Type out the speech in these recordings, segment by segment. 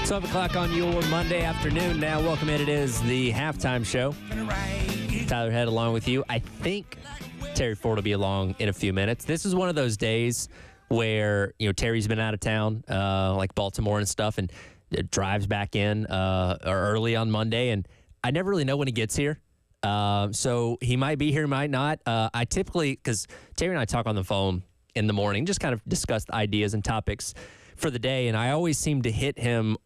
12 o'clock on your Monday afternoon now. Welcome in. It is the halftime show. Tyler Head along with you. I think Terry Ford will be along in a few minutes. This is one of those days where, Terry's been out of town, like Baltimore and stuff, and drives back in early on Monday, and I never really know when he gets here. So he might be here, might not. I typically, because Terry and I talk on the phone in the morning, just kind of discuss the ideas and topics for the day, and I always seem to hit him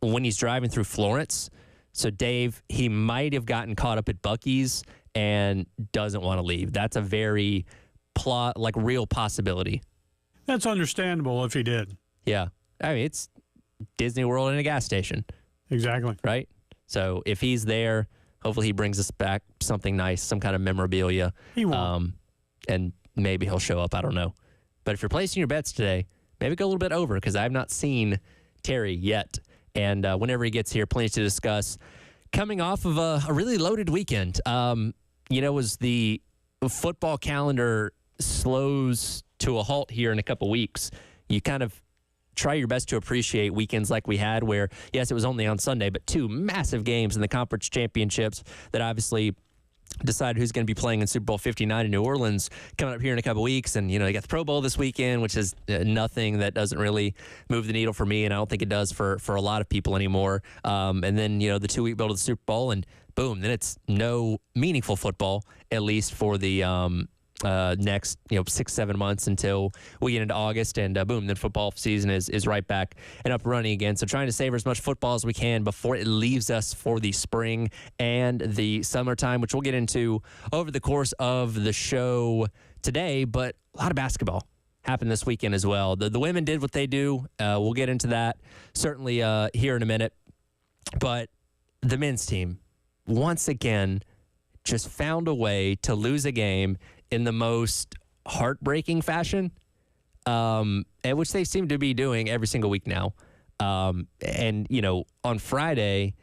when he's driving through Florence. So Dave, he might have gotten caught up at Buc-ee's and doesn't want to leave. That's a very real possibility. That's understandable if he did. Yeah. I mean, it's Disney World and a gas station. Exactly. Right? So if he's there, hopefully he brings us back something nice, some kind of memorabilia. He won't. And maybe he'll show up. I don't know. But if you're placing your bets today, maybe go a little bit over, because I have not seen Terry yet. And whenever he gets here, plenty to discuss. Coming off of a really loaded weekend, as the football calendar slows to a halt here in a couple weeks, you kind of try your best to appreciate weekends like we had where, yes, it was only on Sunday, but two massive games in the conference championships that obviously decided who's going to be playing in Super Bowl 59 in New Orleans coming up here in a couple weeks. And, they got the Pro Bowl this weekend, which is nothing that doesn't really move the needle for me, and I don't think it does for a lot of people anymore. And then, the 2-week build of the Super Bowl, and boom, then it's no meaningful football, at least for the next 6-7 months until we get into August, and boom, then football season is right back and up running again. So trying to savor as much football as we can before it leaves us for the spring and the summertime, which we'll get into over the course of the show today. But a lot of basketball happened this weekend as well. The women did what they do. We'll get into that certainly here in a minute. But the men's team once again just found a way to lose a game in the most heartbreaking fashion, which they seem to be doing every single week now. And, on Friday,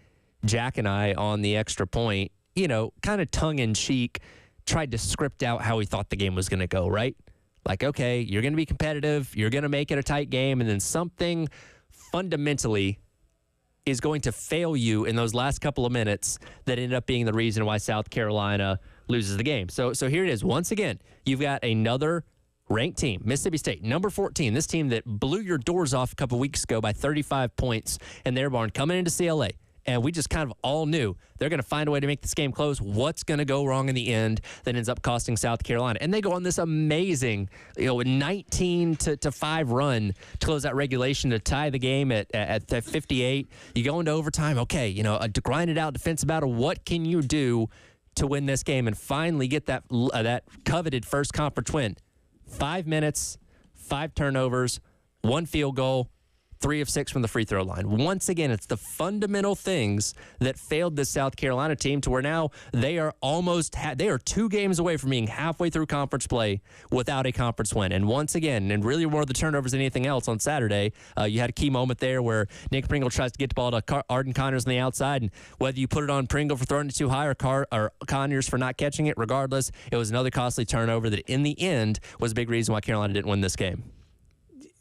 Jack and I on the Extra Point, kind of tongue-in-cheek, tried to script out how we thought the game was going to go, right? Like, okay, you're going to be competitive, you're going to make it a tight game, and then something fundamentally is going to fail you in those last couple of minutes that ended up being the reason why South Carolina loses the game. So here it is. Once again, you've got another ranked team, Mississippi State, number 14, this team that blew your doors off a couple weeks ago by 35 points in their barn coming into CLA. And we just kind of all knew they're going to find a way to make this game close. What's going to go wrong in the end that ends up costing South Carolina? And they go on this amazing, 19-5 run to close out regulation to tie the game at 58. You go into overtime. Okay, to grind it out, defensive battle. What can you do to win this game and finally get that coveted first conference win? 5 minutes, 5 turnovers, 1 field goal, 3 of 6 from the free throw line. Once again, it's the fundamental things that failed this South Carolina team to where now they are they are 2 games away from being halfway through conference play without a conference win. And once again, and really more of the turnovers than anything else on Saturday, you had a key moment there where Nick Pringle tries to get the ball to Arden Conyers on the outside, and whether you put it on Pringle for throwing it too high or Conyers for not catching it, regardless, it was another costly turnover that in the end was a big reason why Carolina didn't win this game.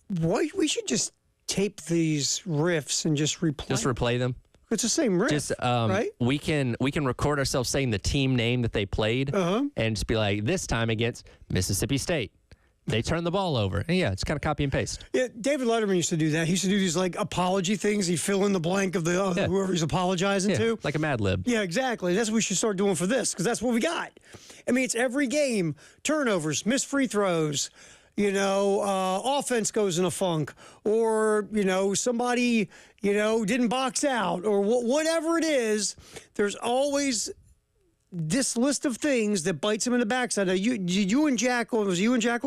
We should just tape these riffs and just replay them. It's the same riff, right? We can record ourselves saying the team name that they played, and just be like, this time against Mississippi State, they turned the ball over. And it's kind of copy and paste. Yeah, David Letterman used to do that. He used to do these apology things. He'd fill in the blank of whoever he's apologizing to, like a Mad Lib. Yeah, exactly. That's what we should start doing for this, because that's what we got. I mean, it's every game: turnovers, missed free throws. Offense goes in a funk, or, somebody, didn't box out, or whatever it is. There's always this list of things that bites them in the backside. Now, you and Jack on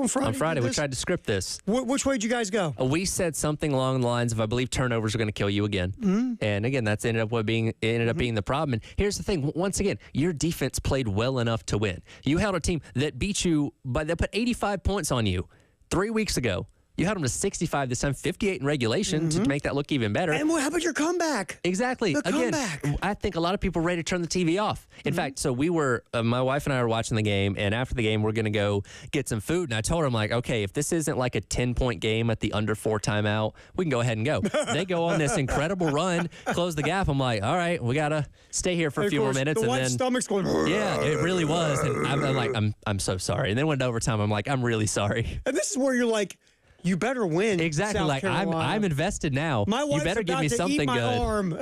Friday? On Friday, we tried to script this. Which way did you guys go? We said something along the lines of, I believe turnovers are going to kill you again. Mm-hmm. And again, that's ended up being the problem. And here's the thing. Once again, your defense played well enough to win. You held a team that beat you, that put 85 points on you 3 weeks ago, You held them to 65 this time, 58 in regulation to make that look even better. And how about your comeback? Exactly. The Again, comeback. I think a lot of people are ready to turn the TV off. In fact, so we were, my wife and I were watching the game, and after the game, we're going to go get some food. And I told her, I'm like, okay, if this isn't like a 10-point game at the under 4 timeout, we can go ahead and go. They go on this incredible run, close the gap. I'm like, all right, we got to stay here for a few more minutes. The and white then, stomach's going. yeah, it really was. And I'm like, I'm so sorry. And then went to overtime. I'm like, I'm really sorry. And this is where you're like, you better win. Exactly. South like Carolina. I'm invested now. My wife's you better give about me to something eat my good. arm.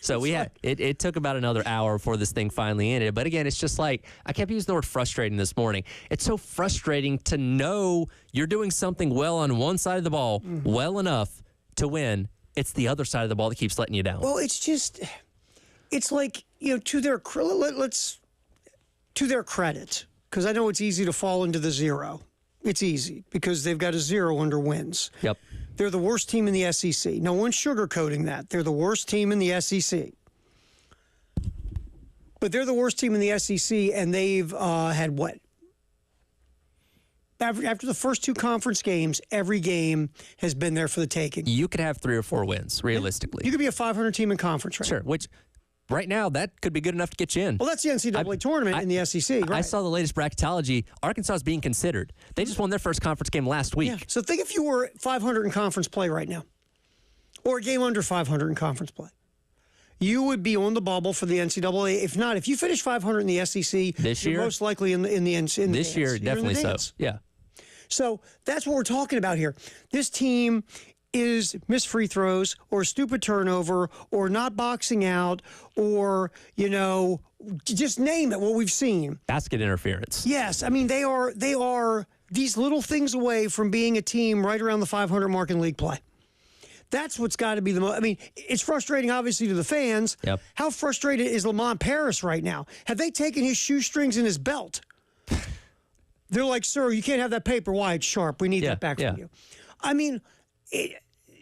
So we had it took about another hour before this thing finally ended. But again, it's just like I kept using the word frustrating this morning. It's so frustrating to know you're doing something well on one side of the ball, well enough to win. It's the other side of the ball that keeps letting you down. Well, it's like, to their credit, because I know it's easy to fall into the zero. It's easy because they've got a 0 under wins. Yep. They're the worst team in the SEC. No one's sugarcoating that. They're the worst team in the SEC. But they're the worst team in the SEC, and they've had what? After the first 2 conference games, every game has been there for the taking. You could have 3 or 4 wins, realistically. You could be a 500 team in conference, right? Sure, which right now that could be good enough to get you in. Well, that's the NCAA tournament in the SEC, right? I saw the latest bracketology. Arkansas is being considered. They just won their first conference game last week. Yeah. So think if you were 500 in conference play right now, or a game under 500 in conference play. You would be on the bubble for the NCAA. If not, if you finish 500 in the SEC, this you're year, most likely in the NCAA. This year, definitely so. Yeah. So that's what we're talking about here. This team is missed free throws or a stupid turnover or not boxing out or, just name it, what we've seen. Basket interference. Yes. I mean, they are these little things away from being a team right around the 500 mark in league play. That's what's got to be the most. I mean, it's frustrating, obviously, to the fans. Yep. How frustrated is Lamont Paris right now? Have they taken his shoestrings and his belt? They're like, sir, you can't have that paper. Why? It's sharp. We need that back from you. I mean,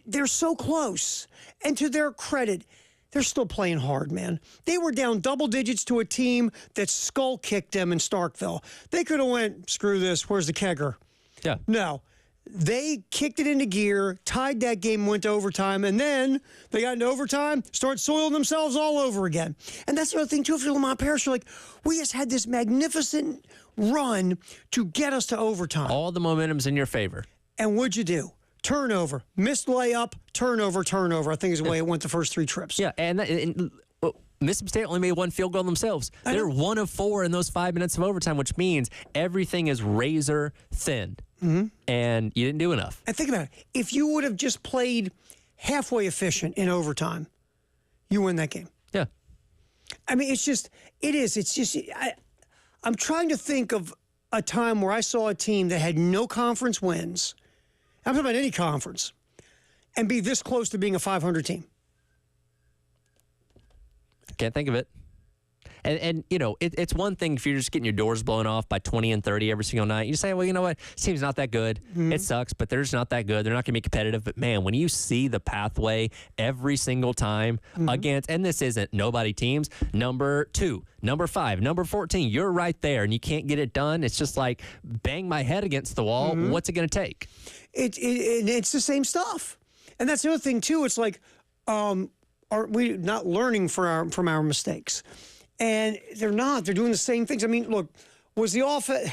they're so close. And to their credit, they're still playing hard, man. They were down double digits to a team that skull kicked them in Starkville. They could have went, screw this, where's the kegger? Yeah. No. They kicked it into gear, tied that game, went to overtime, and then they got into overtime, started soiling themselves all over again. And that's the other thing, too, if you're Lamont Paris, you're like, we just had this magnificent run to get us to overtime. All the momentum's in your favor. And what'd you do? Turnover, missed layup, turnover, I think is the way it went the first 3 trips. Yeah, and Mississippi State only made 1 field goal themselves. They're 1 of 4 in those 5 minutes of overtime, which means everything is razor thin. Mm-hmm. And you didn't do enough. And think about it. If you would have just played halfway efficient in overtime, you win that game. Yeah. I mean, it's just, I'm trying to think of a time where I saw a team that had no conference wins. I'm talking about any conference, and be this close to being a 500 team. Can't think of it. And it's one thing if you're just getting your doors blown off by 20 and 30 every single night. You say, well, you know what? This team's not that good. Mm-hmm. It sucks, but they're just not that good. They're not going to be competitive. But, man, when you see the pathway every single time against, and this isn't nobody teams, number 2, number 5, number 14, you're right there, and you can't get it done. It's just like bang my head against the wall. Mm-hmm. What's it going to take? It's the same stuff. And that's the other thing, too. It's like, are we not learning from our mistakes? And they're not. They're doing the same things. I mean, look, was the offense,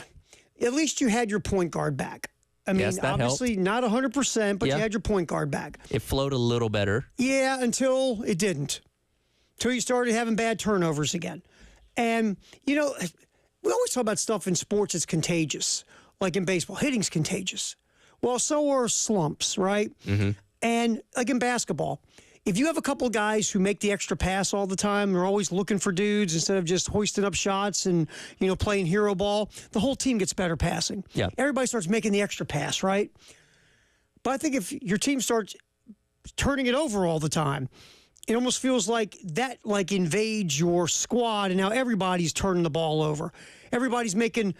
at least you had your point guard back. I mean, yes, obviously helped. Not 100%, but you had your point guard back. It flowed a little better. Yeah, until it didn't. Until you started having bad turnovers again. And, we always talk about stuff in sports that's contagious. Like in baseball, hitting's contagious. Well, so are slumps, right? Mm-hmm. And like in basketball, if you have a couple of guys who make the extra pass all the time, they're always looking for dudes instead of just hoisting up shots and, playing hero ball, the whole team gets better passing. Yeah. Everybody starts making the extra pass, right? But I think if your team starts turning it over all the time, it almost feels like that invades your squad, and now everybody's turning the ball over. Everybody's making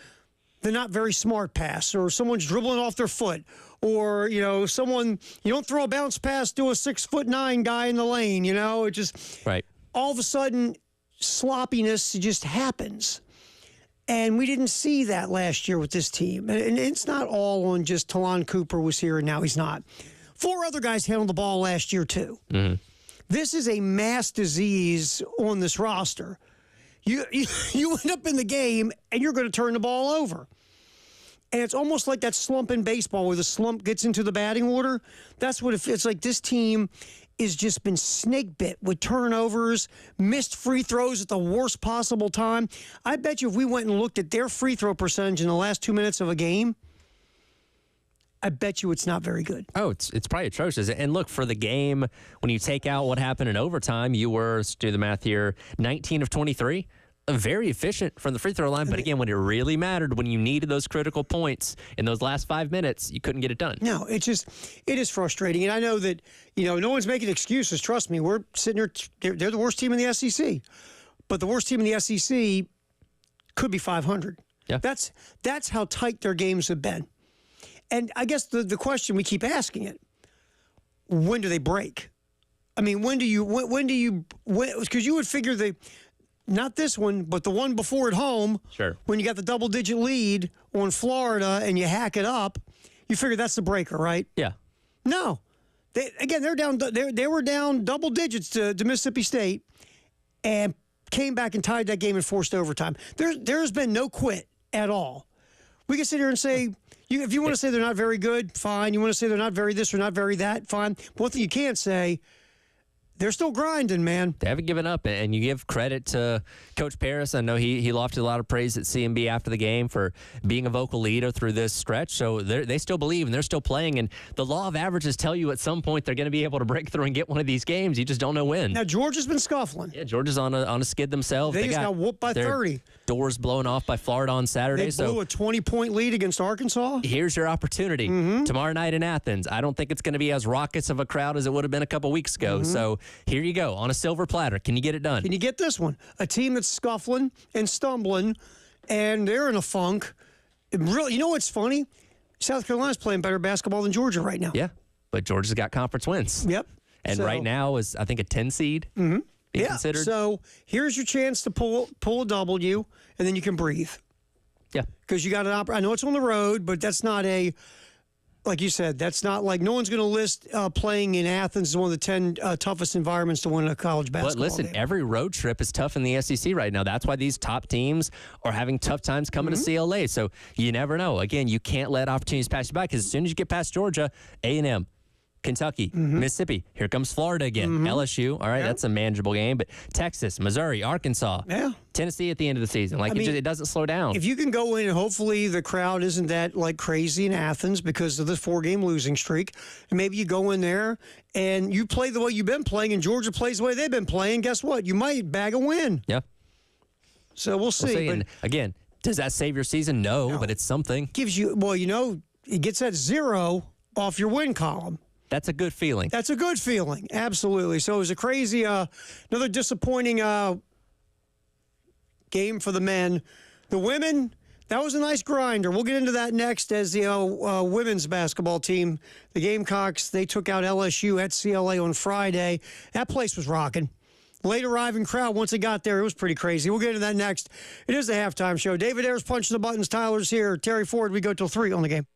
the not very smart pass, or someone's dribbling off their foot, or, someone, you don't throw a bounce pass to a 6'9" guy in the lane, it just, right. All of a sudden, sloppiness just happens. And we didn't see that last year with this team. And it's not all on just Talon Cooper was here and now he's not. 4 other guys handled the ball last year too. Mm-hmm. This is a mass disease on this roster. You end up in the game and you're going to turn the ball over. And it's almost like that slump in baseball where the slump gets into the batting order. That's what it's like. This team has just been snake bit with turnovers, missed free throws at the worst possible time. I bet you if we went and looked at their free throw percentage in the last 2 minutes of a game, I bet you it's not very good. Oh, it's probably atrocious. And look, for the game, when you take out what happened in overtime, you were, let's do the math here, 19 of 23. Very efficient from the free throw line. But again, when it really mattered, when you needed those critical points in those last 5 minutes, you couldn't get it done. No, it is frustrating. And I know that, no one's making excuses. Trust me, we're sitting here, they're the worst team in the SEC. But the worst team in the SEC could be 500. Yeah. That's how tight their games have been. And I guess the question we keep asking it, when do they break? I mean, when do you, because you would figure not this one, but the one before at home, Sure. when you got the double-digit lead on Florida and you hack it up, you figure that's the breaker, right? Yeah. No. They're down. They were down double digits to Mississippi State and came back and tied that game and forced overtime. There's been no quit at all. We can sit here and say, if you want to say they're not very good, fine. You want to say they're not very this or not very that, fine. But one thing you can't say, they're still grinding, man. They haven't given up, and you give credit to Coach Paris. I know he lofted a lot of praise at CMB after the game for being a vocal leader through this stretch. So they still believe, and they're still playing. And the law of averages tell you at some point they're going to be able to break through and get one of these games. You just don't know when. Now, Georgia's been scuffling. Yeah, Georgia's on a skid themselves. They just got whooped by 30. Doors blown off by Florida on Saturday. They blew a 20-point lead against Arkansas. Here's your opportunity tomorrow night in Athens. I don't think it's going to be as raucous of a crowd as it would have been a couple weeks ago. So here you go on a silver platter. Can you get it done? Can you get this one? A team that's scuffling and stumbling, and they're in a funk. Really, you know what's funny? South Carolina's playing better basketball than Georgia right now. Yeah, but Georgia's got conference wins. Yep. And right now is, I think, a 10 seed being considered. So here's your chance to pull a W, and then you can breathe. Yeah. Because you got an I know it's on the road, but that's not like you said, that's not like no one's going to list playing in Athens as one of the 10 toughest environments to win a college basketball But listen, game. every road trip is tough in the SEC right now. That's why these top teams are having tough times coming to CLA. So you never know. Again, you can't let opportunities pass you by because as soon as you get past Georgia, A&M, Kentucky, Mississippi, here comes Florida again, LSU. All right, that's a manageable game. But Texas, Missouri, Arkansas, Tennessee at the end of the season. It doesn't slow down. If you can go in and hopefully the crowd isn't that crazy in Athens because of the 4-game losing streak, and maybe you go in there and you play the way you've been playing and Georgia plays the way they've been playing, guess what? You might bag a win. Yeah. So we'll see. And again, does that save your season? No, but it's something. Gives you, it gets that 0 off your win column. That's a good feeling. That's a good feeling. Absolutely. So it was a crazy, another disappointing game for the men. The women, that was a nice grinder. We'll get into that next as the women's basketball team, the Gamecocks, they took out LSU at CLA on Friday. That place was rocking. Late arriving crowd, once they got there, it was pretty crazy. We'll get into that next. It is the halftime show. David Ayers punching the buttons. Tyler's here. Terry Ford, we go till 3 on the game.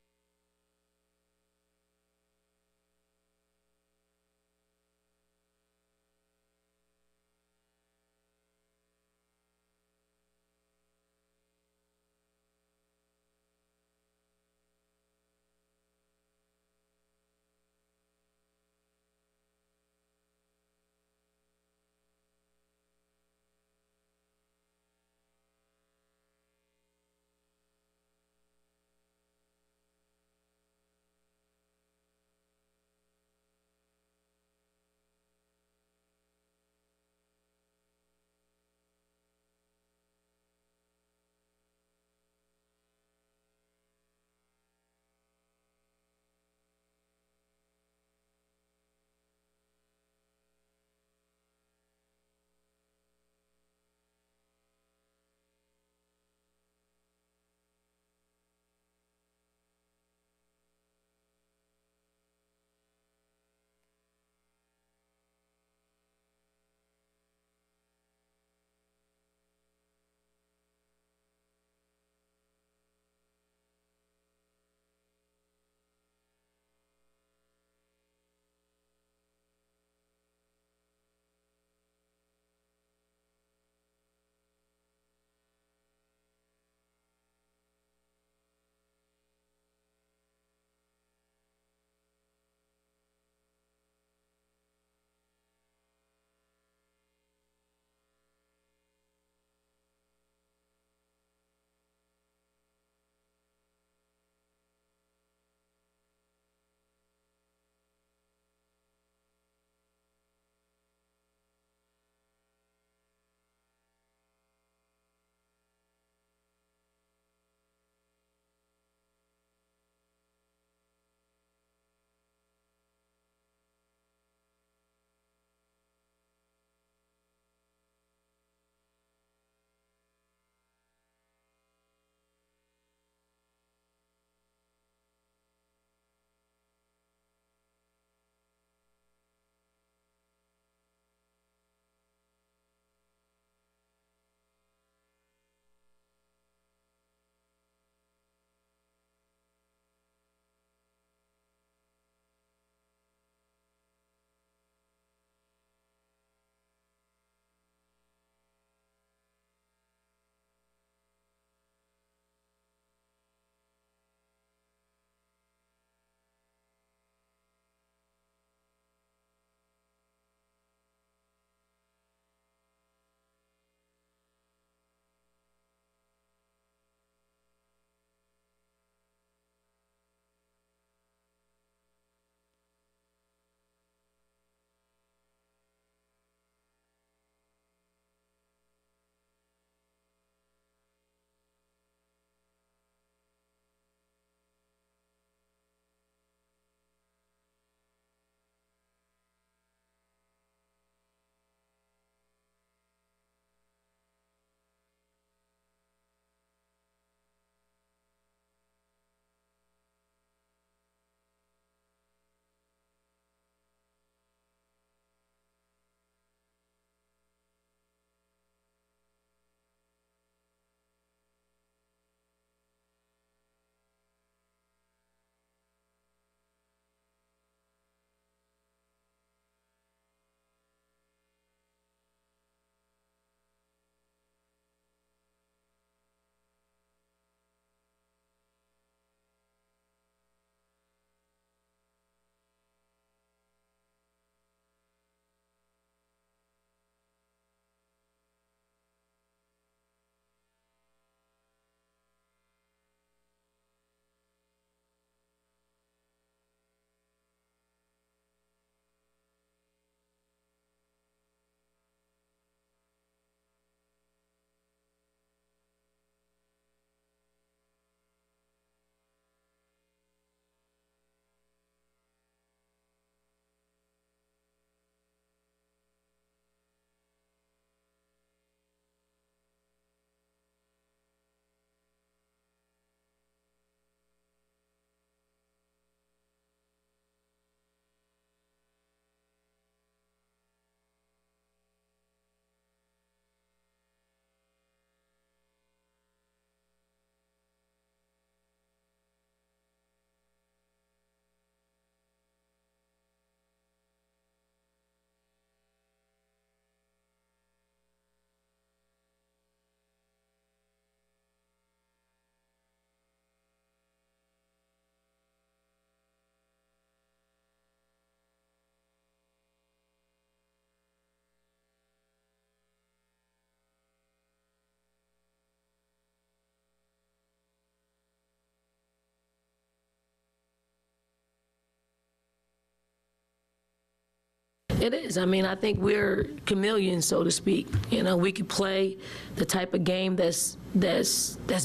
It is. I mean, I think we're chameleons, so to speak. You know, we could play the type of game that's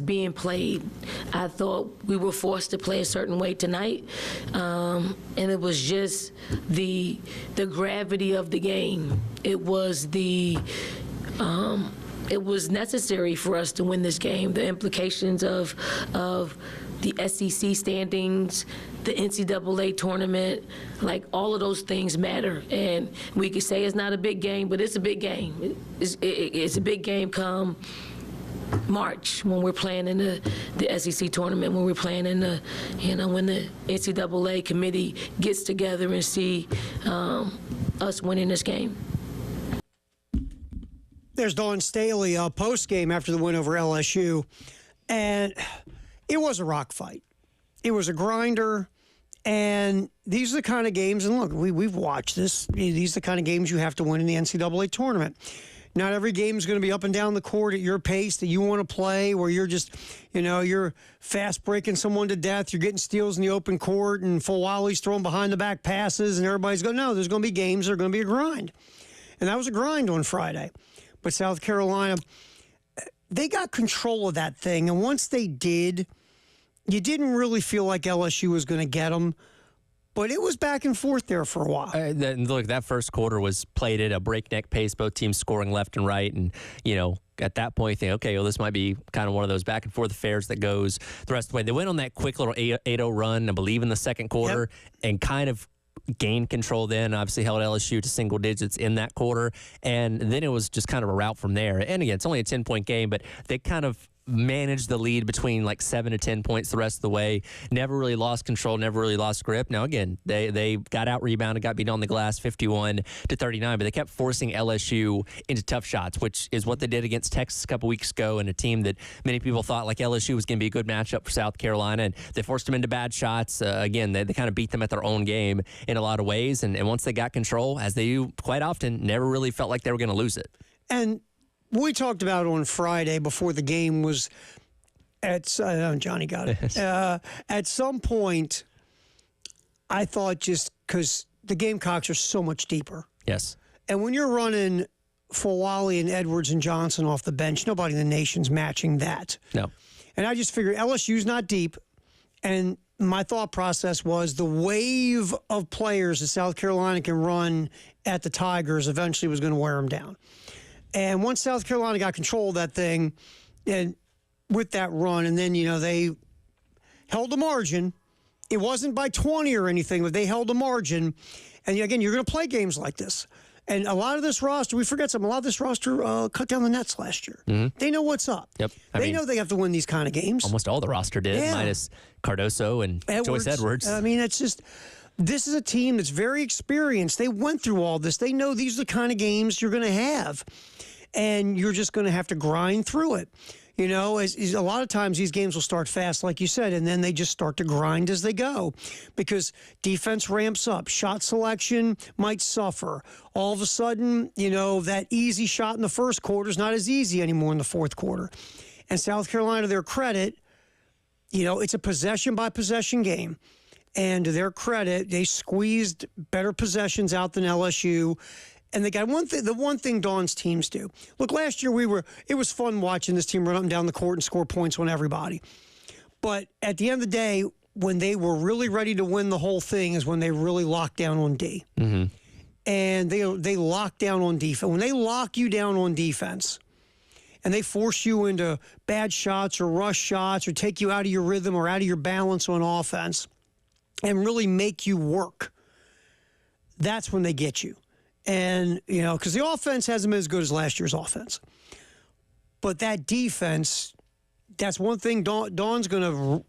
being played. I thought we were forced to play a certain way tonight, and it was just the gravity of the game. It was it was necessary for us to win this game. The implications of the SEC standings, the NCAA tournament, like all of those things matter. And we could say it's not a big game, but it's a big game. It's a big game come March when we're playing in the SEC tournament, when we're playing in the, when the NCAA committee gets together and see us winning this game. There's Dawn Staley post-game after the win over LSU, and it was a rock fight. It was a grinder, and these are the kind of games, and look, we've watched this, these are the kind of games you have to win in the NCAA tournament. Not every game is going to be up and down the court at your pace that you want to play, where you're just, you're fast breaking someone to death, you're getting steals in the open court, and Fulwali's throwing behind the back passes, and everybody's going, no, there's going to be games that are going to be a grind. And that was a grind on Friday. But South Carolina, they got control of that thing. And once they did, you didn't really feel like LSU was going to get them. But it was back and forth there for a while. Look, that first quarter was played at a breakneck pace, both teams scoring left and right. And, at that point, you think, okay, well, this might be kind of one of those back and forth affairs that goes the rest of the way. They went on that quick little 8-0 run, I believe, in the second quarter, and kind of gained control then, obviously held LSU to single digits in that quarter, and then it was just kind of a rout from there. And again, it's only a 10-point game, but they kind of managed the lead between like 7 to 10 points the rest of the way. Never really lost control, never really lost grip. Now again, they got out rebounded, got beat on the glass 51-39, but they kept forcing LSU into tough shots, which is what they did against Texas a couple weeks ago, and a team that many people thought like LSU was going to be a good matchup for South Carolina, and they forced them into bad shots. Again, they kind of beat them at their own game in a lot of ways, and once they got control, as they do quite often, never really felt like they were going to lose it. And we talked about on Friday before the game was Johnny got it. At some point, I thought just because the Gamecocks are so much deeper. Yes. And when you're running Fulwali and Edwards and Johnson off the bench, nobody in the nation's matching that. No. And I just figured LSU's not deep. And my thought process was the wave of players that South Carolina can run at the Tigers eventually was going to wear them down. And once South Carolina got control of that thing, and with that run, and then, they held the margin. It wasn't by 20 or anything, but they held the margin. And again, you're going to play games like this. And a lot of this roster, we forget something, a lot of this roster cut down the nets last year. Mm-hmm. They know what's up. Yep. They know they have to win these kind of games. Almost all the roster did, minus Cardoso and Joyce Edwards. I mean, it's just, this is a team that's very experienced. They went through all this. They know these are the kind of games you're going to have. And you're just going to have to grind through it. As a lot of times these games will start fast, like you said, and then they just start to grind as they go because defense ramps up. Shot selection might suffer. All of a sudden, that easy shot in the first quarter is not as easy anymore in the fourth quarter. And South Carolina, to their credit, it's a possession-by-possession game. And to their credit, they squeezed better possessions out than LSU. And they got the one thing Dawn's teams do. Look, last year it was fun watching this team run up and down the court and score points on everybody. But at the end of the day, when they were really ready to win the whole thing is when they really locked down on D. Mm-hmm. And they lock down on defense. When they lock you down on defense and they force you into bad shots or rush shots or take you out of your rhythm or out of your balance on offense and really make you work, that's when they get you. And, because the offense hasn't been as good as last year's offense. But that defense, that's one thing Dawn's going to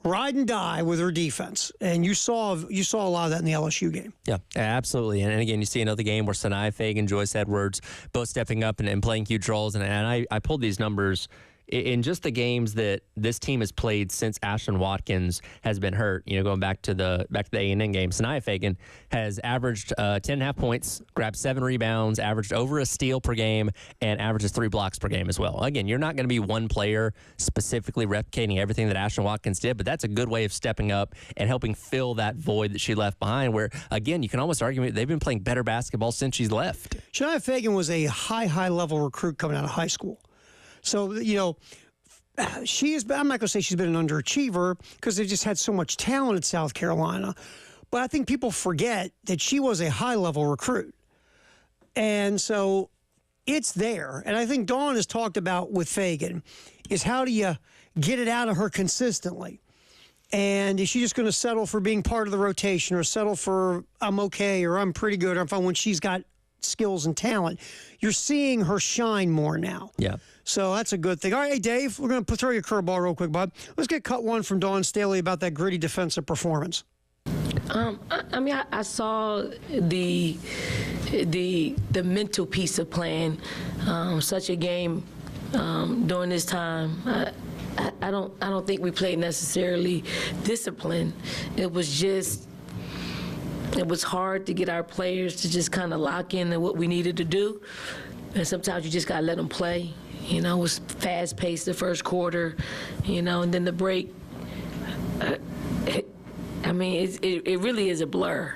ride and die with her defense. And you saw a lot of that in the LSU game. Yeah, absolutely. And again, you see another game where Sanai Fagan, Joyce Edwards both stepping up and playing huge roles. And I pulled these numbers in just the games that this team has played since Ashlyn Watkins has been hurt, going back to the A&M game, Sanaya Fagan has averaged 10.5 points, grabbed 7 rebounds, averaged over a steal per game, and averages 3 blocks per game as well. Again, you're not going to be one player specifically replicating everything that Ashlyn Watkins did, but that's a good way of stepping up and helping fill that void that she left behind, where, again, you can almost argue they've been playing better basketball since she's left. Shania Fagan was a high-level recruit coming out of high school. So, she has been, I'm not going to say she's been an underachiever because they just had so much talent at South Carolina. But I think people forget that she was a high-level recruit. And so it's there. And I think Dawn has talked about with Fagan is how do you get it out of her consistently? And is she just going to settle for being part of the rotation or settle for I'm okay or I'm pretty good or I'm fine when she's got skills and talent? You're seeing her shine more now. Yeah. So that's a good thing. All right, hey, Dave, we're going to throw you a curveball real quick, bud. Let's get cut one from Dawn Staley about that gritty defensive performance. I saw the mental piece of playing such a game during this time. I don't think we played necessarily disciplined. It was hard to get our players to just kind of lock into what we needed to do. And sometimes you just got to let them play. It was fast-paced the first quarter, and then the break. It really is a blur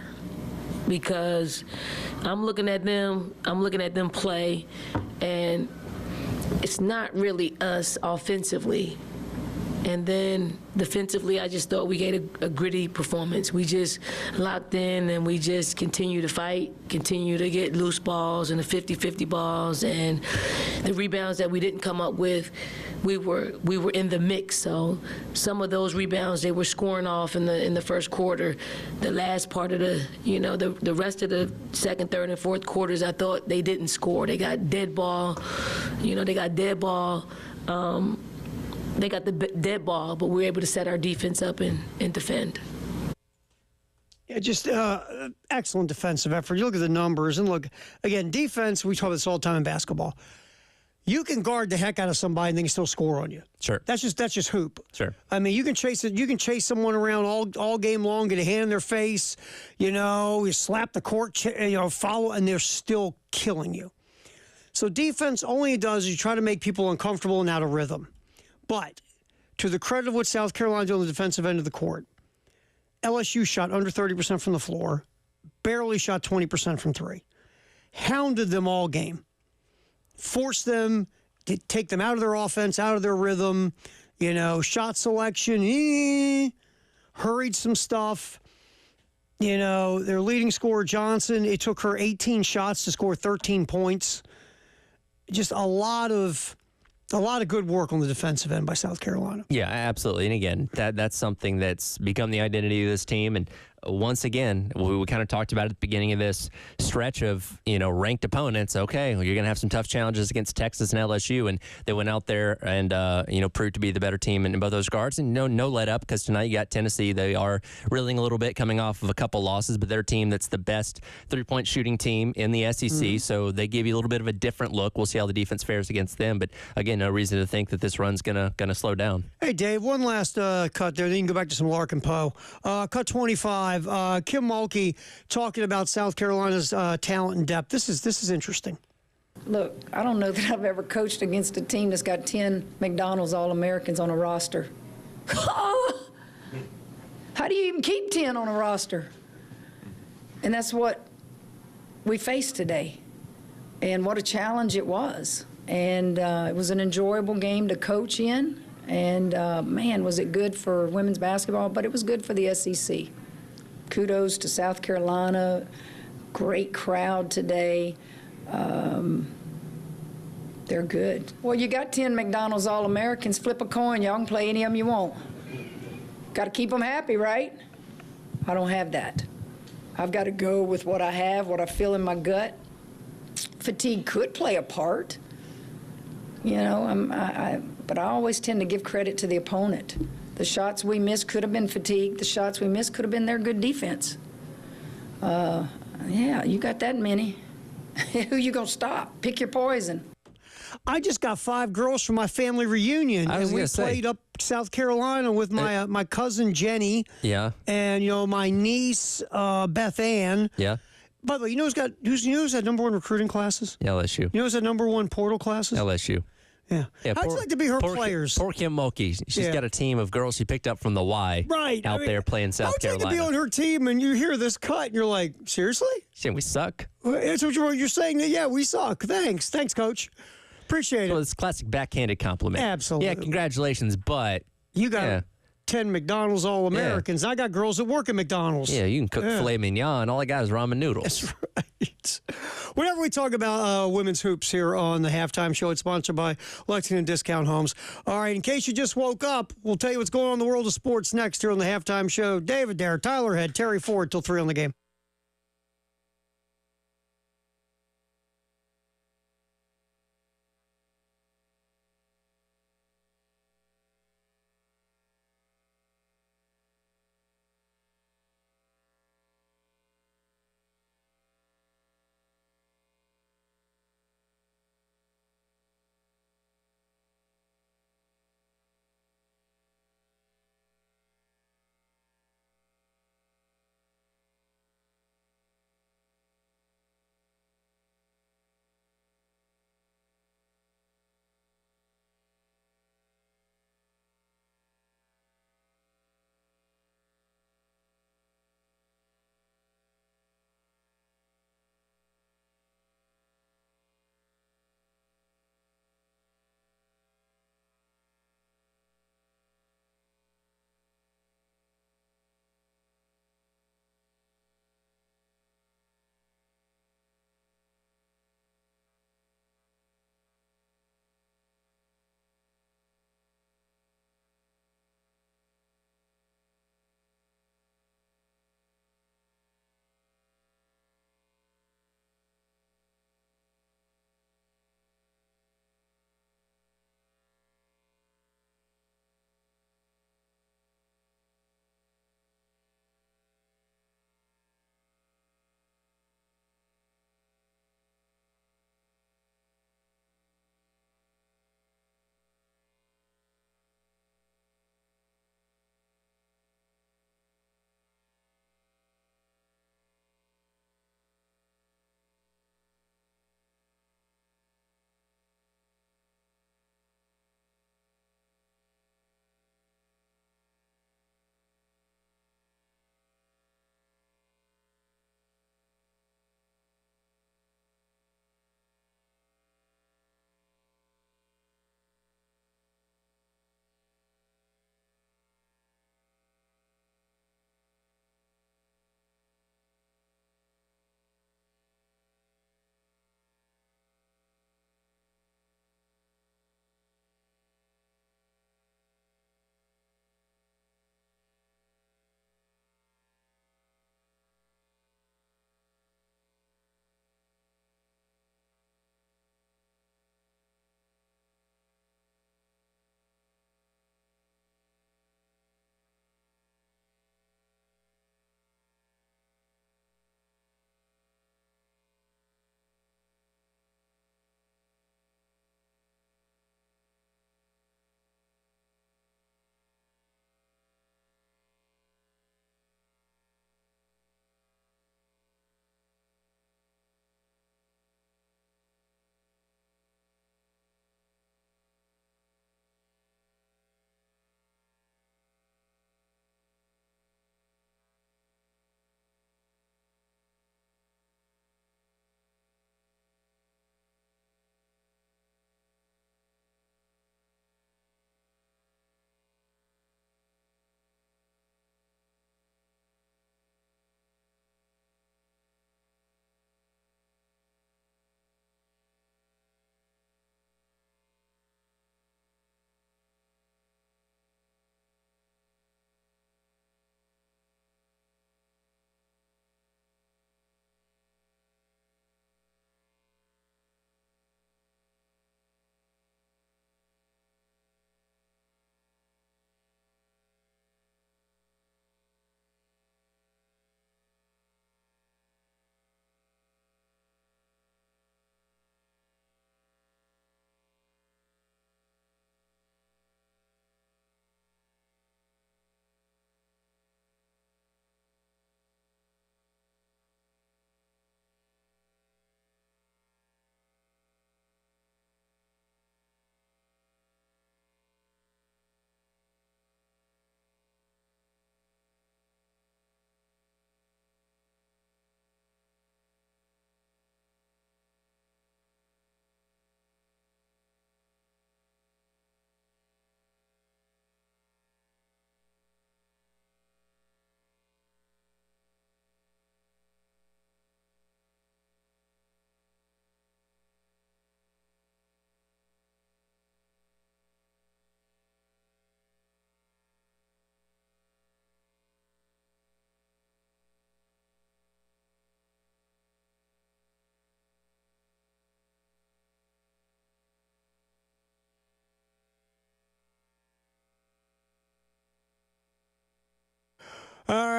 because I'm looking at them play, and it's not really us offensively. And then defensively, I just thought we gave a gritty performance. We just locked in and we just continue to fight, continue to get loose balls and the 50-50 balls, and the rebounds that we didn't come up with, we were in the mix. So some of those rebounds they were scoring off in the first quarter. The last part of the rest of the second, third, and fourth quarters, I thought they didn't score. They got dead ball. They got dead ball. They got the dead ball, but we were able to set our defense up and defend. Yeah, just excellent defensive effort. You look at the numbers, and look, again, defense, we talk about this all the time in basketball. You can guard the heck out of somebody and they can still score on you. Sure. That's just hoop. Sure. I mean, you can chase it. You can chase someone around all game long, get a hand in their face, you slap the court, follow, and they're still killing you. So defense, only it does is you try to make people uncomfortable and out of rhythm. But to the credit of what South Carolina did on the defensive end of the court, LSU shot under 30% from the floor, barely shot 20% from three, hounded them all game, forced them to take them out of their offense, out of their rhythm, shot selection, hurried some stuff. Their leading scorer, Johnson, it took her 18 shots to score 13 points. Just a lot of good work on the defensive end by South Carolina. Yeah, absolutely. And again, that's something that's become the identity of this team. And once again, we kind of talked about at the beginning of this stretch of, ranked opponents. Okay, well, you're going to have some tough challenges against Texas and LSU. And they went out there and, proved to be the better team in both those regards. And no let up because tonight you got Tennessee. They are reeling a little bit coming off of a couple losses, but they're a team that's the best three-point shooting team in the SEC. Mm-hmm. So they give you a little bit of a different look. We'll see how the defense fares against them. But again, no reason to think that this run's gonna slow down. Hey, Dave, one last cut there. Then you can go back to some Larkin Poe. Cut 25. Kim Mulkey talking about South Carolina's talent and depth. This is interesting. Look, I don't know that I've ever coached against a team that's got 10 McDonald's All-Americans on a roster. How do you even keep 10 on a roster? And that's what we faced today. And what a challenge it was. And it was an enjoyable game to coach in. And, man, was it good for women's basketball, but it was good for the SEC. Kudos to South Carolina. Great crowd today. They're good. Well, you got 10 McDonald's All-Americans. Flip a coin. Y'all can play any of them you want. Got to keep them happy, right? I don't have that. I've got to go with what I have, what I feel in my gut. Fatigue could play a part. But I always tend to give credit to the opponent. The shots we missed could have been fatigue. The shots we missed could have been their good defense. Yeah, you got that many. Who you gonna stop? Pick your poison. I just got 5 girls from my family reunion, I was and we gonna say. played up South Carolina with my my cousin Jenny, Yeah. and my niece Beth Ann. Yeah. By the way, you know who's had number 1 recruiting classes? LSU. You know who's had number 1 portal classes? LSU. Yeah. How'd you like to be her players? Poor Kim Mulkey. She's Yeah. got a team of girls she picked up from the Y Right. out there playing South how'd you like to Carolina. be on her team and you hear this cut and you're like, seriously? Shit, we suck. Well, that's what you're saying. That, yeah, we suck. Thanks, Coach. Appreciate Well, it. it's a classic backhanded compliment. Absolutely. Yeah, congratulations, but You got yeah. 10 McDonald's All-Americans. I got girls that work at McDonald's. Yeah, you can cook filet mignon. All I got is ramen noodles. That's right. Whenever we talk about women's hoops here on the Halftime Show, it's sponsored by Lexington Discount Homes. All right, in case you just woke up, we'll tell you what's going on in the world of sports next here on the Halftime Show. David Dare, Tyler Head, Terry Ford till 3 on the game.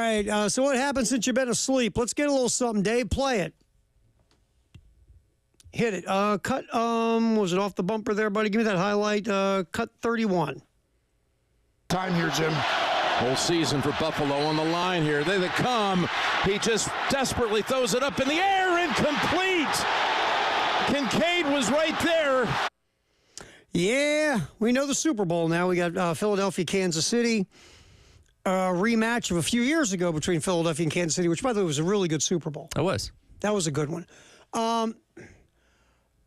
right. So what happened since you've been asleep? Let's get a little something, Dave. Play it. Hit it. Cut. Was it off the bumper there, buddy? Give me that highlight. Cut 31. Time here, Jim. Whole season for Buffalo on the line here. They come. He just desperately throws it up in the air. Incomplete. Kincaid was right there. Yeah, we know the Super Bowl now. We got Philadelphia, Kansas City. Rematch of a few years ago between Philadelphia and Kansas City, which, by the way, was a really good Super Bowl. It was. That was a good one.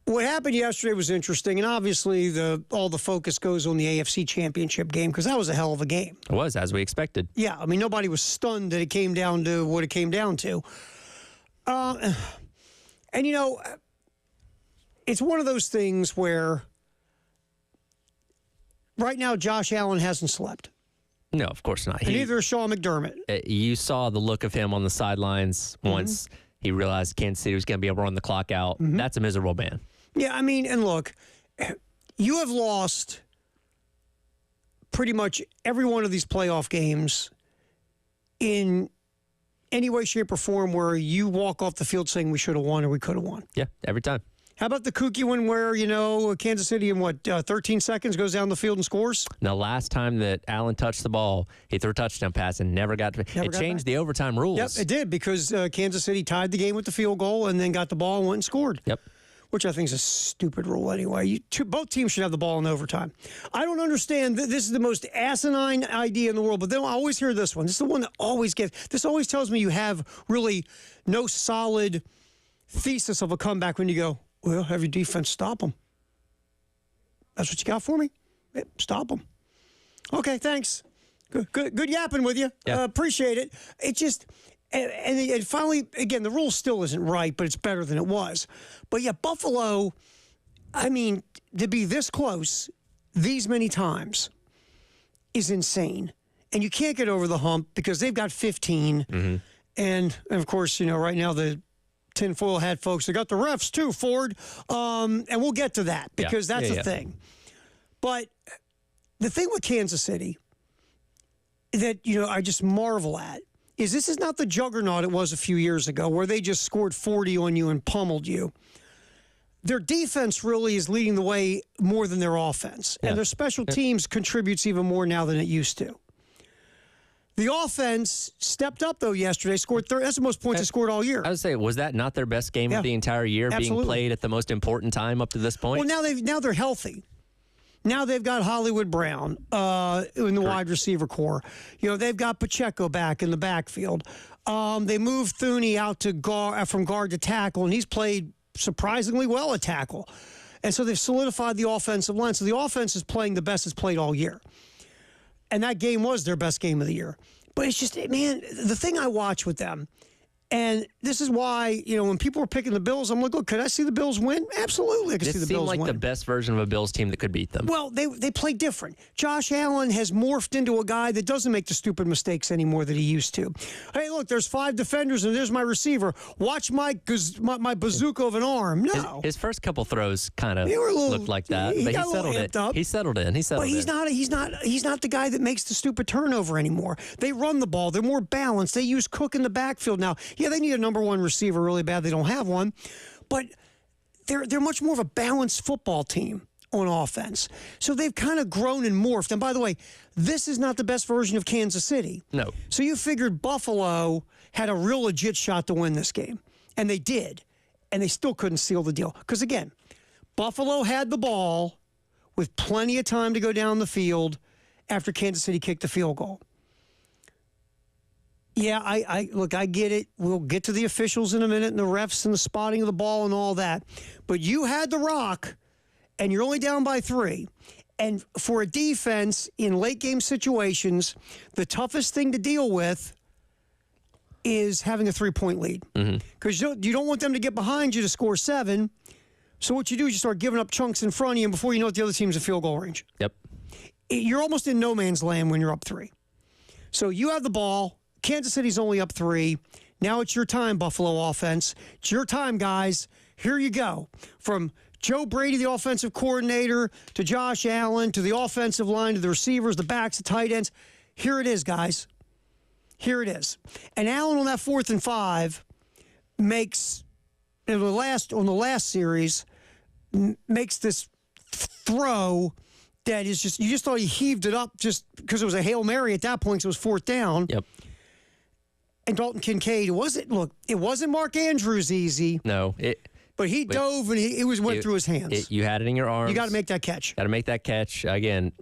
What happened yesterday was interesting, and obviously all the focus goes on the AFC Championship game because that was a hell of a game. It was, as we expected. Yeah, I mean, nobody was stunned that it came down to what it came down to. And, you know, it's one of those things where right now Josh Allen hasn't slept. No, of course not. And neither is Sean McDermott. You saw the look of him on the sidelines once he realized Kansas City was going to be able to run the clock out. That's a miserable man. Yeah, I mean, and look, you have lost pretty much every one of these playoff games in any way, shape, or form where you walk off the field saying we should have won or we could have won. Yeah, every time. How about the kooky one where, you know, Kansas City in 13 seconds goes down the field and scores? The last time that Allen touched the ball, he threw a touchdown pass and never got it changed the overtime rules. Yep, it did because Kansas City tied the game with the field goal and then got the ball and went and scored. Yep. Which I think is a stupid rule anyway. Both teams should have the ball in overtime. I don't understand. This is the most asinine idea in the world, but then I always hear this one. This is the one that always gets. This always tells me you have really no solid thesis of a comeback when you go, well, have your defense stop them. That's what you got for me? Stop them. Okay, thanks. Good yapping with you. Yeah. Appreciate it. It just... And finally, again, the rule still isn't right, but it's better than it was. But yeah, Buffalo, I mean, to be this close these many times is insane. And you can't get over the hump because they've got 15. And of course, you know, right now the tinfoil hat folks, they got the refs too, Ford. And we'll get to that because that's a thing. But the thing with Kansas City that, you know, I just marvel at is this is not the juggernaut it was a few years ago where they just scored 40 on you and pummeled you. Their defense really is leading the way more than their offense. And their special teams contributes even more now than it used to. The offense stepped up, though, yesterday, scored 30. That's the most points they scored all year. I would say, was that not their best game of the entire year, being played at the most important time up to this point? Well, now they're healthy. Now they've got Hollywood Brown in the wide receiver core. You know, they've got Pacheco back in the backfield. They moved Thuney out to from guard to tackle, and he's played surprisingly well at tackle. And so they've solidified the offensive line. So the offense is playing the best it's played all year. And that game was their best game of the year. But it's just, man, the thing I watch with them, and this is why, you know, when people were picking the Bills, I'm like, look, could I see the Bills win? Absolutely, I could see the Bills win. It seemed like the best version of a Bills team that could beat them. Well, they play different. Josh Allen has morphed into a guy that doesn't make the stupid mistakes anymore that he used to. Hey, look, there's 5 defenders, and there's my receiver. Watch my bazooka of an arm. No. His first couple throws kind of looked like that, but he settled it. He settled in. But he's not the guy that makes the stupid turnover anymore. They run the ball. They're more balanced. They use Cook in the backfield now. Yeah, they need a number one receiver really bad. They don't have one. But they're much more of a balanced football team on offense. So they've kind of grown and morphed. And by the way, this is not the best version of Kansas City. No. So you figured Buffalo had a real legit shot to win this game. And they did. And they still couldn't seal the deal. Because again, Buffalo had the ball with plenty of time to go down the field after Kansas City kicked the field goal. Yeah, I get it. We'll get to the officials in a minute and the refs and the spotting of the ball and all that. But you had the rock, and you're only down by 3. And for a defense in late game situations, the toughest thing to deal with is having a 3-point lead. Because you don't want them to get behind you to score 7. So what you do is you start giving up chunks in front of you, and before you know it, the other team's in field goal range. Yep. You're almost in no man's land when you're up 3. So you have the ball. Kansas City's only up 3. Now it's your time, Buffalo offense. It's your time, guys. Here you go. From Joe Brady, the offensive coordinator, to Josh Allen, to the offensive line, to the receivers, the backs, the tight ends. Here it is, guys. Here it is. And Allen on that 4th and 5 makes on the last series makes this throw that is just, you just thought he heaved it up just because it was a Hail Mary at that point, so it was 4th down. Yep. And Dalton Kincaid, it wasn't Mark Andrews easy. No, but he dove and it went through his hands. You had it in your arms. You got to make that catch. Got to make that catch. Again,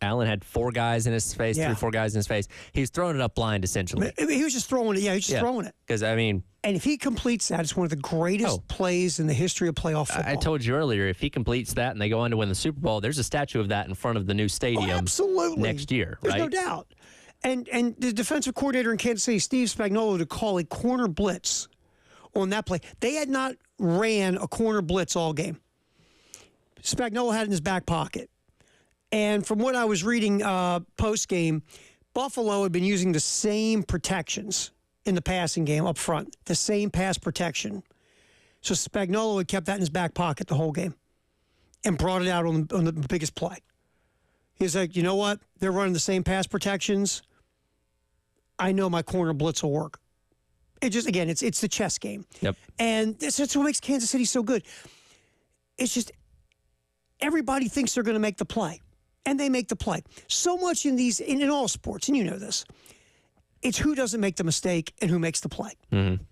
Allen had 4 guys in his face, 3-4 guys in his face. He's throwing it up blind, essentially. He was just throwing it. Yeah, he was just throwing it. Because, I mean... And if he completes that, it's one of the greatest plays in the history of playoff football. I told you earlier, if he completes that and they go on to win the Super Bowl, there's a statue of that in front of the new stadium absolutely. Next year, There's right? no doubt. And the defensive coordinator in Kansas City, Steve Spagnuolo, to call a corner blitz on that play. They had not ran a corner blitz all game. Spagnuolo had it in his back pocket. And from what I was reading post-game, Buffalo had been using the same protections in the passing game up front, the same pass protection. So Spagnuolo had kept that in his back pocket the whole game and brought it out on the biggest play. He's like, you know what? They're running the same pass protections. I know my corner blitz will work. It just, again, it's the chess game. Yep. And that's what makes Kansas City so good. It's just everybody thinks they're going to make the play, and they make the play. So much in all sports, and you know this, it's who doesn't make the mistake and who makes the play. Mm-hmm.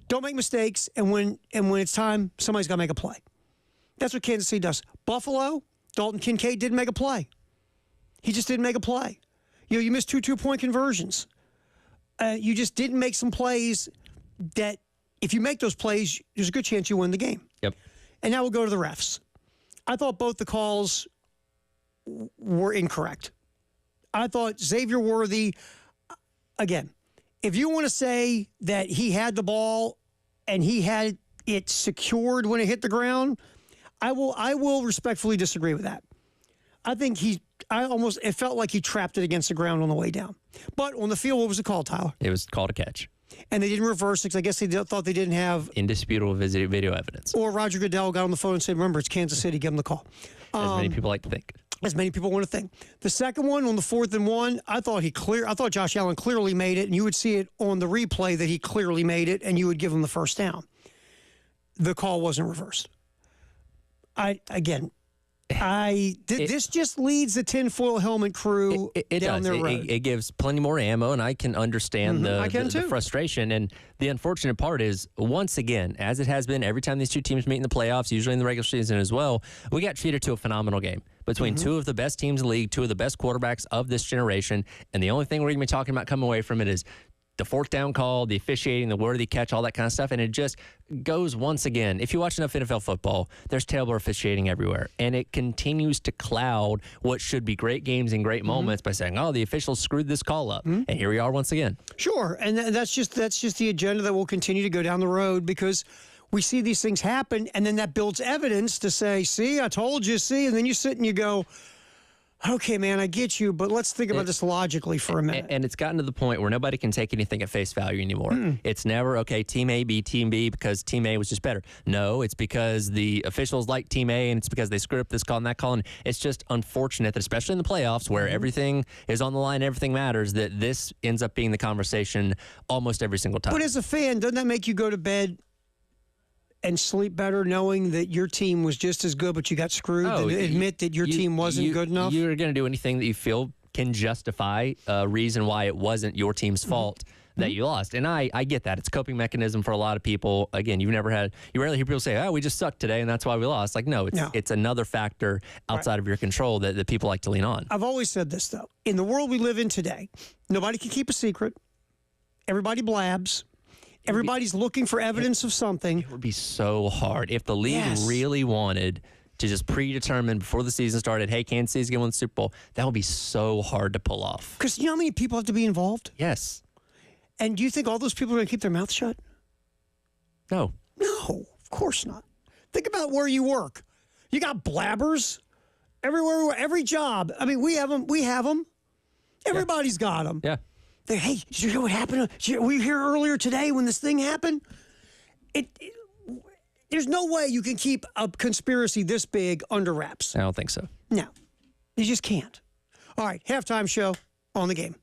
Don't make mistakes, and when it's time, somebody's got to make a play. That's what Kansas City does. Buffalo, Dalton Kincaid didn't make a play. He just didn't make a play. You missed 2 2-point conversions. You just didn't make some plays that, if you make those plays, there's a good chance you win the game. Yep. And now we'll go to the refs. I thought both the calls were incorrect. I thought Xavier Worthy, again, if you want to say that he had the ball and he had it secured when it hit the ground, I will respectfully disagree with that. I think it felt like he trapped it against the ground on the way down. But on the field, what was the call, Tyler? It was called a catch. And they didn't reverse it because I guess they thought they didn't have indisputable video evidence. Or Roger Goodell got on the phone and said, remember, it's Kansas City, give them the call. As many people like to think. As many people want to think. The second one on the 4th and 1, I thought Josh Allen clearly made it, and you would see it on the replay that he clearly made it, and you would give him the first down. The call wasn't reversed. This just leads the tinfoil helmet crew down their road. It gives plenty more ammo, and I can understand the frustration. And the unfortunate part is, once again, as it has been every time these two teams meet in the playoffs, usually in the regular season as well, we got treated to a phenomenal game between two of the best teams in the league, two of the best quarterbacks of this generation. And the only thing we're going to be talking about coming away from it is the 4th down call, the officiating, the worthy catch, all that kind of stuff. And it just goes once again. If you watch enough NFL football, there's terrible officiating everywhere. And it continues to cloud what should be great games and great moments by saying, oh, the officials screwed this call up. And here we are once again. Sure. And that's just the agenda that will continue to go down the road, because we see these things happen, and then that builds evidence to say, see, I told you, see. And then you sit and you go, okay, man, I get you, but let's think about this logically for a minute. And it's gotten to the point where nobody can take anything at face value anymore. It's never, okay, Team A beat Team B because Team A was just better. No, it's because the officials like Team A, and it's because they screwed up this call and that call. And it's just unfortunate that, especially in the playoffs where everything is on the line, everything matters, that this ends up being the conversation almost every single time. But as a fan, doesn't that make you go to bed and sleep better knowing that your team was just as good, but you got screwed, and admit that your team wasn't good enough? You're going to do anything that you feel can justify a reason why it wasn't your team's fault that you lost. And I get that. It's a coping mechanism for a lot of people. Again, you rarely hear people say, oh, we just sucked today and that's why we lost. Like, no, it's another factor outside of your control that people like to lean on. I've always said this, though. In the world we live in today, nobody can keep a secret. Everybody blabs. Everybody's looking for evidence of something. It would be so hard if the league really wanted to just predetermine before the season started, hey, Kansas City's going to win the Super Bowl. That would be so hard to pull off. Because you know how many people have to be involved? Yes. And do you think all those people are going to keep their mouth shut? No. No, of course not. Think about where you work. You got blabbers everywhere, every job. I mean, we have them. Everybody's got them. Yeah. Hey, did you hear what happened? Were you here earlier today when this thing happened? There's no way you can keep a conspiracy this big under wraps. I don't think so. No, you just can't. All right, halftime show on the game.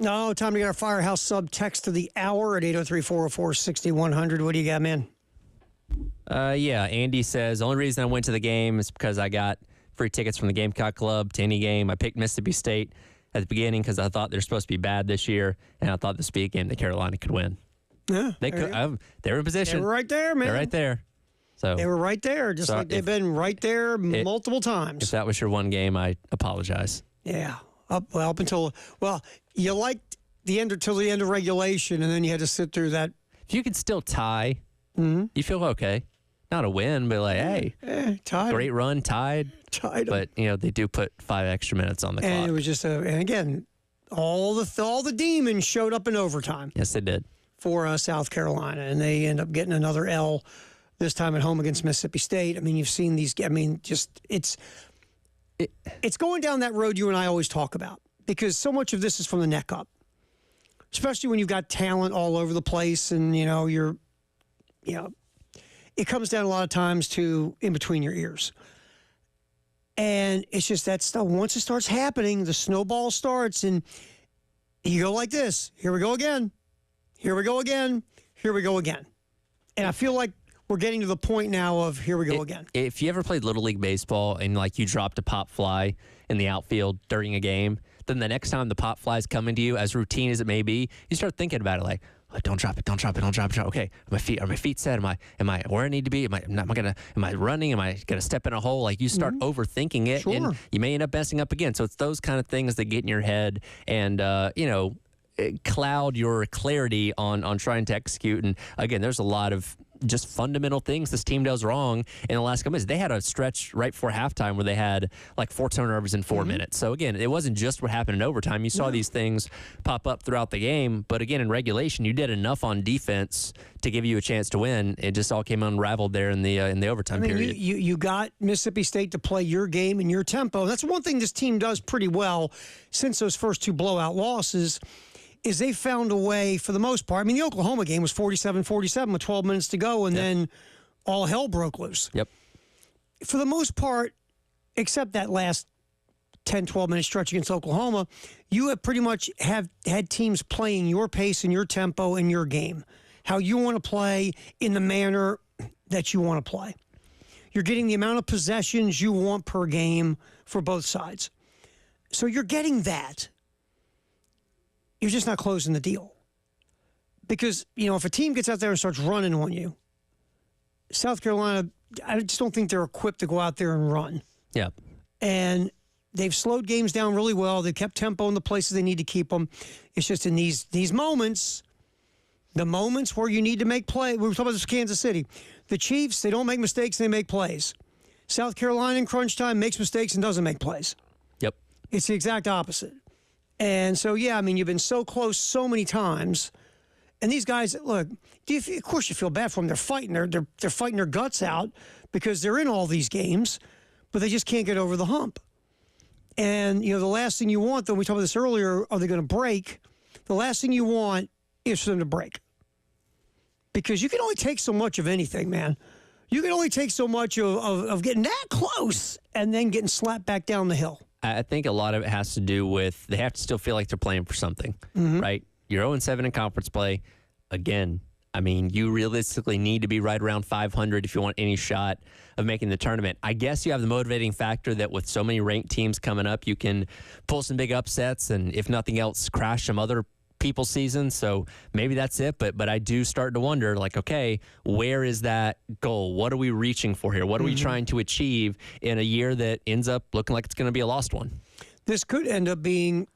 No, time to get our Firehouse sub text to the hour at 803-404-6100. What do you got, man? Yeah, Andy says, the only reason I went to the game is because I got free tickets from the Gamecock Club to any game. I picked Mississippi State at the beginning because I thought they're supposed to be bad this year, and I thought this would be a game that Carolina could win. Yeah, They were in position. They were right there, man. They're right there. So They were right there, just like they've been right there multiple if times. that was your one game, I apologize. Yeah. Up until you liked the end until the end of regulation, and then you had to sit through that. If you could still tie, you feel okay. Not a win, but like, hey, Tied. great run, tied. Tied. But they do put 5 extra minutes on the And clock. it was just and again, all the demons showed up in overtime Yes, they did. for South Carolina, and they end up getting another L this time at home against Mississippi State. I mean, you've seen these. I mean, just it's going down that road you and I always talk about, because so much of this is from the neck up, especially when you've got talent all over the place, and it comes down a lot of times to in between your ears. And it's just that stuff. Once it starts happening, the snowball starts, and you go like this. Here we go again. Here we go again. Here we go again. And I feel like we're getting to the point now of here we go again. If you ever played Little League Baseball and like you dropped a pop fly in the outfield during a game, then the next time the pop fly is coming to you, as routine as it may be, you start thinking about it like, oh, don't drop it, don't drop it, don't drop it. Okay, are my feet set? Am I where I need to be? Am I running? Am I gonna step in a hole? Like you start overthinking it, and you may end up messing up again. So it's those kind of things that get in your head and cloud your clarity on trying to execute. And again, there's a lot of just fundamental things this team does wrong in the last couple minutes. They had a stretch right before halftime where they had like 4 turnovers in 4 minutes. So again, it wasn't just what happened in overtime. You saw these things pop up throughout the game, but again, in regulation, you did enough on defense to give you a chance to win. It just all came unraveled there in the overtime period. You got Mississippi State to play your game and your tempo. That's one thing this team does pretty well since those first 2 blowout losses. Is they found a way, for the most part. I mean, the Oklahoma game was 47-47 with 12 minutes to go, and then all hell broke loose. Yep. For the most part, except that last 10, 12-minute stretch against Oklahoma, you have pretty much have had teams playing your pace and your tempo and your game, how you want to play in the manner that you want to play. You're getting the amount of possessions you want per game for both sides. So you're getting that. You're just not closing the deal. Because, if a team gets out there and starts running on you, South Carolina, I just don't think they're equipped to go out there and run. Yeah. And they've slowed games down really well. They've kept tempo in the places they need to keep them. It's just in these moments, the moments where you need to make play. We were talking about this with Kansas City. The Chiefs, they don't make mistakes, they make plays. South Carolina in crunch time makes mistakes and doesn't make plays. Yep. It's the exact opposite. And so, you've been so close so many times. And these guys, look, of course you feel bad for them. They're fighting. They're fighting their guts out because they're in all these games, but they just can't get over the hump. And, the last thing you want, though, we talked about this earlier, are they going to break? The last thing you want is for them to break. Because you can only take so much of anything, man. You can only take so much of getting that close and then getting slapped back down the hill. I think a lot of it has to do with they have to still feel like they're playing for something, right? You're 0-7 in conference play. Again, I mean, you realistically need to be right around 500 if you want any shot of making the tournament. I guess you have the motivating factor that with so many ranked teams coming up, you can pull some big upsets and, if nothing else, crash some other people's seasons. So maybe that's it. But I do start to wonder, like, okay, where is that goal? What are we reaching for here? What are we trying to achieve in a year that ends up looking like it's going to be a lost one? This could end up being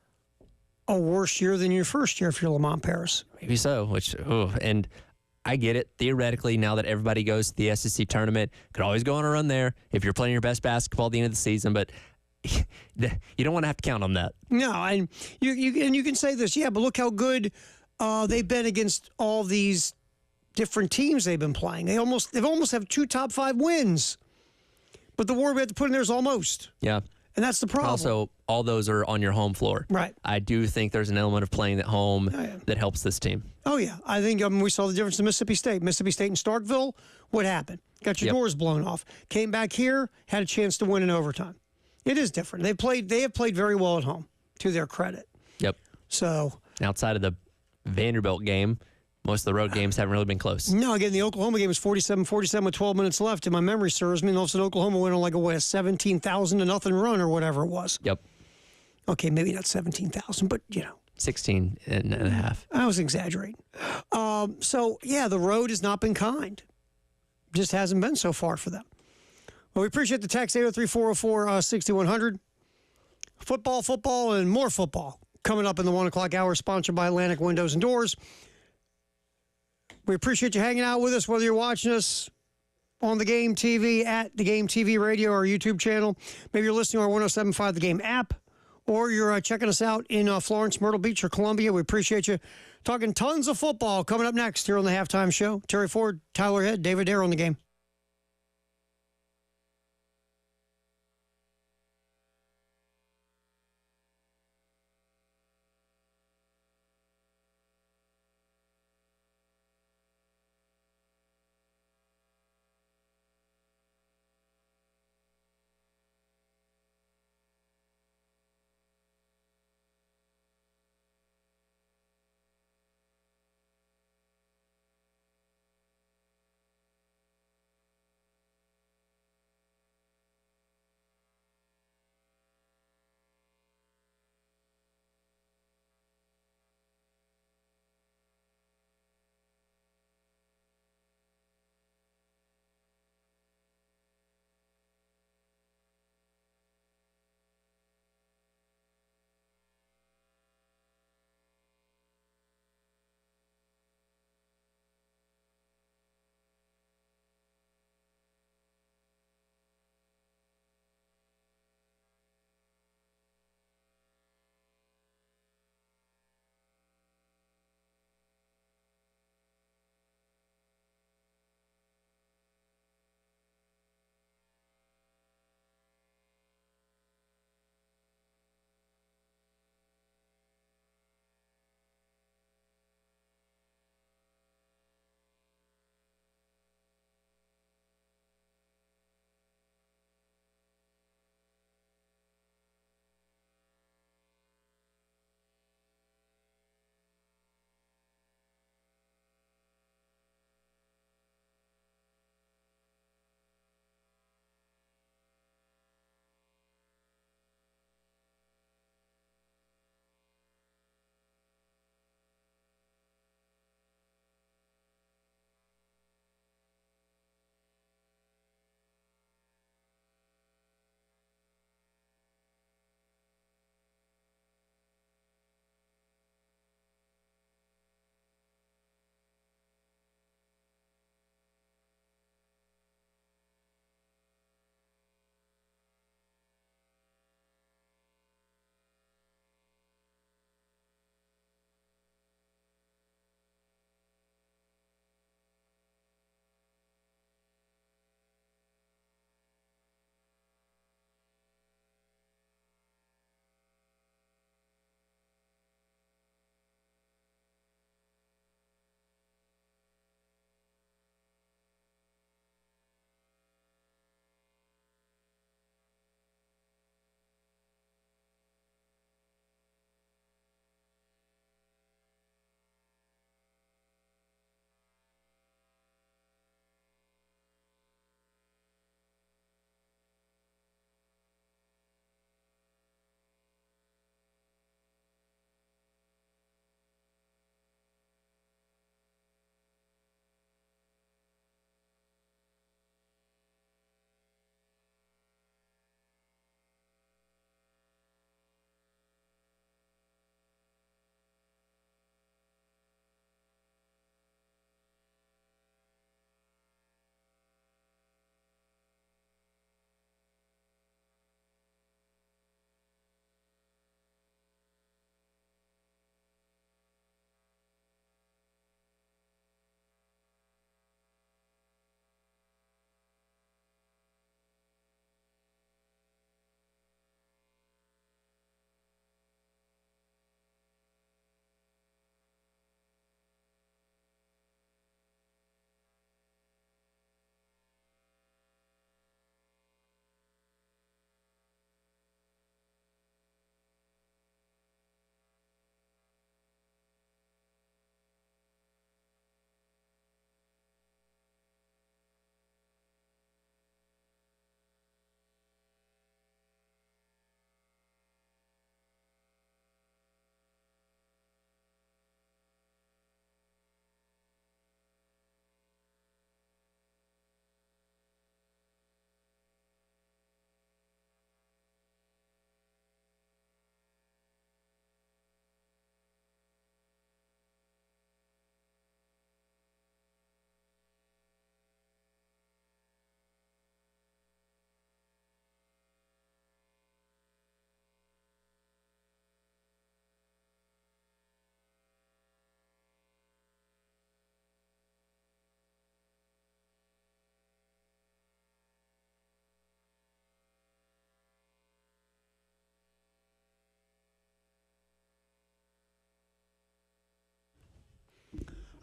a worse year than your first year if you're Lamont Paris. Maybe so. And I get it. Theoretically, now that everybody goes to the SEC tournament, could always go on a run there if you're playing your best basketball at the end of the season. But you don't want to have to count on that. No, and you can say this, but look how good they've been against all these different teams they've been playing. They've almost have 2 top 5 wins, but the word we have to put in there is almost. Yeah, and that's the problem. Also, all those are on your home floor. Right. I do think there's an element of playing at home that helps this team. Oh yeah, I think we saw the difference in Mississippi State. Mississippi State in Starkville, what happened? Got your doors blown off. Came back here, had a chance to win in overtime. It is different. They have played very well at home, to their credit. Yep. So Outside of the Vanderbilt game, most of the road games haven't really been close. No, again, the Oklahoma game was 47-47 with 12 minutes left, and my memory serves me. And all of a sudden, Oklahoma went on like a 17,000 to nothing run or whatever it was. Yep. Okay, maybe not 17,000, but 16 and a half. I was exaggerating. So, the road has not been kind. Just hasn't been so far for them. Well, we appreciate the text, 803-404-6100. Football, and more football coming up in the 1 o'clock hour, sponsored by Atlantic Windows and Doors. We appreciate you hanging out with us, whether you're watching us on the Game TV, at the Game TV Radio, our YouTube channel. Maybe you're listening to our 107.5 The Game app, or you're checking us out in Florence, Myrtle Beach, or Columbia. We appreciate you. Talking tons of football coming up next here on the Halftime Show. Terry Ford, Tyler Head, David Dare on the Game.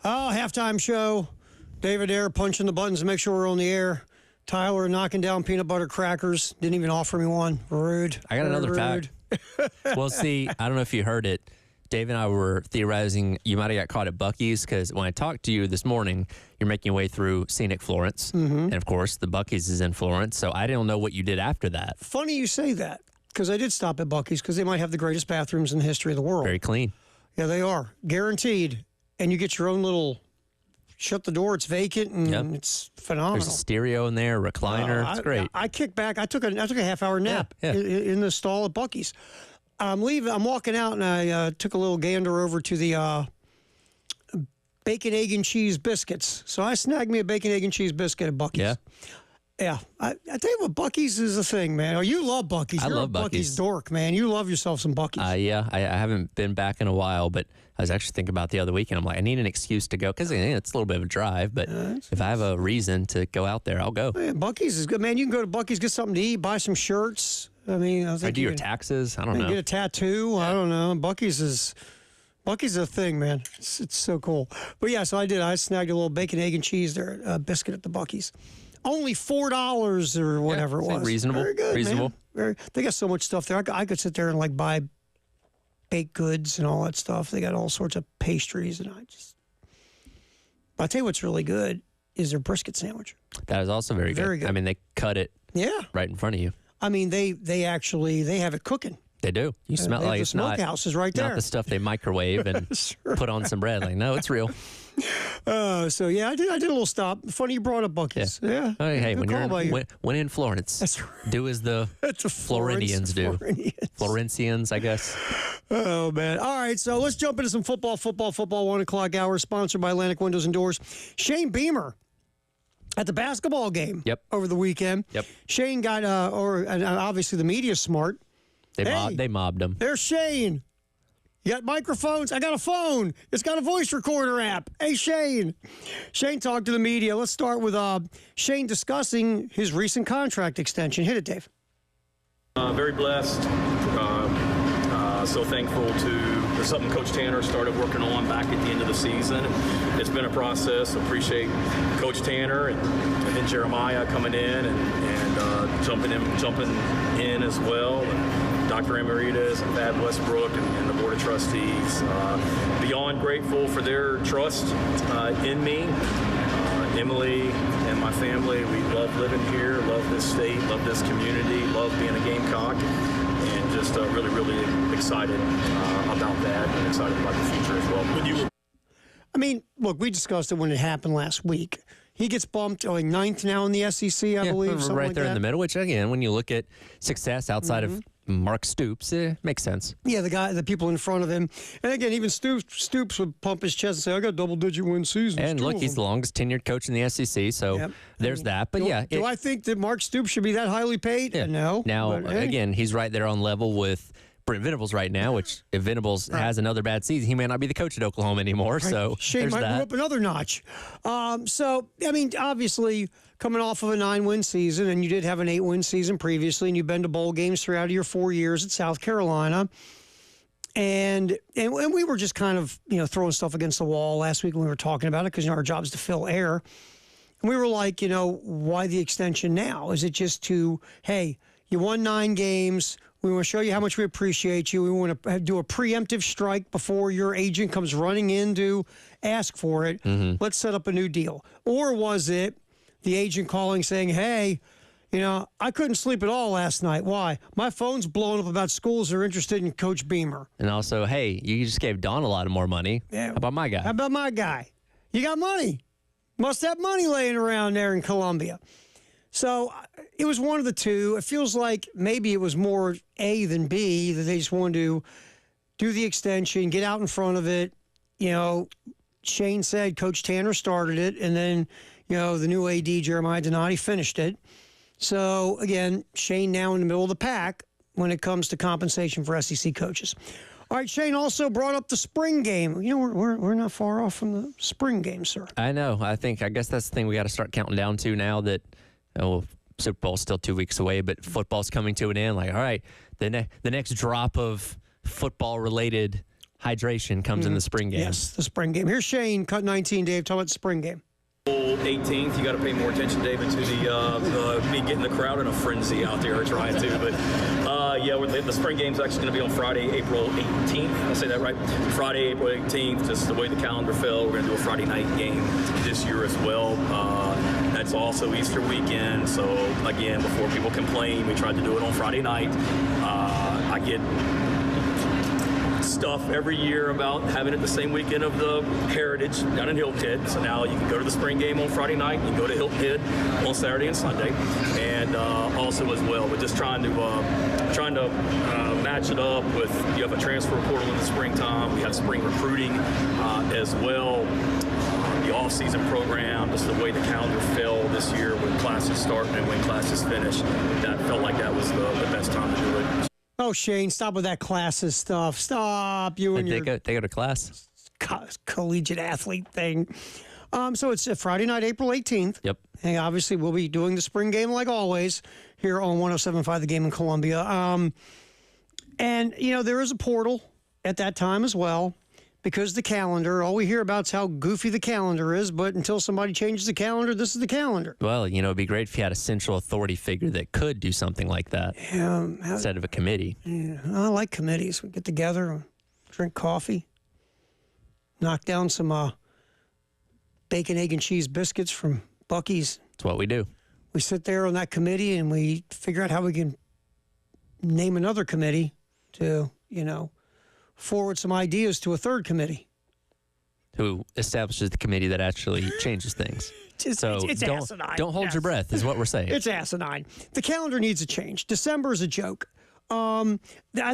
Oh, halftime show. David Ayer punching the buttons to make sure we're on the air. Tyler knocking down peanut butter crackers. Didn't even offer me one. Rude. I got another rude. fact. Well, see, I don't know if you heard it. Dave and I were theorizing you might have got caught at Buc-ee's because when I talked to you this morning, you're making your way through scenic Florence. And, of course, the Buc-ee's is in Florence, so I don't know what you did after that. Funny you say that because I did stop at Buc-ee's because they might have the greatest bathrooms in the history of the world. Very clean. Yeah, they are. Guaranteed. And you get your own little shut the door, it's vacant, and it's phenomenal. There's a stereo in there, recliner. It's great. I kicked back. I took a half-hour nap in the stall at Buc-ee's. I'm walking out, and I took a little gander over to the bacon, egg, and cheese biscuits. So I snagged me a bacon, egg, and cheese biscuit at Buc-ee's. Yeah. Yeah. I tell you what, Buc-ee's is a thing, man. Oh, you love Buc-ee's. I You're love a Buc-ee's dork, man. You love yourself some Buc-ee's. Yeah, I haven't been back in a while, but I was actually thinking about the other weekend. I'm like, I need an excuse to go because it's a little bit of a drive, but if I have a reason to go out there, I'll go. Oh, yeah, Buc-ee's is good, man. You can go to Buc-ee's, get something to eat, buy some shirts. I mean, I do your taxes. I don't know. Get a tattoo. I don't know. Buc-ee's is a thing, man. It's so cool. But yeah, so I did. I snagged a little bacon, egg, and cheese there, biscuit at the Buc-ee's. Only $4 or whatever it was. Reasonable. Very good, reasonable. Man. They got so much stuff there. I could sit there and like buy baked goods and all that stuff. They got all sorts of pastries, and I'll tell you what's really good is their brisket sandwich. That is also very good. Very good. I mean, they cut it right in front of you. I mean, they have it cooking. They do. You smell they like have it's the smokehouse is right there. Not the stuff they microwave and put on some bread. Like, no, it's real. So yeah, I did a little stop. Funny you brought up Buc-ee's. Yeah. Hey, when you're when in Florence, That's right. do as the Florentians do. Florentians, I guess. Oh man! All right, so let's jump into some football. 1 o'clock hour, sponsored by Atlantic Windows and Doors. Shane Beamer at the basketball game. Over the weekend. Shane got and obviously the media's smart. They mobbed him. There's Shane. You got microphones? I got a phone. It's got a voice recorder app. Hey, Shane. Shane talked to the media. Let's start with Shane discussing his recent contract extension. Hit it, Dave. Very blessed. So thankful to something Coach Tanner started working on back at the end of the season. It's been a process. Appreciate Coach Tanner and then Jeremiah coming in and jumping in as well. And Dr. Amaritas and Thad Westbrook and the Board of Trustees. Beyond grateful for their trust in me. Emily and my family, we love living here, love this state, love this community, love being a Gamecock, and just really, really excited about that and excited about the future as well. I mean, look, we discussed it when it happened last week. He gets bumped like ninth now in the SEC, I believe. We're right there in the middle, which, again, when you look at success outside of Mark Stoops, makes sense. Yeah, the people in front of him. And again, even Stoops would pump his chest and say, I got double-digit win seasons. And look, he's the longest tenured coach in the SEC, so there's that. But do I think that Mark Stoops should be that highly paid? Yeah. No. Now, again, he's right there on level with Brent Venables right now, which if Venables has another bad season, he may not be the coach at Oklahoma anymore. So Shane might move up another notch. So, I mean, obviously, coming off of a 9-win season, and you did have an 8-win season previously, and you've been to bowl games throughout your 4 years at South Carolina. And we were just kind of, throwing stuff against the wall last week when we were talking about it because, our job is to fill air. And we were like, why the extension now? Is it just to, hey, you won 9 games. We want to show you how much we appreciate you. We want to do a preemptive strike before your agent comes running in to ask for it. Let's set up a new deal. Or was it the agent calling saying, hey, I couldn't sleep at all last night. Why? My phone's blowing up about schools that are interested in Coach Beamer. And also, hey, you just gave Don a lot of more money. Yeah. How about my guy? How about my guy? You got money. Must have money laying around there in Columbia. So it was one of the two. It feels like maybe it was more A than B, that they just wanted to do the extension, get out in front of it. Shane said Coach Tanner started it, and then, the new AD, Jeremiah Donati, finished it. So, again, Shane now in the middle of the pack when it comes to compensation for SEC coaches. All right, Shane also brought up the spring game. We're not far off from the spring game, sir. I know. I guess that's the thing we got to start counting down to now that Super Bowl's still 2 weeks away, but football's coming to an end. Like, all right, the next drop of football-related hydration comes in the spring game. Yes, the spring game. Here's Shane, cut 19, Dave. Talk about the spring game. 18th, you got to pay more attention, David, to the me getting the crowd in a frenzy out there trying to. But the spring game's actually going to be on Friday, April 18th. I'll say that right. Friday, April 18th. Just the way the calendar fell, we're going to do a Friday night game this year as well. That's also Easter weekend. So again, before people complain, we tried to do it on Friday night. I get stuff every year about having it the same weekend of the Heritage down in Hilton Head. So now you can go to the spring game on Friday night, you can go to Hilton Head on Saturday and Sunday, and also as well. But just trying to match it up with, you have a transfer portal in the springtime, we have spring recruiting as well. The off-season program, just the way the calendar fell this year when classes start and when classes finish, that felt like that was the best time to do it. Oh, Shane, stop with that classes stuff. Stop. You and They your go to class. collegiate athlete thing. So it's Friday night, April 18th. Yep. And obviously, we'll be doing the spring game like always here on 107.5 The Game in Columbia. And, there is a portal at that time as well because the calendar, all we hear about is how goofy the calendar is, but until somebody changes the calendar, this is the calendar. Well, it'd be great if you had a central authority figure that could do something like that instead of a committee. Yeah, I like committees. We get together, drink coffee, knock down some bacon, egg, and cheese biscuits from Buc-ee's. That's what we do. We sit there on that committee and we figure out how we can name another committee to, forward some ideas to a third committee. Who establishes the committee that actually changes things. It's asinine. Don't hold your breath is what we're saying. It's asinine. The calendar needs a change. December is a joke. I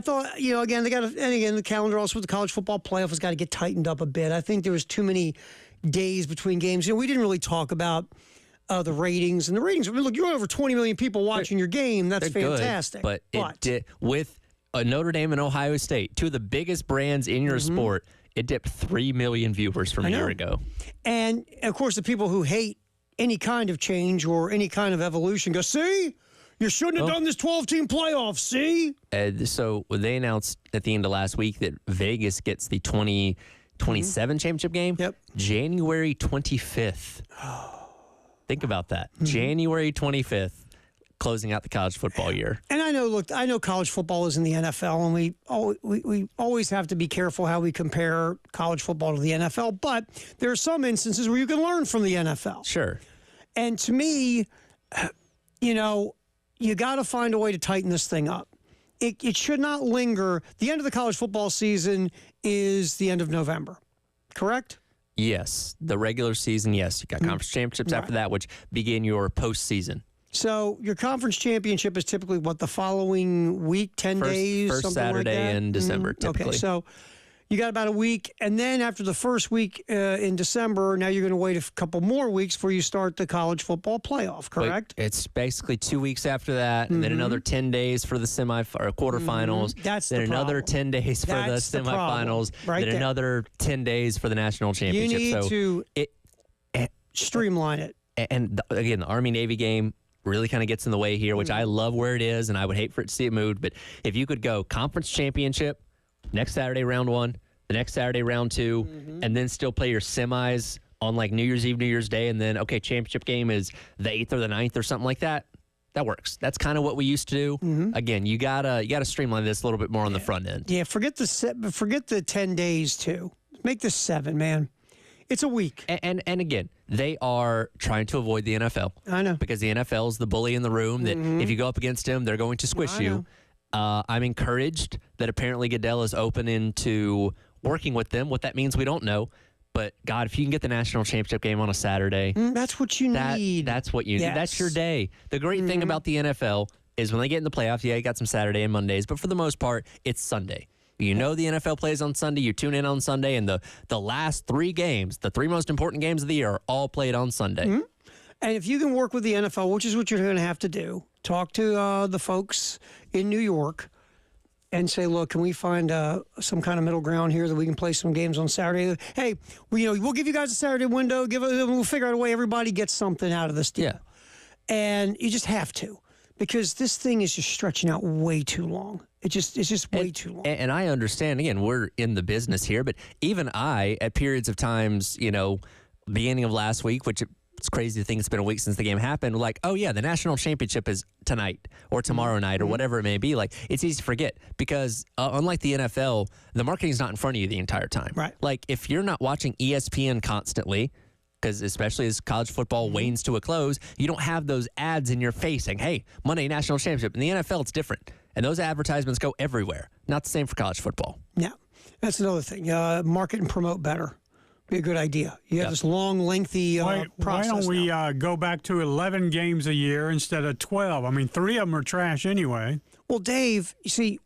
thought, again, the calendar also with the college football playoff has got to get tightened up a bit. I think there was too many days between games. We didn't really talk about the ratings. And the ratings, look, you're over 20 million people watching your game. That's fantastic. Good, but it did, with Notre Dame and Ohio State, two of the biggest brands in your sport, it dipped 3 million viewers from a year ago. And, of course, the people who hate any kind of change or any kind of evolution go, see? You shouldn't have done this 12-team playoff, see? So they announced at the end of last week that Vegas gets the 2027 championship game. Yep. January 25th. Think about that. January 25th. Closing out the college football year. And I know college football is in the NFL, and we always have to be careful how we compare college football to the NFL, but there are some instances where you can learn from the NFL. Sure. And to me, you got to find a way to tighten this thing up. It should not linger. The end of the college football season is the end of November, correct? Yes. The regular season, yes. You got conference championships after that, which begin your postseason. So your conference championship is typically the following week, 10 days? First something Saturday like that? in December, typically. Okay, so you got about a week. And then after the first week in December, now you're going to wait a couple more weeks before you start the college football playoff, correct? But it's basically 2 weeks after that, and then another 10 days for the quarterfinals. That's then the another problem. 10 days for the semifinals. Right then there. another 10 days for the national championship. You need to streamline it. And again, the Army-Navy game really kind of gets in the way here, which I love where it is, and I would hate for it to see it moved. But if you could go conference championship, next Saturday round 1, the next Saturday round 2, and then still play your semis on like New Year's Eve, New Year's Day, and then, championship game is the 8th or the 9th or something like that, that works. That's kind of what we used to do. Again, you gotta streamline this a little bit more on the front end. Yeah, forget the 10 days too. Make this 7, man. It's a week. And again, they are trying to avoid the NFL. I know. Because the NFL is the bully in the room that if you go up against them, they're going to squish you. I'm encouraged that apparently Goodell is open into working with them. What that means, we don't know. But, God, if you can get the national championship game on a Saturday. That's what you need. That's what you need. That's your day. The great thing about the NFL is when they get in the playoffs, you got some Saturday and Mondays. But for the most part, it's Sunday. You know the NFL plays on Sunday. You tune in on Sunday, and the last 3 games, the 3 most important games of the year, are all played on Sunday. And if you can work with the NFL, which is what you're going to have to do, talk to the folks in New York and say, look, can we find some kind of middle ground here that we can play some games on Saturday? Hey, we'll give you guys a Saturday window. We'll figure out a way everybody gets something out of this deal. Yeah. And you just have to. because this thing is just stretching out way too long. It's just way too long. And I understand, again, we're in the business here, but even I, at periods of times, beginning of last week, which it's crazy to think it's been a week since the game happened, like, oh yeah, the national championship is tonight or tomorrow night or whatever it may be. Like, it's easy to forget because unlike the NFL, the marketing's not in front of you the entire time. Right. Like, if you're not watching ESPN constantly, because especially as college football wanes to a close, you don't have those ads in your face saying, hey, Monday national championship. In the NFL, it's different. And those advertisements go everywhere. Not the same for college football. Yeah, that's another thing. Market and promote better. Be a good idea. You have this long, lengthy process. Why don't we go back to 11 games a year instead of 12? I mean, 3 of them are trash anyway. Well, Dave, you see,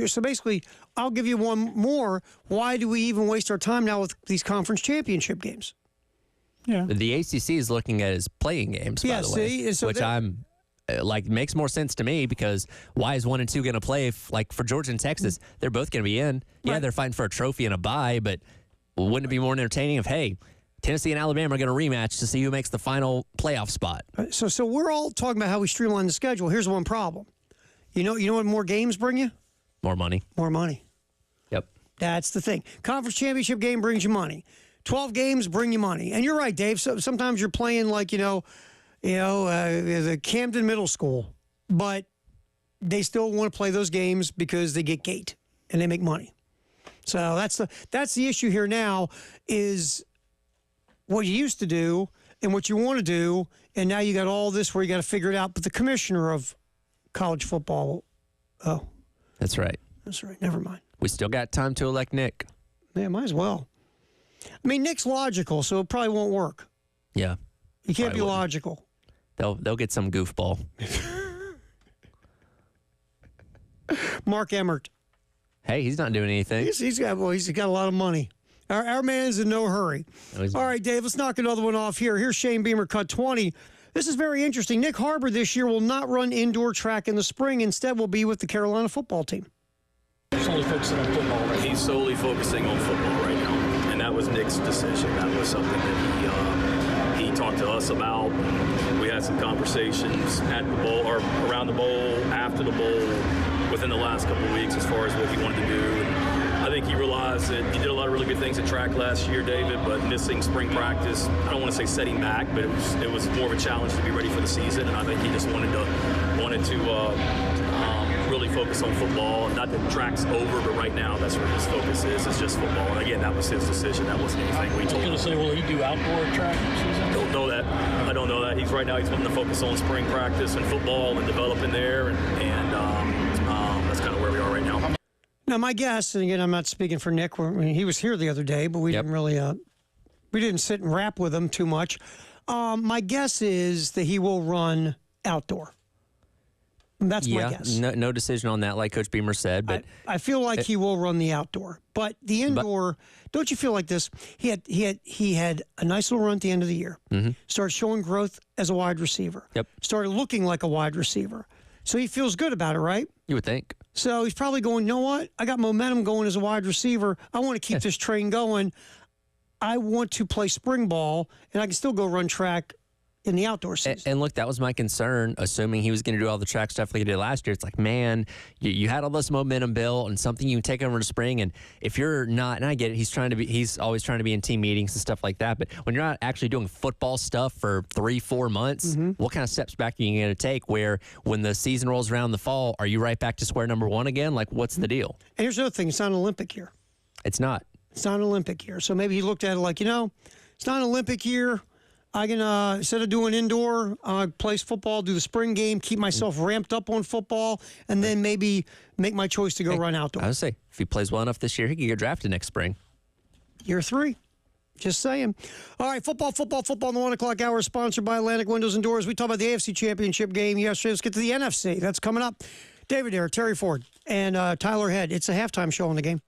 so basically, I'll give you one more. Why do we even waste our time now with these conference championship games? Yeah. The ACC is looking at his playing games, by the way, so which I'm makes more sense to me because why is 1 and 2 going to play if, like, for Georgia and Texas, they're both going to be in. Yeah, Right. they're fighting for a trophy and a bye, but wouldn't it be more entertaining if, hey, Tennessee and Alabama are going to rematch to see who makes the final playoff spot? So we're all talking about how we streamline the schedule. Here's one problem. You know what more games bring you? More money. More money. Yep. That's the thing. Conference championship game brings you money. 12 games bring you money. And you're right, Dave. So sometimes you're playing like, the Camden Middle School, but they still want to play those games because they get gate and they make money. So that's the issue here now is what you used to do and what you want to do, and now you got all this where you got to figure it out. But the commissioner of college football, That's right. Never mind. We still got time to elect Nick. Yeah, might as well. I mean, Nick's logical, so it probably won't work. Yeah. You can't be wouldn't. logical. They'll get some goofball. Mark Emmert. Hey, he's not doing anything. He's got a lot of money. Our man's in no hurry. All right, Dave, let's knock another one off here. Here's Shane Beamer, cut 20. This is very interesting. Nick Harbor this year will not run indoor track in the spring. Instead, will be with the Carolina football team. Solely focusing on football. Right? He's solely focusing on football right now, and that was Nick's decision. That was something that he talked to us about. We had some conversations at the bowl or around the bowl, after the bowl, within the last couple of weeks as far as what he wanted to do. And I think he realized that he did a lot of really good things at track last year, David, but missing spring practice, I don't want to say setting back, but it was more of a challenge to be ready for the season. And I think he just wanted to really focus on football. Not that track's over, but right now that's where his focus is. It's just football. And again, that was his decision. That wasn't anything we told him. I was going to say, will he do outdoor track season? I don't know that. I don't know that. He's wanting to focus on spring practice and football and developing there, and that's kind of where we are right now. Now, my guess, and again, I'm not speaking for Nick. He was here the other day, but we didn't really, we didn't sit and rap with him too much. My guess is that he will run outdoor. That's my guess. No decision on that, like Coach Beamer said. But I feel like he will run the outdoor, but the indoor. Don't you feel like this? He had a nice little run at the end of the year. Mm-hmm. Started showing growth as a wide receiver. Yep. Started looking like a wide receiver. So he feels good about it, right? You would think. So he's probably going, you know what? I got momentum going as a wide receiver. I want to keep this train going. I want to play spring ball, and I can still go run track in the outdoor season. And look, that was my concern, assuming he was going to do all the track stuff like he did last year. It's like, man, you had all this momentum built and something you can take over to spring. And if you're not, and I get it, he's always trying to be in team meetings and stuff like that. But when you're not actually doing football stuff for 3-4 months, what kind of steps back are you going to take where when the season rolls around in the fall, are you right back to square number one again? Like, what's the deal? And here's another thing. It's not an Olympic year. It's not. It's not an Olympic year. So maybe he looked at it like, it's not an Olympic year. I can, instead of doing indoor, play football, do the spring game, keep myself ramped up on football, and then maybe make my choice to go run outdoor. I would say, if he plays well enough this year, he could get drafted next spring. Year 3. Just saying. All right, football in the 1 o'clock hour, sponsored by Atlantic Windows and Doors. We talked about the AFC Championship game yesterday. Let's get to the NFC. That's coming up. David Derrick, Terry Ford, and Tyler Head. It's a halftime show on the game.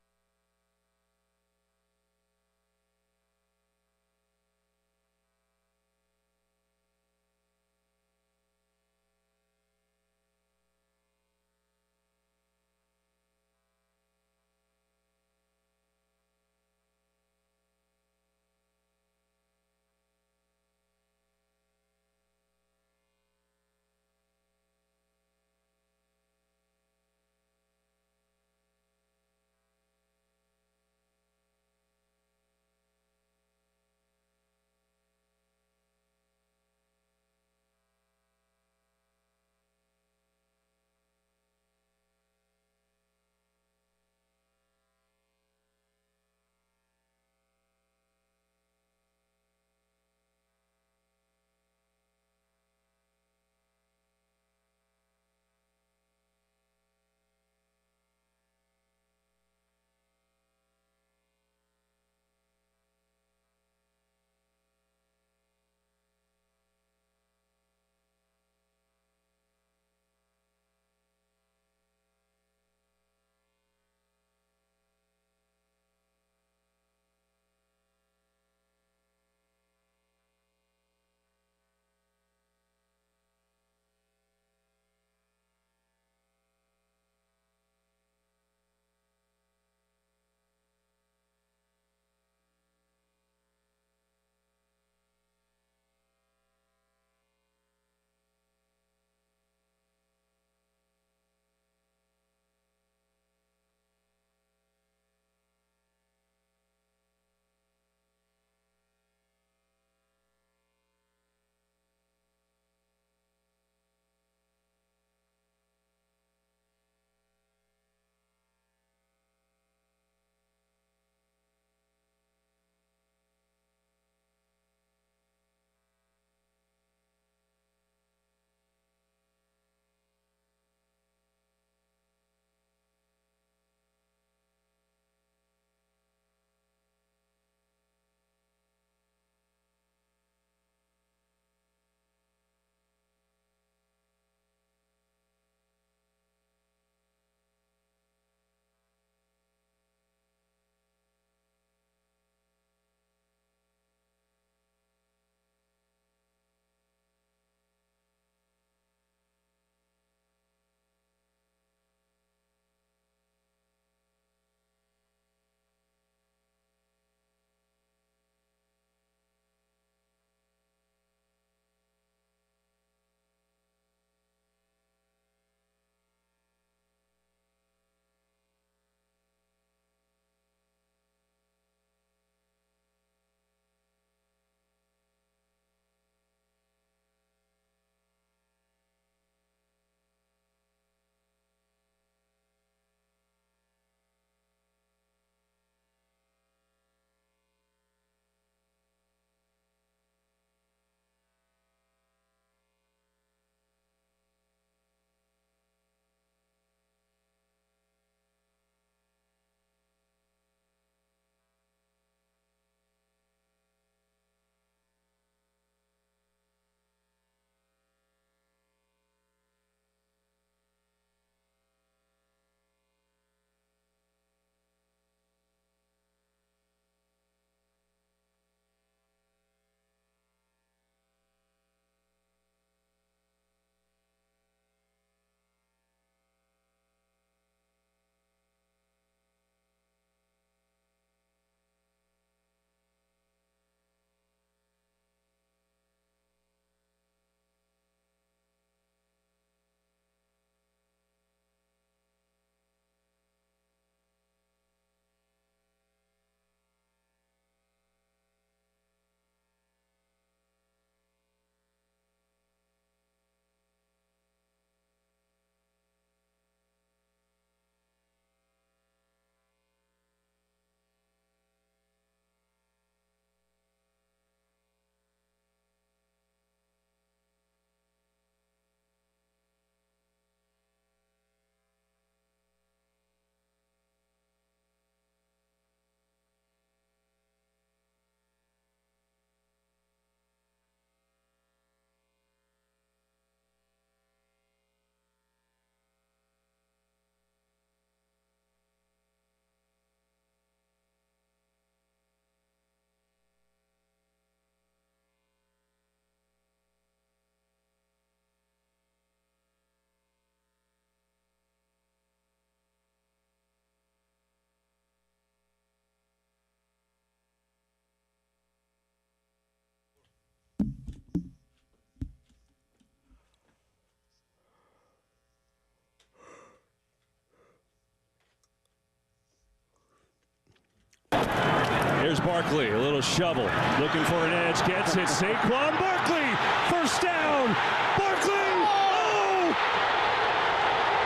There's Barkley, a little shovel, looking for an edge, gets it. Saquon Barkley, first down. Barkley, oh!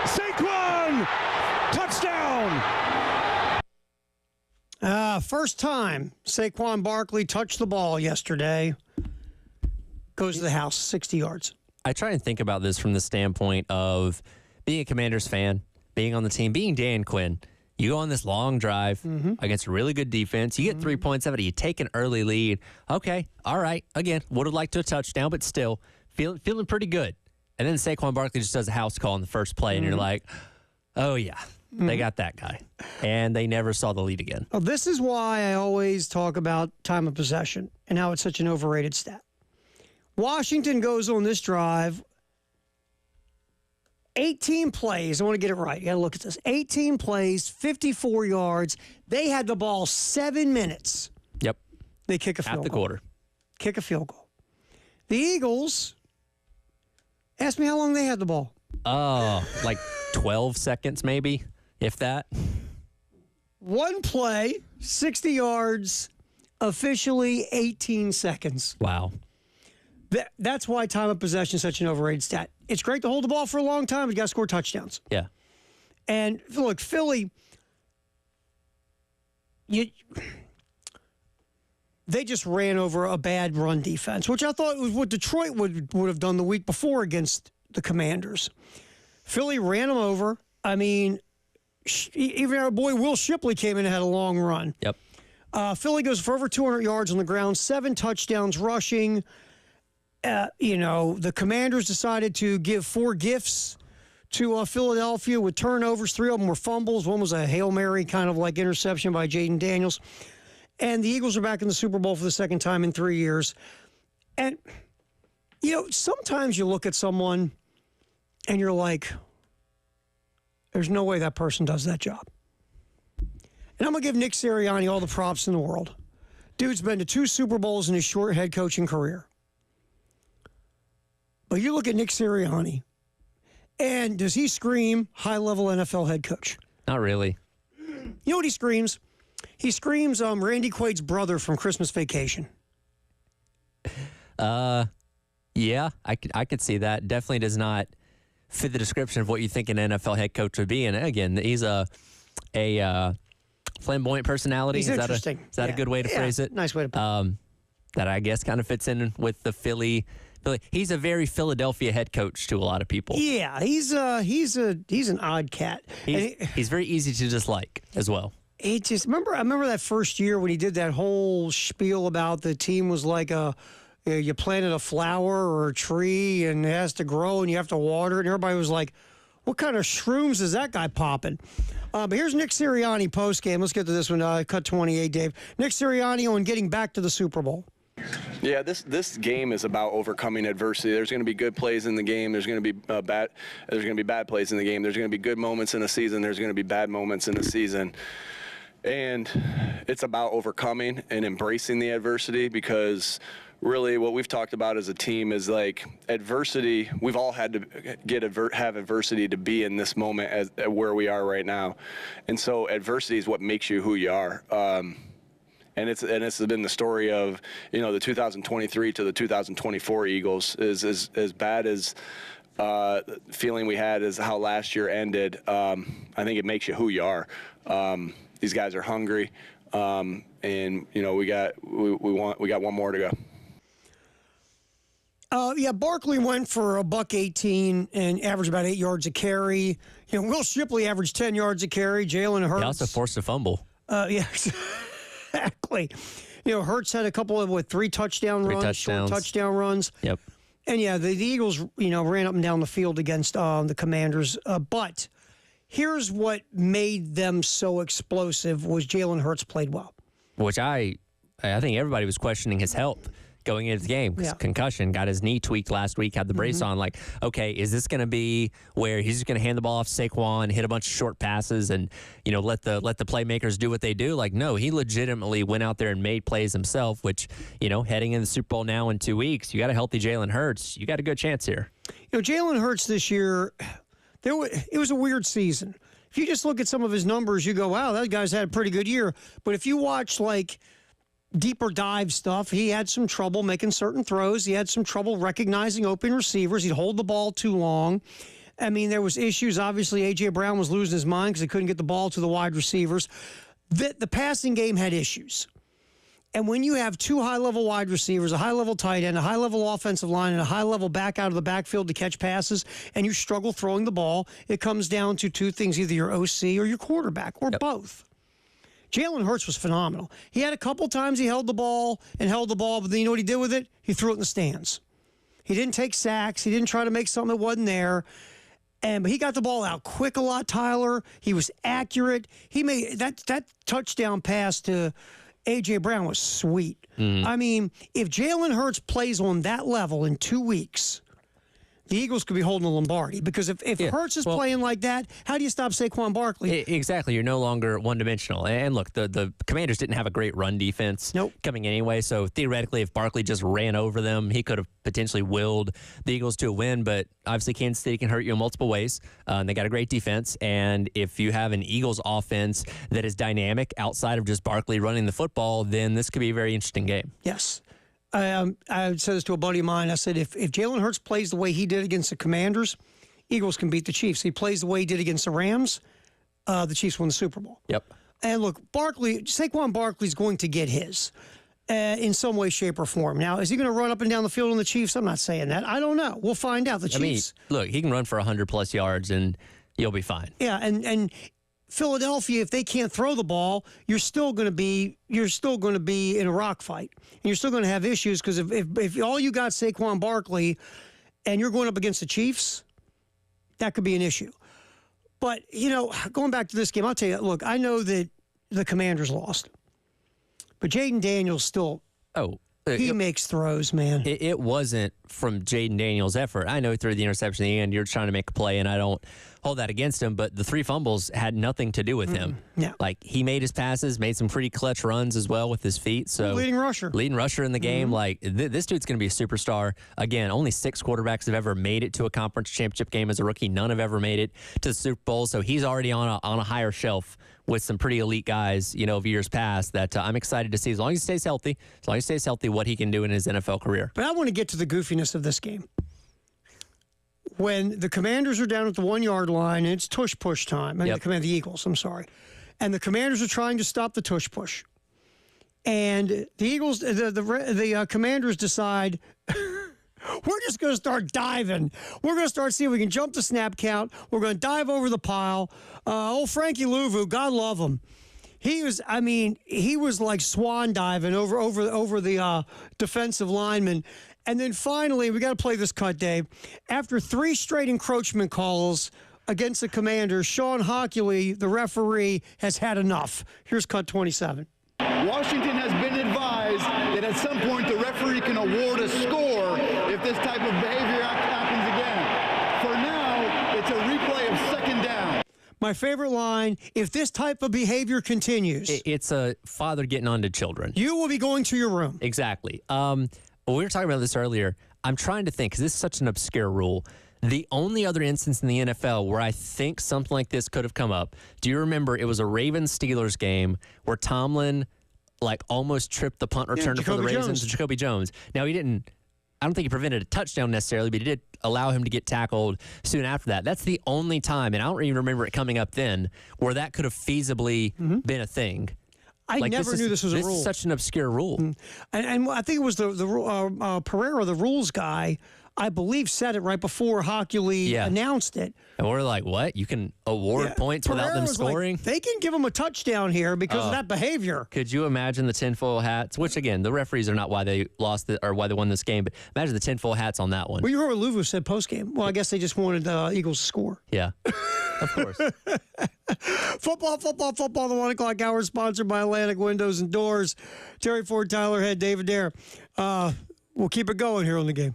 Saquon, touchdown. First time Saquon Barkley touched the ball yesterday. Goes to the house, 60 yards. I try and think about this from the standpoint of being a Commanders fan, being on the team, being Dan Quinn. You go on this long drive against a really good defense. You get 3 points out of it. You take an early lead. Okay, all right. Again, would have liked a touchdown, but still feeling pretty good. And then Saquon Barkley just does a house call in the first play, and you're like, oh, yeah, they got that guy. And they never saw the lead again. Well, this is why I always talk about time of possession and how it's such an overrated stat. Washington goes on this drive 18 plays. I want to get it right. You got to look at this. 18 plays, 54 yards. They had the ball 7 minutes. Yep. They kick a field goal. Half the quarter. Kick a field goal. The Eagles, ask me how long they had the ball. Like 12 seconds maybe, if that. One play, 60 yards, officially 18 seconds. Wow. That's why time of possession is such an overrated stat. It's great to hold the ball for a long time, but you got to score touchdowns. Yeah. And look, Philly, they just ran over a bad run defense, which I thought was what Detroit would have done the week before against the Commanders. Philly ran them over. I mean, even our boy Will Shipley came in and had a long run. Yep. Philly goes for over 200 yards on the ground, 7 touchdowns rushing. The Commanders decided to give 4 gifts to Philadelphia with turnovers. 3 of them were fumbles. One was a Hail Mary kind of like interception by Jaden Daniels. And the Eagles are back in the Super Bowl for the second time in 3 years. And, sometimes you look at someone and you're like, there's no way that person does that job. And I'm going to give Nick Sirianni all the props in the world. Dude's been to 2 Super Bowls in his short head coaching career. But you look at Nick Sirianni, and does he scream high-level NFL head coach? Not really. You know what he screams? He screams Randy Quaid's brother from Christmas Vacation. Yeah, I could see that. Definitely does not fit the description of what you think an NFL head coach would be. And again, he's a flamboyant personality. He's interesting. Is that a good way to phrase it? Nice way to put it. That I guess kind of fits in with the Philly. He's a very Philadelphia head coach to a lot of people. Yeah, he's an odd cat. He's very easy to dislike as well. I remember that first year when he did that whole spiel about the team was like you planted a flower or a tree and it has to grow and you have to water it. And everybody was like, what kind of shrooms is that guy popping? But here's Nick Sirianni postgame. Let's get to this one. Cut 28, Dave. Nick Sirianni on getting back to the Super Bowl. Yeah, this game is about overcoming adversity. There's going to be good plays in the game. There's going to be bad. There's going to be bad plays in the game. There's going to be good moments in the season. There's going to be bad moments in the season. And it's about overcoming and embracing the adversity, because really what we've talked about as a team is like adversity. We've all had to have adversity to be in this moment where we are right now. And so adversity is what makes you who you are. And it's been the story of, the 2023 to the 2024 Eagles is as bad as feeling we had as how last year ended. I think it makes you who you are. These guys are hungry, and we got one more to go. Barkley went for $118 and averaged about 8 yards a carry. Will Shipley averaged 10 yards a carry. Jalen Hurts. He also forced a fumble. Exactly. Hurts had a couple of 3 touchdown runs, short touchdown runs. Yep. And the Eagles, ran up and down the field against the Commanders. But here's what made them so explosive was Jalen Hurts played well. Which I think everybody was questioning his health going into the game. Concussion, got his knee tweaked last week, had the brace on. Like, okay, is this going to be where he's just going to hand the ball off to Saquon, hit a bunch of short passes, and let the playmakers do what they do? Like, no, he legitimately went out there and made plays himself. Which heading in the Super Bowl now in 2 weeks, you got a healthy Jalen Hurts, you got a good chance here. Jalen Hurts this year, it was a weird season. If you just look at some of his numbers, you go, wow, that guy's had a pretty good year. But if you watch deeper dive stuff. He had some trouble making certain throws. He had some trouble recognizing open receivers. He'd hold the ball too long. I mean, there was issues. Obviously, A.J. Brown was losing his mind because he couldn't get the ball to the wide receivers. The passing game had issues. And when you have two high-level wide receivers, a high-level tight end, a high-level offensive line, and a high-level back out of the backfield to catch passes, and you struggle throwing the ball, it comes down to two things, either your OC or your quarterback, or both. Jalen Hurts was phenomenal. He had a couple times he held the ball, but then you know what he did with it? He threw it in the stands. He didn't take sacks. He didn't try to make something that wasn't there. But he got the ball out quick a lot, Tyler. He was accurate. He made that touchdown pass to A.J. Brown was sweet. I mean, if Jalen Hurts plays on that level in 2 weeks, the Eagles could be holding a Lombardi. Because if Hurts is playing like that, how do you stop Saquon Barkley? Exactly. You're no longer one-dimensional. And look, the Commanders didn't have a great run defense coming anyway. So theoretically, if Barkley just ran over them, he could have potentially willed the Eagles to a win. But obviously, Kansas City can hurt you in multiple ways. They got a great defense. And if you have an Eagles offense that is dynamic outside of just Barkley running the football, then this could be a very interesting game. Yes. I said this to a buddy of mine. I said, if Jalen Hurts plays the way he did against the Commanders, Eagles can beat the Chiefs. He plays the way he did against the Rams, the Chiefs won the Super Bowl. Yep. And look, Saquon Barkley's going to get his in some way, shape, or form. Now, is he going to run up and down the field on the Chiefs? I'm not saying that. I don't know. We'll find out. The Chiefs. Look, he can run for 100-plus yards, and you'll be fine. Yeah, and Philadelphia, if they can't throw the ball, you're still going to be in a rock fight, and you're still going to have issues because if all you got Saquon Barkley, and you're going up against the Chiefs, that could be an issue. But going back to this game, I'll tell you, look, I know that the Commanders lost, but Jaden Daniels still. He makes throws, man. It wasn't from Jaden Daniels' effort. I know he threw the interception in the end. You're trying to make a play, and I don't hold that against him, but the 3 fumbles had nothing to do with him. Yeah. Like, he made his passes, made some pretty clutch runs as well with his feet. So Leading rusher in the game. Like, this dude's going to be a superstar. Again, only 6 quarterbacks have ever made it to a conference championship game as a rookie. None have ever made it to the Super Bowl. So he's already on a higher shelf with some pretty elite guys, of years past that I'm excited to see as long as he stays healthy, what he can do in his NFL career. But I want to get to the goofiness of this game. When the Commanders are down at the 1-yard line, and it's tush-push time. The Eagles, I'm sorry. And the Commanders are trying to stop the tush-push. And the Eagles, the Commanders decide, we're just going to start diving. We're going to start seeing if we can jump the snap count. We're going to dive over the pile. Old Frankie Louvu, God love him. He was like swan diving over the defensive lineman. And then finally, we got to play this cut, Dave. After 3 straight encroachment calls against the Commanders, Sean Hockley, the referee, has had enough. Here's cut 27. Washington has been advised that at some point the referee can award a score if this type of behavior happens again. For now, it's a replay of second down. My favorite line, if this type of behavior continues. It's a father getting on to children. You will be going to your room. Exactly. We were talking about this earlier. I'm trying to think, because this is such an obscure rule. The only other instance in the NFL where I think something like this could have come up, do you remember it was a Ravens-Steelers game where Tomlin almost tripped the punt returner for the Ravens and Jacoby Jones. Now, I don't think he prevented a touchdown necessarily, but he did allow him to get tackled soon after that. That's the only time, and I don't even remember it coming up then, where that could have feasibly been a thing. I never knew this was a rule. This is such an obscure rule. And I think it was the Pereira, the rules guy, I believe said it right before Hockley announced it. And we're like, what? You can award points Pereira without them scoring? They can give them a touchdown here because of that behavior. Could you imagine the tinfoil hats? Which, again, the referees are not why they lost or why they won this game, but imagine the tinfoil hats on that one. Well, you heard what Louvu said post-game. Well, I guess they just wanted the Eagles to score. Yeah, of course. Football. The 1 o'clock hour is sponsored by Atlantic Windows and Doors. Terry Ford, Tyler Head, David Dare. We'll keep it going here on the game.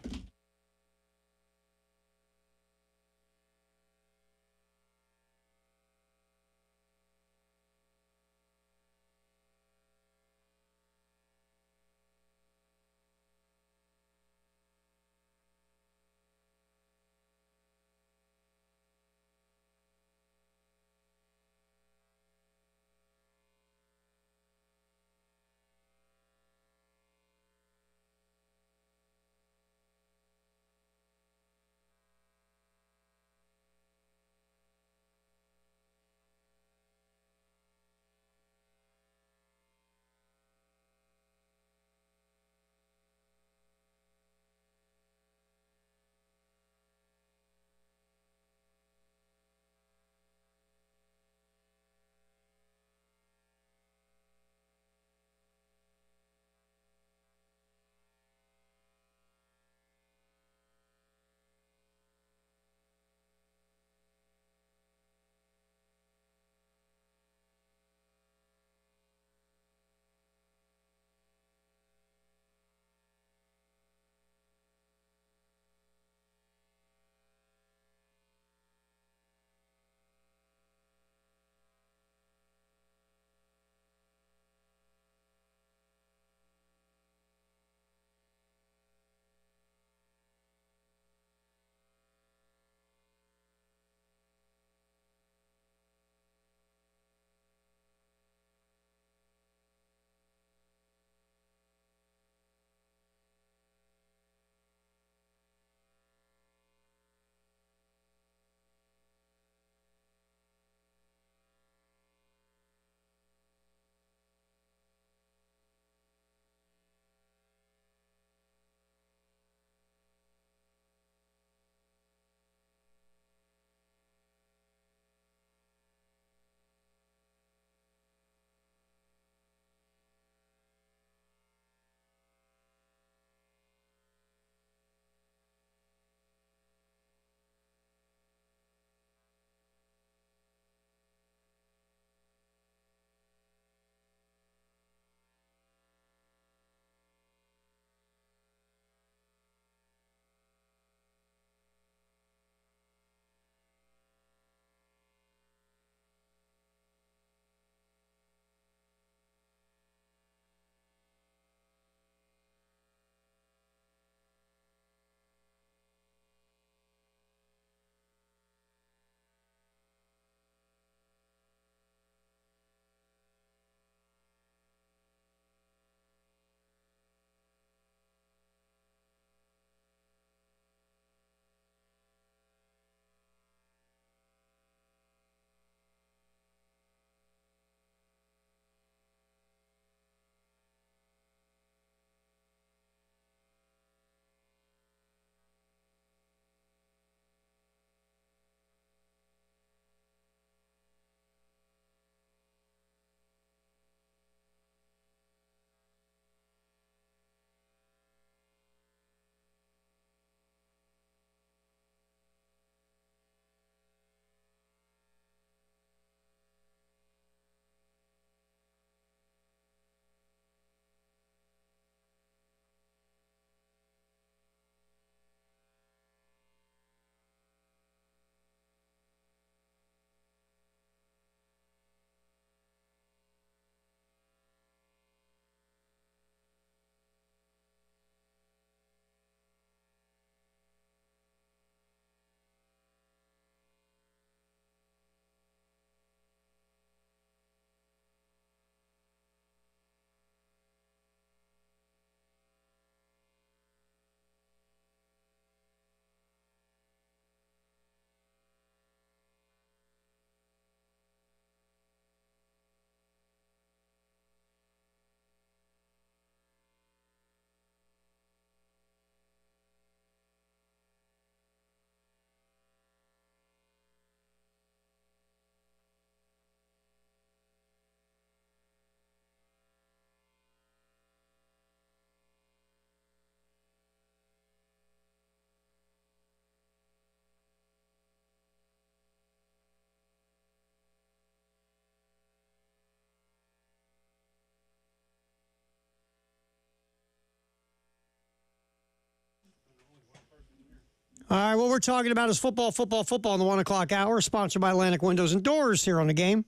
All right, what we're talking about is football in the 1 o'clock hour, sponsored by Atlantic Windows and Doors here on the game.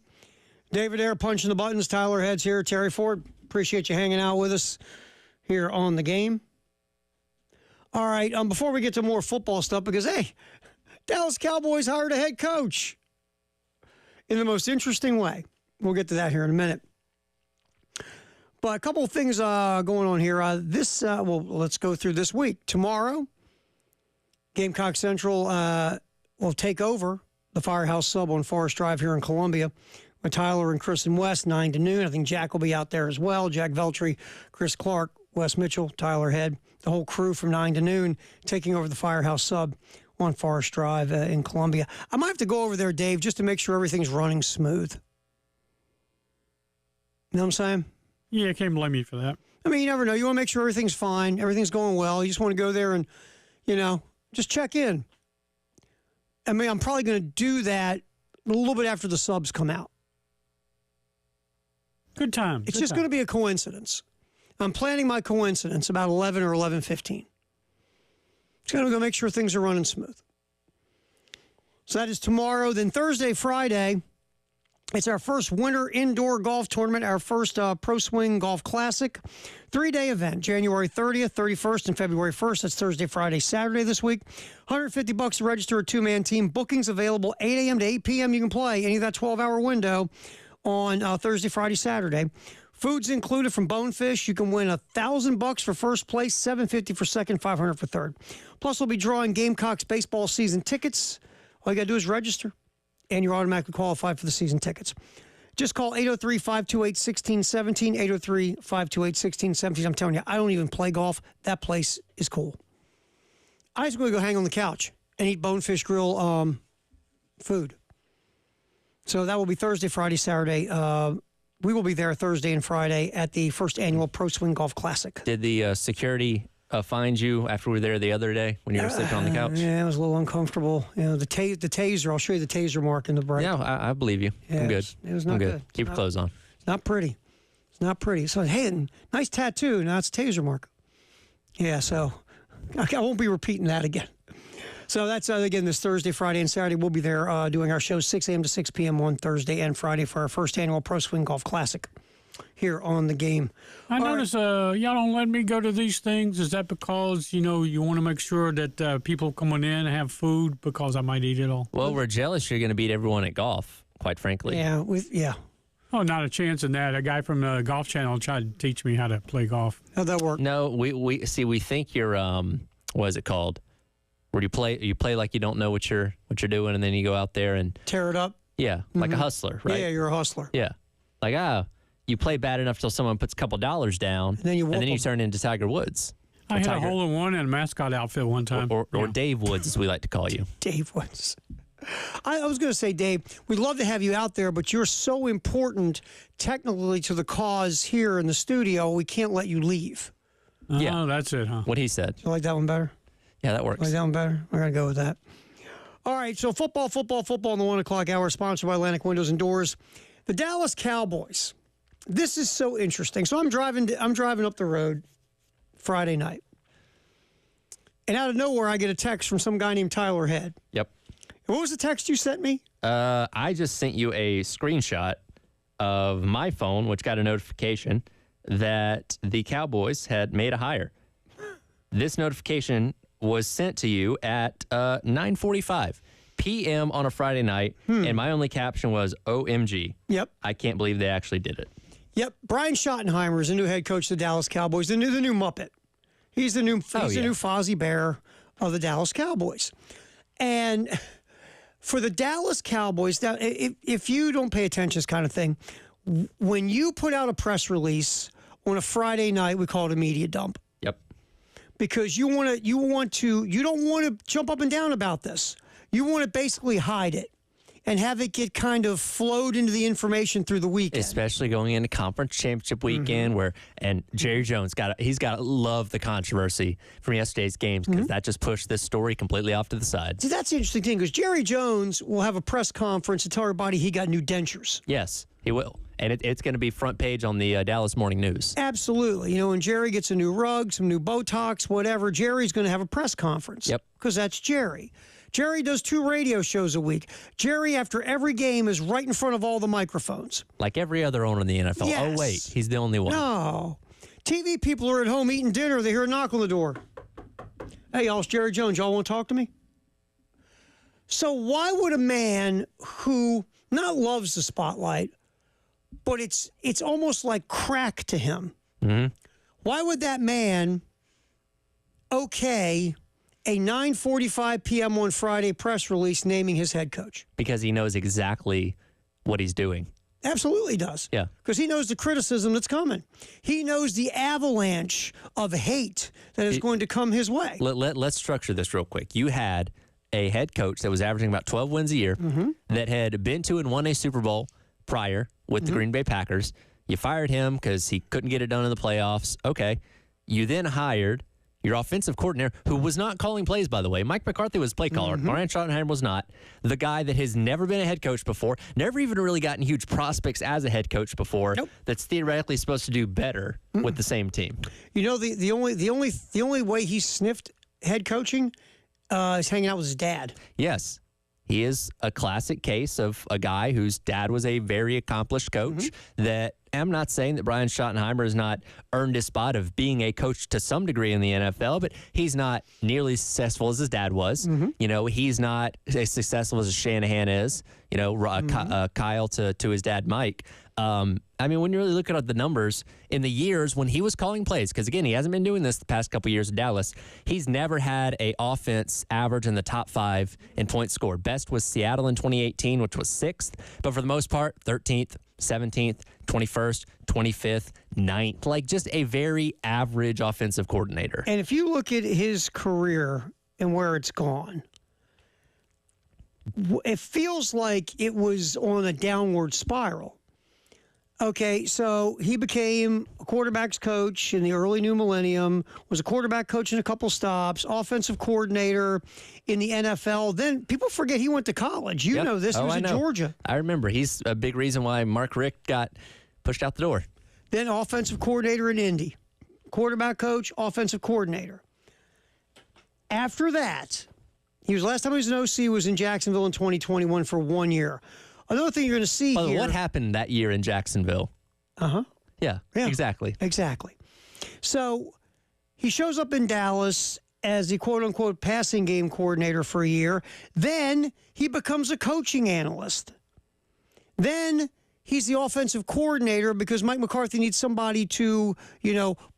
David Ayer punching the buttons. Tyler Heads here. Terry Ford, appreciate you hanging out with us here on the game. All right, before we get to more football stuff, because, hey, Dallas Cowboys hired a head coach in the most interesting way. We'll get to that here in a minute. But a couple of things going on here. Let's go through this week. Tomorrow, Gamecock Central will take over the Firehouse Sub on Forest Drive here in Columbia with Tyler and Chris and Wes, 9 to noon. I think Jack will be out there as well. Jack Veltri, Chris Clark, Wes Mitchell, Tyler Head, the whole crew from 9 to noon taking over the Firehouse Sub on Forest Drive in Columbia. I might have to go over there, Dave, just to make sure everything's running smooth. You know what I'm saying? Yeah, I can't blame you for that. I mean, you never know. You want to make sure everything's fine, everything's going well. You just want to go there and, just check in. I mean, I'm probably going to do that a little bit after the subs come out. Good time. It's just going to be a coincidence. I'm planning my coincidence about 11 or 11:15. Just going to go make sure things are running smooth. So that is tomorrow. Then Thursday, Friday, it's our first winter indoor golf tournament, our first Pro Swing Golf Classic. 3-day event, January 30th, 31st, and February 1st. That's Thursday, Friday, Saturday this week. $150 to register a two-man team. Bookings available 8 a.m. to 8 p.m. You can play any of that 12-hour window on Thursday, Friday, Saturday. Food's included from Bonefish. You can win $1,000 for first place, $750 for second, $500 for third. Plus, we'll be drawing Gamecocks baseball season tickets. All you got to do is register, and you're automatically qualified for the season tickets. Just call 803-528-1617, 803-528-1617. I'm telling you, I don't even play golf. That place is cool. I just going to go hang on the couch and eat Bonefish Grill food. So that will be Thursday, Friday, Saturday. We will be there Thursday and Friday at the first annual Pro Swing Golf Classic. Did the security find you after we were there the other day when you were sitting on the couch? Yeah, it was a little uncomfortable. The taser, I'll show you the taser mark in the break. Yeah, I believe you. Yeah, I'm good. It was not good. Keep your clothes on. It's not pretty. It's not pretty. So, hey, nice tattoo. Now it's a taser mark. Yeah, so I won't be repeating that again. So that's, again, this Thursday, Friday, and Saturday. We'll be there doing our show 6 a.m. to 6 p.m. on Thursday and Friday for our first annual Pro Swing Golf Classic here on the game. I notice y'all don't let me go to these things. Is that because, you want to make sure that people coming in have food because I might eat it all? Well, we're jealous you're going to beat everyone at golf, quite frankly. Yeah, Oh, not a chance in that. A guy from the Golf Channel tried to teach me how to play golf. How'd that work? No, we think you're, what is it called? Where you play like you don't know what you're doing, and then you go out there and tear it up. Yeah, like a hustler, right? Yeah, you're a hustler. Yeah, like you play bad enough till someone puts a couple dollars down, and then you turn into Tiger Woods. I had a hole-in-one in a mascot outfit one time. Or Dave Woods, as we like to call you. Dave Woods. I was going to say, Dave, we'd love to have you out there, but you're so important technically to the cause here in the studio, we can't let you leave. Oh, that's it, huh? What he said. You like that one better? Yeah, that works. Like that one better? We're going to go with that. All right, so football in the 1 o'clock hour, sponsored by Atlantic Windows and Doors. The Dallas Cowboys. This is so interesting. So I'm driving up the road Friday night. And out of nowhere, I get a text from some guy named Tyler Head. Yep. And what was the text you sent me? I just sent you a screenshot of my phone, which got a notification that the Cowboys had made a hire. This notification was sent to you at 9:45 p.m. on a Friday night, and my only caption was, OMG. Yep. I can't believe they actually did it. Yep. Brian Schottenheimer is the new head coach of the Dallas Cowboys, the new Muppet. He's the new Fozzie Bear of the Dallas Cowboys. And for the Dallas Cowboys, now, if you don't pay attention to this kind of thing, when you put out a press release on a Friday night, we call it a media dump. Yep. Because you don't want to jump up and down about this. You want to basically hide it and have it get kind of flowed into the information through the weekend. Especially going into conference championship weekend and Jerry Jones he's got to love the controversy from yesterday's games because that just pushed this story completely off to the side. See, that's the interesting thing because Jerry Jones will have a press conference and tell everybody he got new dentures. Yes, he will. and it's going to be front page on the Dallas Morning News. Absolutely. You know, when Jerry gets a new rug, some new Botox, whatever, Jerry's going to have a press conference. Yep. Because that's Jerry. Jerry does 2 radio shows a week. Jerry, after every game, is right in front of all the microphones. Like every other owner in the NFL. Yes. Oh, wait, he's the only one. No. TV people are at home eating dinner. They hear a knock on the door. Hey, y'all, it's Jerry Jones. Y'all want to talk to me? So why would a man who not loves the spotlight, but it's almost like crack to him, why would that man okay a 9:45 p.m. on Friday press release naming his head coach? Because he knows exactly what he's doing. Absolutely does. Yeah. Because he knows the criticism that's coming. He knows the avalanche of hate that is going to come his way. Let's structure this real quick. You had a head coach that was averaging about 12 wins a year, that had been to and won a Super Bowl prior with the Green Bay Packers. You fired him because he couldn't get it done in the playoffs. Okay. You then hired your offensive coordinator, who was not calling plays, by the way. Mike McCarthy was play caller. Brian Schottenheimer was not. The guy that has never been a head coach before, never even really gotten huge prospects as a head coach before, that's theoretically supposed to do better with the same team. You know, the only way he sniffed head coaching is hanging out with his dad. Yes. He is a classic case of a guy whose dad was a very accomplished coach. That I'm not saying that Brian Schottenheimer has not earned his spot of being a coach to some degree in the NFL, but he's not nearly as successful as his dad was. You know, he's not as successful as Shanahan is. You know, Kyle to his dad, Mike. I mean, when you really look at the numbers in the years when he was calling plays, because again, he hasn't been doing this the past couple of years in Dallas, he's never had a offense average in the top 5 in points scored. Best was Seattle in 2018, which was 6th, but for the most part, 13th, 17th, 21st, 25th, 9th, like just a very average offensive coordinator. And if you look at his career and where it's gone, it feels like it was on a downward spiral. Okay, so he became a quarterback's coach in the early new millennium, was a quarterback coach in a couple stops, offensive coordinator in the NFL. Then people forget he went to college. You know this. He was at Georgia. I remember. He's a big reason why Mark Richt got pushed out the door. Then offensive coordinator in Indy. Quarterback coach, offensive coordinator. After that, last time he was an OC was in Jacksonville in 2021 for 1 year. Another thing you're going to see here. What happened that year in Jacksonville? Yeah, exactly. Exactly. So he shows up in Dallas as the quote-unquote passing game coordinator for a year. Then he becomes a coaching analyst. Then he's the offensive coordinator because Mike McCarthy needs somebody to,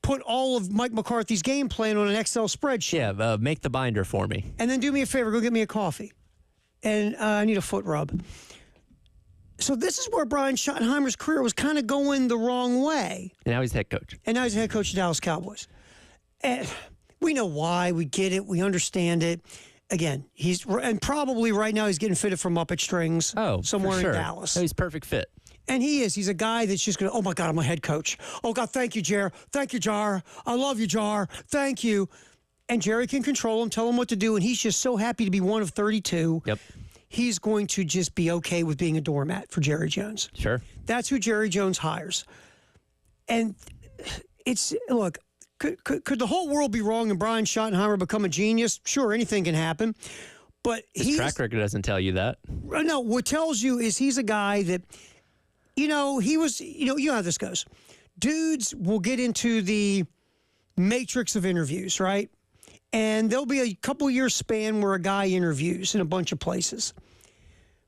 put all of Mike McCarthy's game plan on an Excel spreadsheet. Yeah, make the binder for me. And then do me a favor, go get me a coffee. And I need a foot rub. So this is where Brian Schottenheimer's career was kind of going the wrong way. And now he's head coach. And now he's head coach of the Dallas Cowboys. And we know why. We get it. We understand it. Again, and probably right now he's getting fitted for Muppet Strings somewhere in Dallas. Oh, he's perfect fit. And he is. He's a guy that's just going to, oh, my God, I'm a head coach. Oh, God, thank you, Jar. Thank you, Jar. I love you, Jar. Thank you. And Jerry can control him, tell him what to do, and he's just so happy to be one of 32. Yep. He's going to just be okay with being a doormat for Jerry Jones. Sure. That's who Jerry Jones hires. And look, could the whole world be wrong and Brian Schottenheimer become a genius? Sure, anything can happen. But his track record doesn't tell you that. No, what tells you is he's a guy that, he was, you know how this goes. Dudes will get into the matrix of interviews, right? And there'll be a couple year span where a guy interviews in a bunch of places.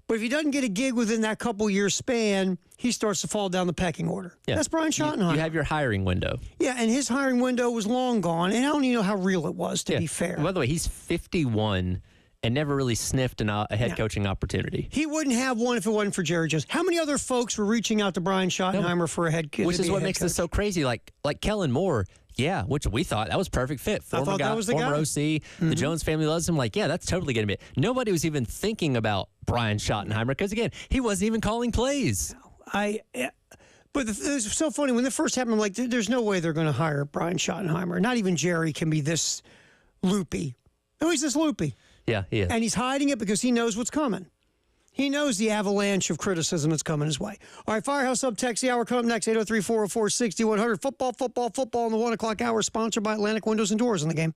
But if he doesn't get a gig within that couple year span, he starts to fall down the pecking order. Yeah. That's Brian Schottenheimer. You have your hiring window. Yeah, and his hiring window was long gone. And I don't even know how real it was, to be fair. By the way, he's 51 and never really sniffed a head coaching opportunity. He wouldn't have one if it wasn't for Jerry Jones. How many other folks were reaching out to Brian Schottenheimer for a head coach? Which is what makes this so crazy. Like Kellen Moore. Yeah, which we thought that was perfect fit. Former guy, former OC. The Jones family loves him. Like, yeah, that's totally going to be. Nobody was even thinking about Brian Schottenheimer because, again, he wasn't even calling plays. But it was so funny. When it first happened, I'm like, there's no way they're going to hire Brian Schottenheimer. Not even Jerry can be this loopy. No, he's this loopy. Yeah, he is. And he's hiding it because he knows what's coming. He knows the avalanche of criticism that's coming his way. All right, Firehouse Up, text the hour coming up next, 803-404-6100. Football on the 1 o'clock hour, sponsored by Atlantic Windows and Doors in the game.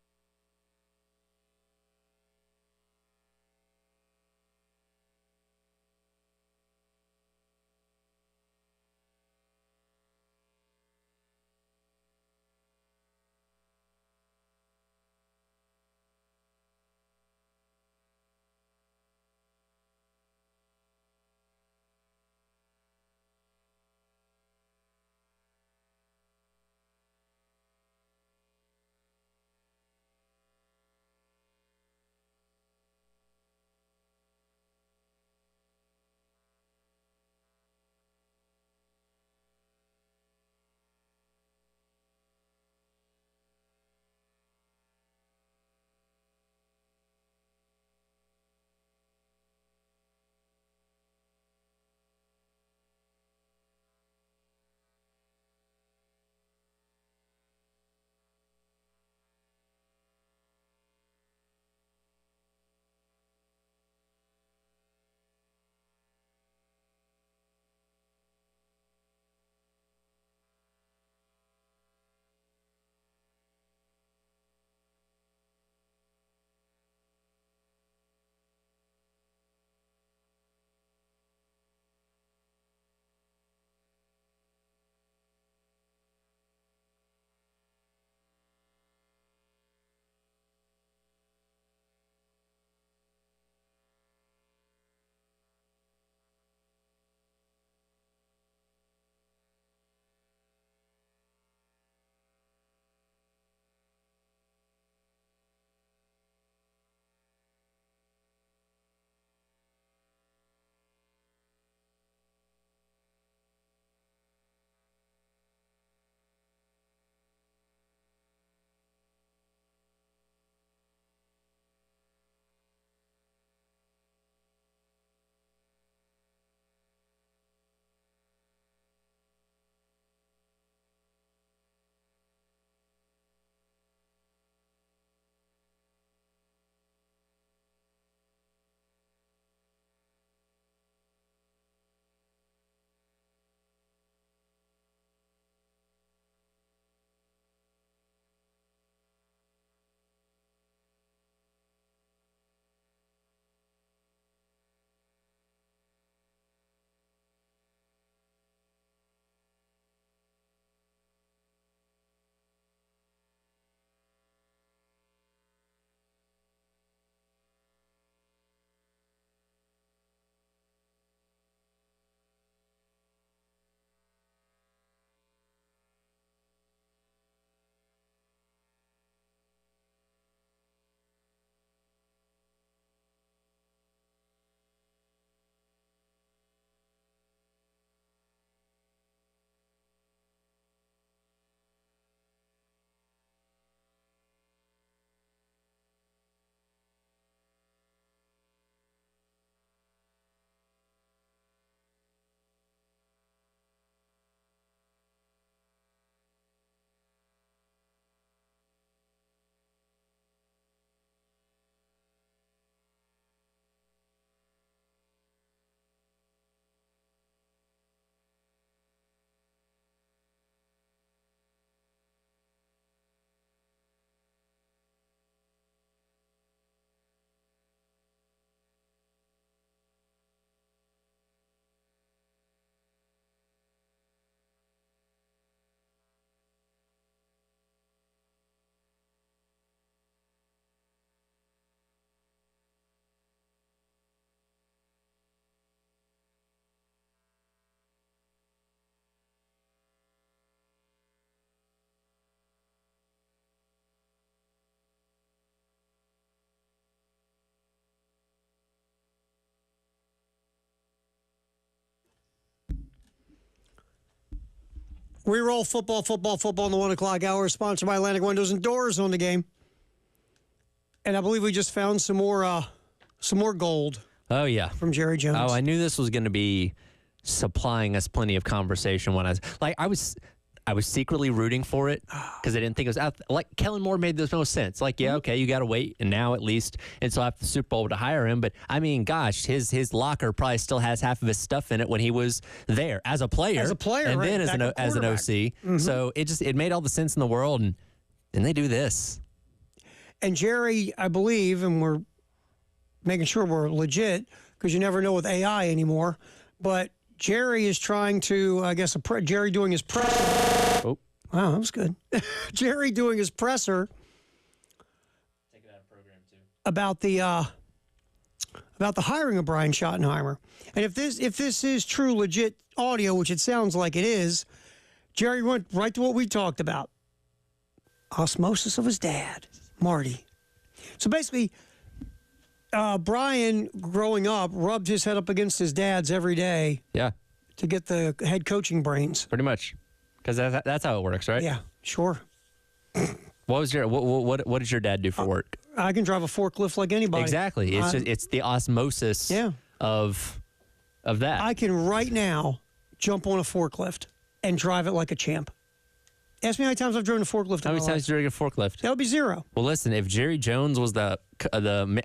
We roll football in the 1 o'clock hour, sponsored by Atlantic Windows and Doors on the game. And I believe we just found some more gold. Oh, yeah. From Jerry Jones. Oh, I knew this was going to be supplying us plenty of conversation when I I was secretly rooting for it because I didn't think it was out. Like, Kellen Moore made the most sense. Like, yeah, okay, you got to wait, and now at least until after the Super Bowl to hire him. But, I mean, gosh, his locker probably still has half of his stuff in it when he was there as a player. And right, then as an OC. Mm-hmm. So it made all the sense in the world, and then they do this. And Jerry, I believe, and we're making sure we're legit because you never know with AI anymore, but Jerry is trying to, I guess, Jerry doing his presser. Oh. Wow, that was good. Jerry doing his presser. Take it out of program too. About the hiring of Brian Schottenheimer. And if this is true, legit audio, which it sounds like it is, Jerry went right to what we talked about. Osmosis of his dad, Marty. So basically, Brian, growing up, rubbed his head up against his dad's every day. Yeah. To get the head coaching brains. Pretty much. Because that's how it works, right? Yeah, sure. What does your dad do for work? I can drive a forklift like anybody. Exactly. It's the osmosis of that. I can right now jump on a forklift and drive it like a champ. Ask me how many times I've driven a forklift. How many times did you drive a forklift? That would be 0. Well, listen, if Jerry Jones was the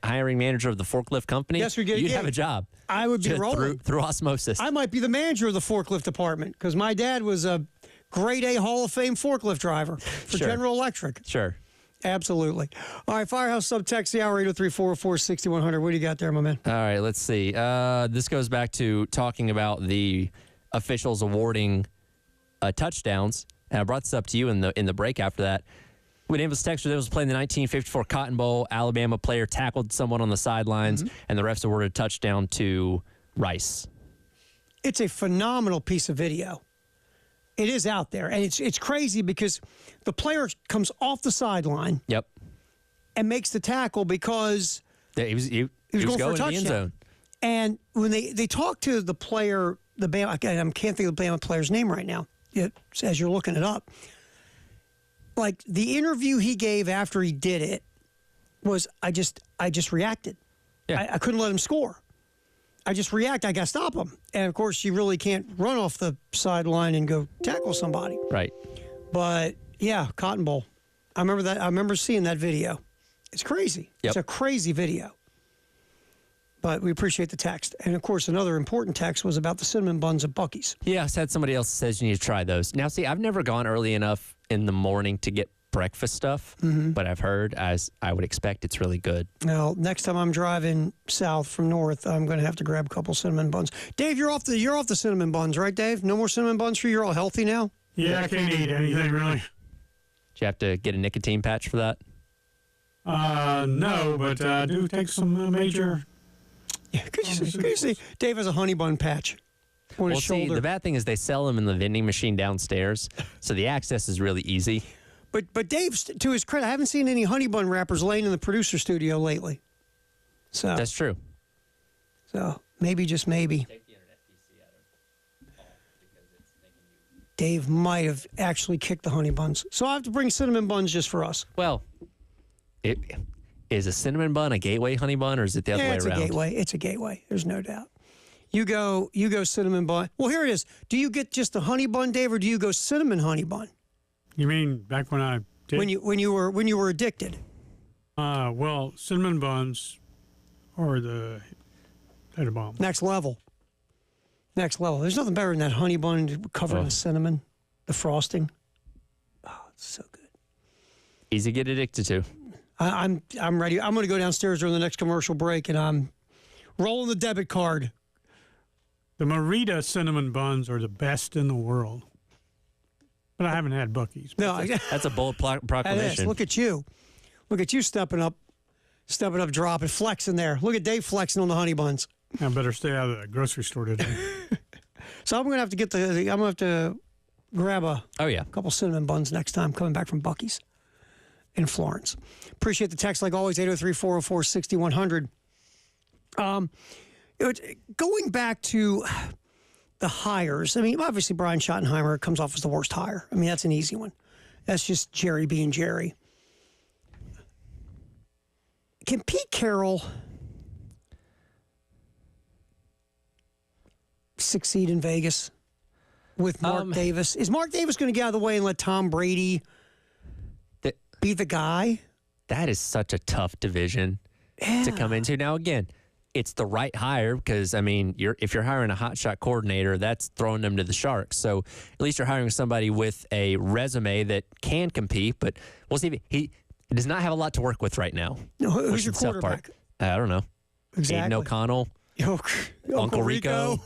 hiring manager of the forklift company, you'd have a job. I would be rolling. Through osmosis. I might be the manager of the forklift department because my dad was a grade A Hall of Fame forklift driver for General Electric. Sure. Absolutely. All right, Firehouse Subtext, the hour 803-404-6100. What do you got there, my man? All right, let's see. This goes back to talking about the officials awarding touchdowns. And I brought this up to you in the break after that. When Ambulance Texter was playing the 1954 Cotton Bowl, Alabama player tackled someone on the sidelines, and the refs awarded a touchdown to Rice. It's a phenomenal piece of video. It is out there, and it's crazy because the player comes off the sideline. Yep. And makes the tackle because he was going for a in the touchdown. end zone. And when they talk to the player, I can't think of the Bama player's name right now. As you're looking it up, like the interview he gave after he did it was, I just reacted. Yeah. I couldn't let him score. I just react. I got to stop him. And of course, you really can't run off the sideline and go tackle somebody. Right. But yeah, Cotton Bowl. I remember that. I remember seeing that video. It's crazy. Yep. It's a crazy video. But we appreciate the text. And, of course, another important text was about the cinnamon buns at Buc-ee's. Yeah, I said somebody else says you need to try those. Now, see, I've never gone early enough in the morning to get breakfast stuff, but I've heard, as I would expect, it's really good. Now, next time I'm driving south from north, I'm going to have to grab a couple cinnamon buns. Dave, you're off the cinnamon buns, right, Dave? No more cinnamon buns for you? You're all healthy now? Yeah, I can't eat anything, really. Did you have to get a nicotine patch for that? No, but I do take some major... Yeah, could you see? Dave has a honey bun patch on his shoulder. See, the bad thing is they sell them in the vending machine downstairs, so the access is really easy. But Dave, to his credit, I haven't seen any honey bun wrappers laying in the producer studio lately. So that's true. So maybe, just maybe, Dave might have actually kicked the honey buns. So I have to bring cinnamon buns just for us. Well, is a cinnamon bun a gateway honey bun, or is it the other way around? It's a gateway. It's a gateway. There's no doubt. You go cinnamon bun. Well, here it is. Do you get just a honey bun, Dave, or do you go cinnamon honey bun? You mean back when I did? When you were addicted? Well, cinnamon buns or the bomb. Next level. There's nothing better than that honey bun covered in cinnamon, the frosting. Oh, it's so good. Easy to get addicted to. I'm ready. I'm going to go downstairs during the next commercial break, and I'm rolling the debit card. The Merida cinnamon buns are the best in the world. But I haven't had Buc-ee's. No, that's a bold proclamation. Look at you. Look at you stepping up, dropping, flexing there. Look at Dave flexing on the honey buns. I better stay out of the grocery store today. So I'm going to have to get I'm going to have to grab a couple cinnamon buns next time coming back from Buc-ee's in Florence. Appreciate the text, like always, 803-404-6100. Going back to the hires, I mean, obviously Brian Schottenheimer comes off as the worst hire. I mean, that's an easy one. That's just Jerry being Jerry. Can Pete Carroll succeed in Vegas? with Mark Davis? Is Mark Davis going to get out of the way and let Tom Brady be the guy? That is such a tough division to come into. Now, again, it's the right hire because, I mean, if you're hiring a hotshot coordinator, that's throwing them to the Sharks. So at least you're hiring somebody with a resume that can compete, but we'll see. He does not have a lot to work with right now. No, who's your quarterback? I don't know. Exactly. Aiden O'Connell. Uncle Rico.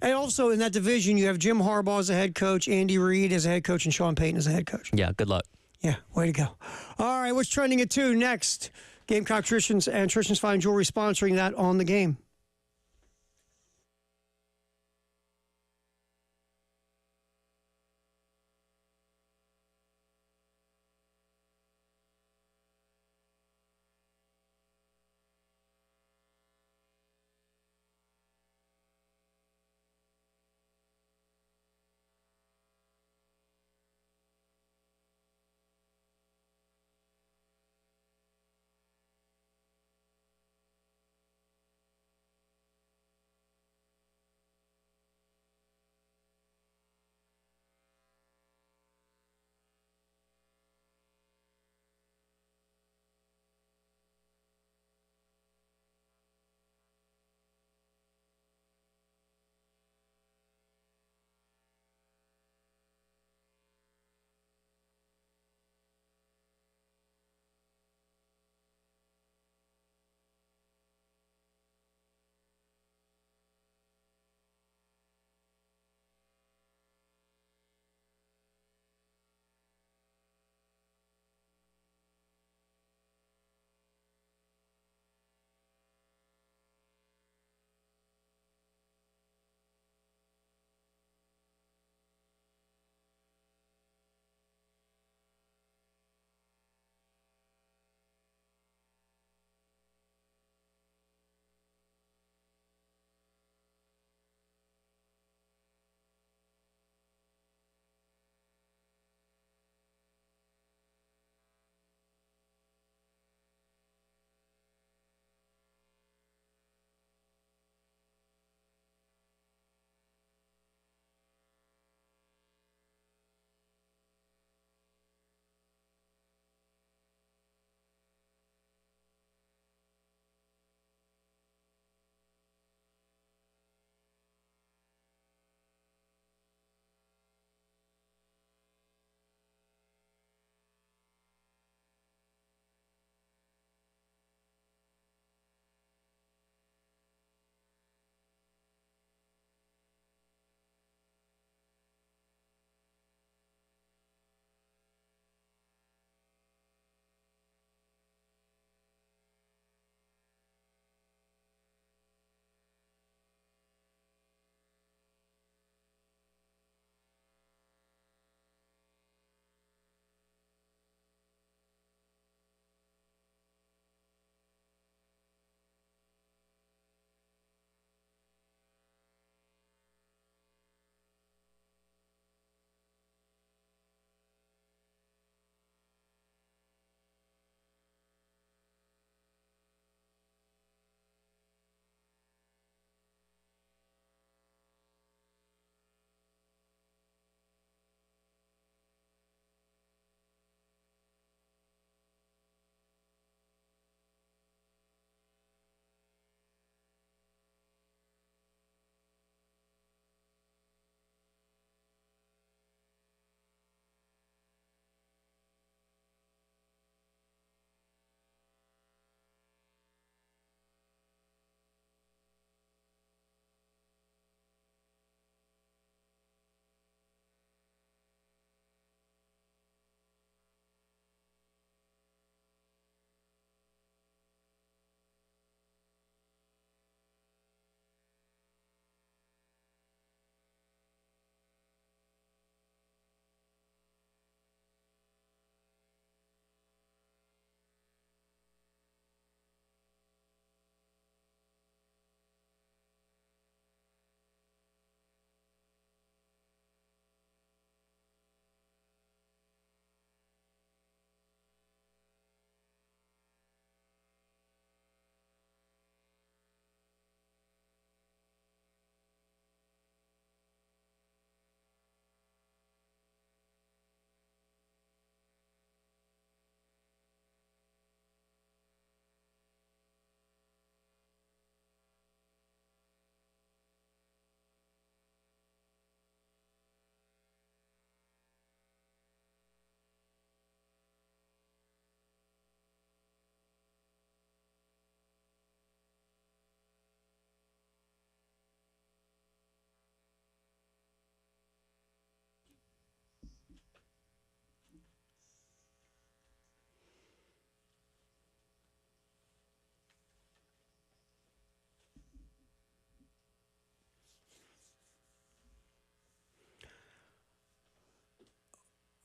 And also in that division, you have Jim Harbaugh as a head coach, Andy Reid as a head coach, and Sean Payton as a head coach. Yeah, good luck. Yeah, way to go. All right, what's trending at 2 next? Gamecock Tristan's and Tristan's Fine Jewelry sponsoring that on the game.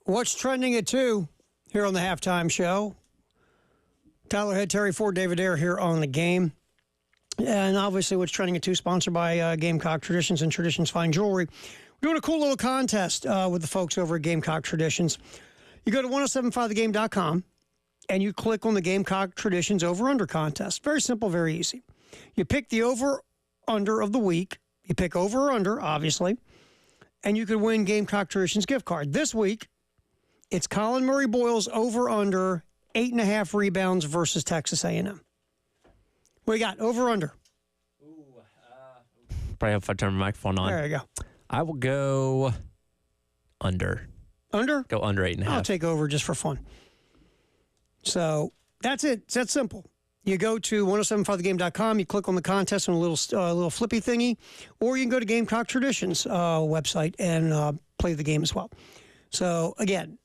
What's trending at 2 here on the halftime show? Tyler Head, Terry Ford, David Ayer here on the game. And obviously what's trending at 2, sponsored by Gamecock Traditions and Traditions Fine Jewelry. We're doing a cool little contest with the folks over at Gamecock Traditions. You go to 1075thegame.com and you click on the Gamecock Traditions over-under contest. Very simple, very easy. You pick the over-under of the week. You pick over or under, obviously, and you could win Gamecock Traditions gift card. This week, it's Colin Murray Boyle's over-under 8.5 rebounds versus Texas A&M. What do you got? Over-under? Probably if I turn my microphone on. There you go. I will go under. Under? Go under 8.5. I'll take over just for fun. So that's it. It's that simple. You go to 1075thegame.com, you click on the contest on a little flippy thingy, or you can go to Gamecock Traditions website and play the game as well. So, again,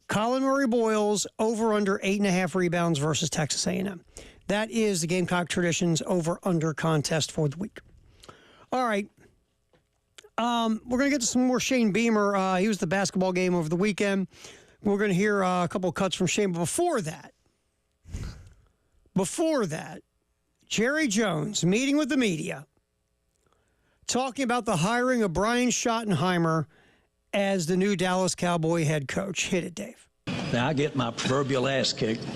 Colin Murray Boyle's over-under 8.5 rebounds versus Texas A&M. That is the Gamecock Traditions over-under contest for the week. All right. We're going to get to some more Shane Beamer. He was at the basketball game over the weekend. We're going to hear a couple of cuts from Shane. But before that, Jerry Jones meeting with the media, talking about the hiring of Brian Schottenheimer as the new Dallas Cowboy head coach. Hit it, Dave. Now, I get my proverbial ass kicked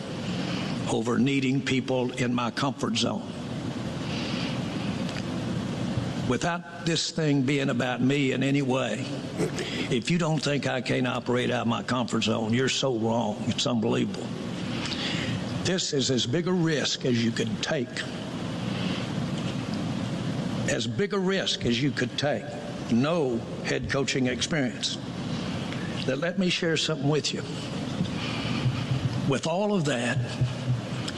over needing people in my comfort zone. Without this thing being about me in any way, if you don't think I can't operate out of my comfort zone, you're so wrong. It's unbelievable. This is as big a risk as you could take. As big a risk as you could take. No head coaching experience. Now, let me share something with you. With all of that,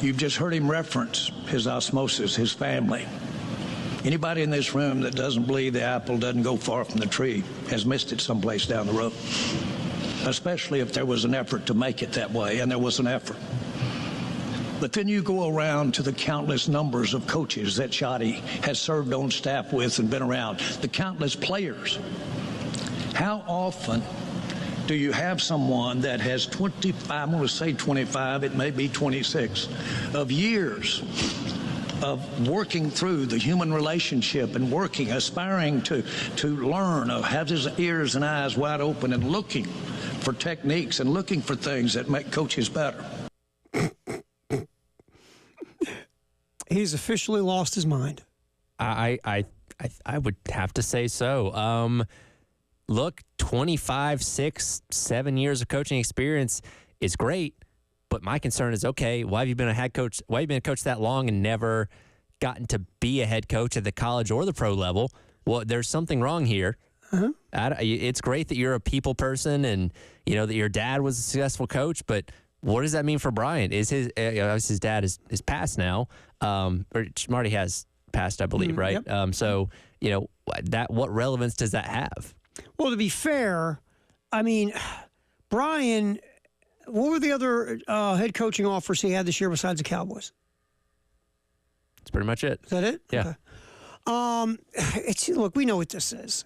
you've just heard him reference his osmosis, his family. Anybody in this room that doesn't believe the apple doesn't go far from the tree has missed it someplace down the road, especially if there was an effort to make it that way, and there was an effort. But then you go around to the countless numbers of coaches that Shotty has served on staff with and been around, the countless players. How often do you have someone that has 25, I'm going to say 25, it may be 26, of years of working through the human relationship and working, aspiring to learn, have his ears and eyes wide open and looking for techniques and looking for things that make coaches better? He's officially lost his mind. I would have to say so. Look, 25, 6, 7 years of coaching experience is great, but my concern is, okay, why have you been a head coach? Why have you been a coach that long and never gotten to be a head coach at the college or the pro level? Well, there's something wrong here. Uh-huh. It's great that you're a people person and you know that your dad was a successful coach, but what does that mean for Brian? Is his dad is passed now, or Marty has passed, I believe, right? Yep. So you know what relevance does that have? Well, to be fair, I mean, Brian, what were the other head coaching offers he had this year besides the Cowboys? That's pretty much it. Is that it? Yeah. Okay. Look, we know what this is.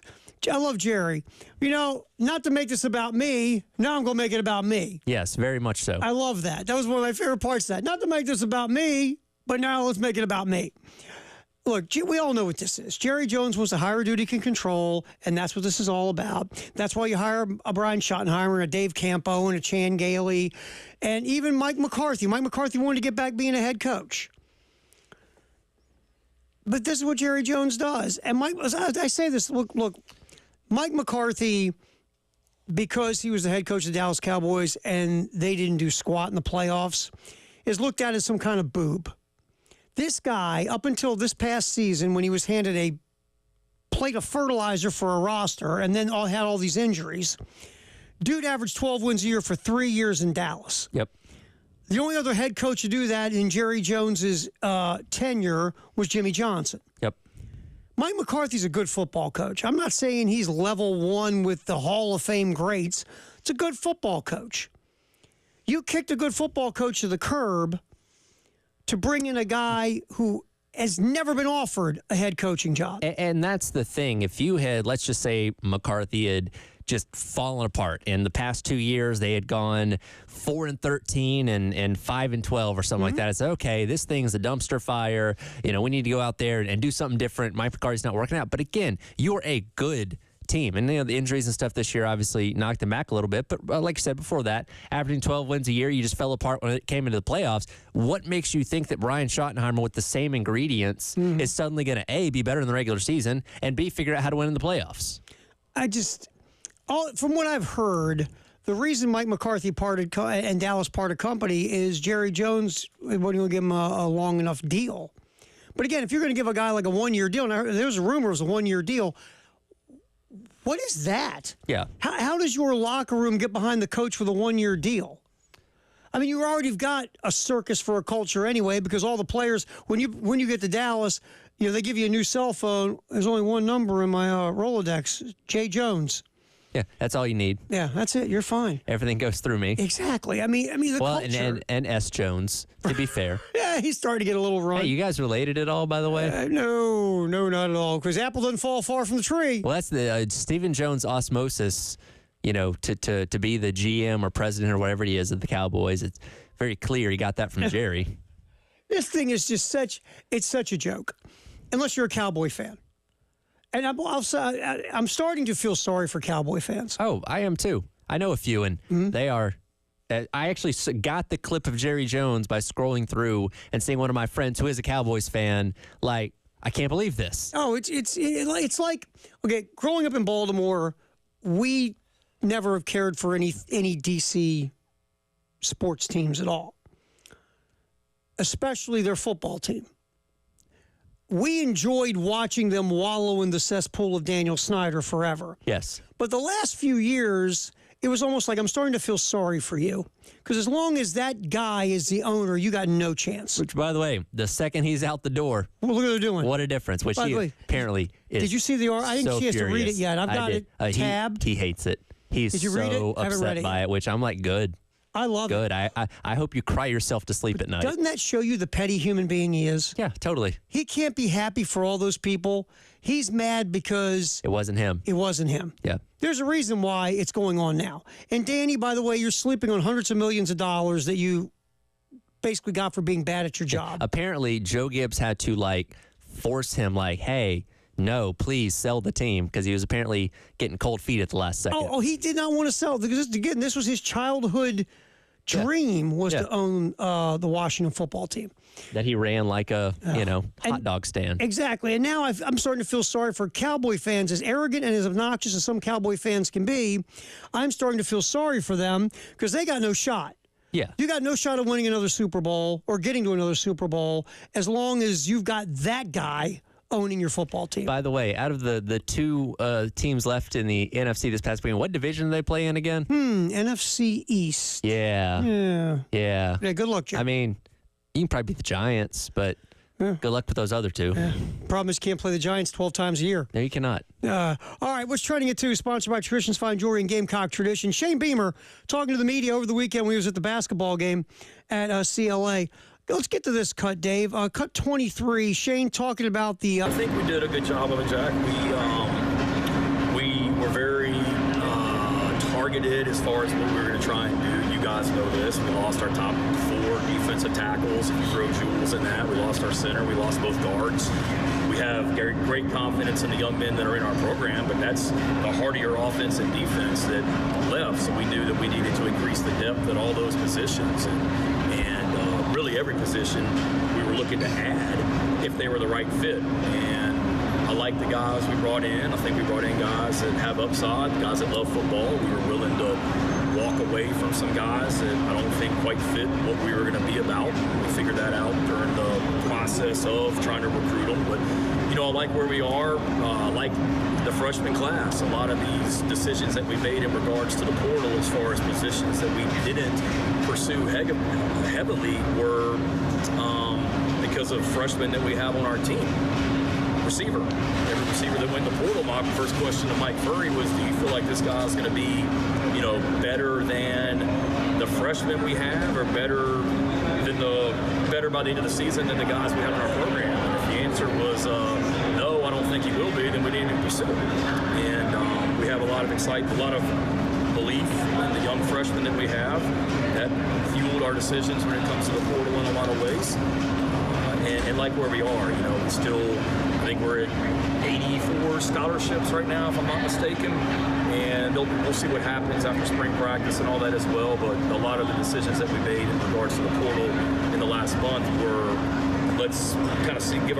I love Jerry. You know, not to make this about me, now I'm going to make it about me. Yes, very much so. I love that. That was one of my favorite parts of that. Not to make this about me, but now let's make it about me. Look, we all know what this is. Jerry Jones wants to hire a dude he can control, and that's what this is all about. That's why you hire a Brian Schottenheimer and a Dave Campo and a Chan Gailey and even Mike McCarthy. Mike McCarthy wanted to get back being a head coach. But this is what Jerry Jones does. And Mike, I say this, look, Mike McCarthy, because he was the head coach of the Dallas Cowboys and they didn't do squat in the playoffs, is looked at as some kind of boob. This guy, up until this past season when he was handed a plate of fertilizer for a roster and then had all these injuries, dude averaged 12 wins a year for 3 years in Dallas. Yep. The only other head coach to do that in Jerry Jones's tenure was Jimmy Johnson. Yep. Mike McCarthy's a good football coach. I'm not saying he's level one with the Hall of Fame greats. It's a good football coach. You kicked a good football coach to the curb to bring in a guy who has never been offered a head coaching job. And that's the thing. If you had, let's just say McCarthy had just fallen apart. In the past 2 years, they had gone 4-13 and 5-12 or something like that. It's okay. This thing's a dumpster fire. You know, we need to go out there and do something different. Mike McCarthy's not working out. But again, you're a good team. And, you know, the injuries and stuff this year obviously knocked them back a little bit. But like I said before that, averaging 12 wins a year, you just fell apart when it came into the playoffs. What makes you think that Brian Schottenheimer with the same ingredients is suddenly going to, A, be better in the regular season, and B, figure out how to win in the playoffs? From what I've heard, the reason Mike McCarthy parted and Dallas parted company is Jerry Jones wouldn't give him a long enough deal. But again, if you're going to give a guy like a one-year deal, now there's a rumor it was a one-year deal. What is that? Yeah. How does your locker room get behind the coach with a one-year deal? I mean, you already got a circus for a culture anyway, because all the players, when you get to Dallas, you know, they give you a new cell phone. There's only one number in my Rolodex, Jay Jones. Yeah, that's all you need. Yeah, that's it. You're fine. Everything goes through me. Exactly. I mean the culture. and S. Jones, to be fair. Yeah, he's starting to get a little run. Hey, you guys related at all, by the way? No, not at all, because apple doesn't fall far from the tree. Well, that's the Stephen Jones osmosis, you know, to be the GM or president or whatever he is of the Cowboys. It's very clear he got that from Jerry. This thing is just it's such a joke, unless you're a Cowboy fan. And I'm starting to feel sorry for Cowboy fans. Oh, I am too. I know a few, and they are. I actually got the clip of Jerry Jones by scrolling through and seeing one of my friends who is a Cowboys fan. Like, I can't believe this. Oh, it's like, okay, growing up in Baltimore, we never have cared for any DC sports teams at all, especially their football team. We enjoyed watching them wallow in the cesspool of Daniel Snyder forever. Yes. But the last few years, it was almost like I'm starting to feel sorry for you. Because as long as that guy is the owner, you got no chance. Which, by the way, the second he's out the door, well, look what they're doing. What a difference. Which he apparently is. Did you see the article? I didn't get a chance to read it yet. I've got it tabbed. He hates it. He's Did you read it? Upset by it, which I'm like, good. I love it. Good. I hope you cry yourself to sleep at night. Doesn't that show you the petty human being he is? Yeah, totally. He can't be happy for all those people. He's mad because it wasn't him. It wasn't him. Yeah. There's a reason why it's going on now. And Danny, by the way, you're sleeping on hundreds of millions of dollars that you basically got for being bad at your job. Apparently, Joe Gibbs had to force him hey, no, please sell the team, because he was apparently getting cold feet at the last second. Oh, he did not want to sell, because again, this was his childhood dream was to own the Washington football team. That he ran like a, hot dog stand. Exactly. And now I'm starting to feel sorry for Cowboy fans. As arrogant and as obnoxious as some Cowboy fans can be, I'm starting to feel sorry for them because they got no shot. Yeah. You got no shot of winning another Super Bowl or getting to another Super Bowl as long as you've got that guy owning your football team. By the way, out of the two teams left in the NFC this past weekend, what division do they play in again? NFC East. Yeah. Yeah, good luck, Joe. I mean, you can probably beat the Giants, but good luck with those other two. Yeah. Problem is you can't play the Giants 12 times a year. No, you cannot. All right, what's trending at 2 is sponsored by Traditions Fine Jewelry and Gamecock Tradition. Shane Beamer talking to the media over the weekend when he was at the basketball game at CLA. Let's get to this cut, Dave. Cut 23. Shane talking about the. I think we did a good job of it, Jack. We were very targeted as far as what we were going to try and do. You guys know this. We lost our top 4 defensive tackles. If you throw Jules in that, we lost our center. We lost both guards. We have great confidence in the young men that are in our program, but that's the heart of your offense and defense that left. So we knew that we needed to increase the depth at all those positions. And really every position we were looking to add if they were the right fit. And I like the guys we brought in. I think we brought in guys that have upside, guys that love football. We were willing to walk away from some guys that I don't think quite fit what we were going to be about. We figured that out during the process of trying to recruit them. But, I like where we are. I like the freshman class. A lot of these decisions that we made in regards to the portal as far as positions that we didn't pursue heavily were because of freshmen that we have on our team. Receiver. Every receiver that went in the portal, my first question to Mike Furry was, do you feel like this guy's going to be, better than the freshmen we have, or better by the end of the season than the guys we have in our program? And if the answer was no, I don't think he will be, then we didn't even pursue it. And we we have a lot of excitement, a lot of belief in the young freshmen that we have. That fueled our decisions when it comes to the portal in a lot of ways. And like where we are, it's still, I think we're at 84 scholarships right now, if I'm not mistaken. And we'll see what happens after spring practice and all that as well. But a lot of the decisions that we made in regards to the portal in the last month were, let's kind of see, give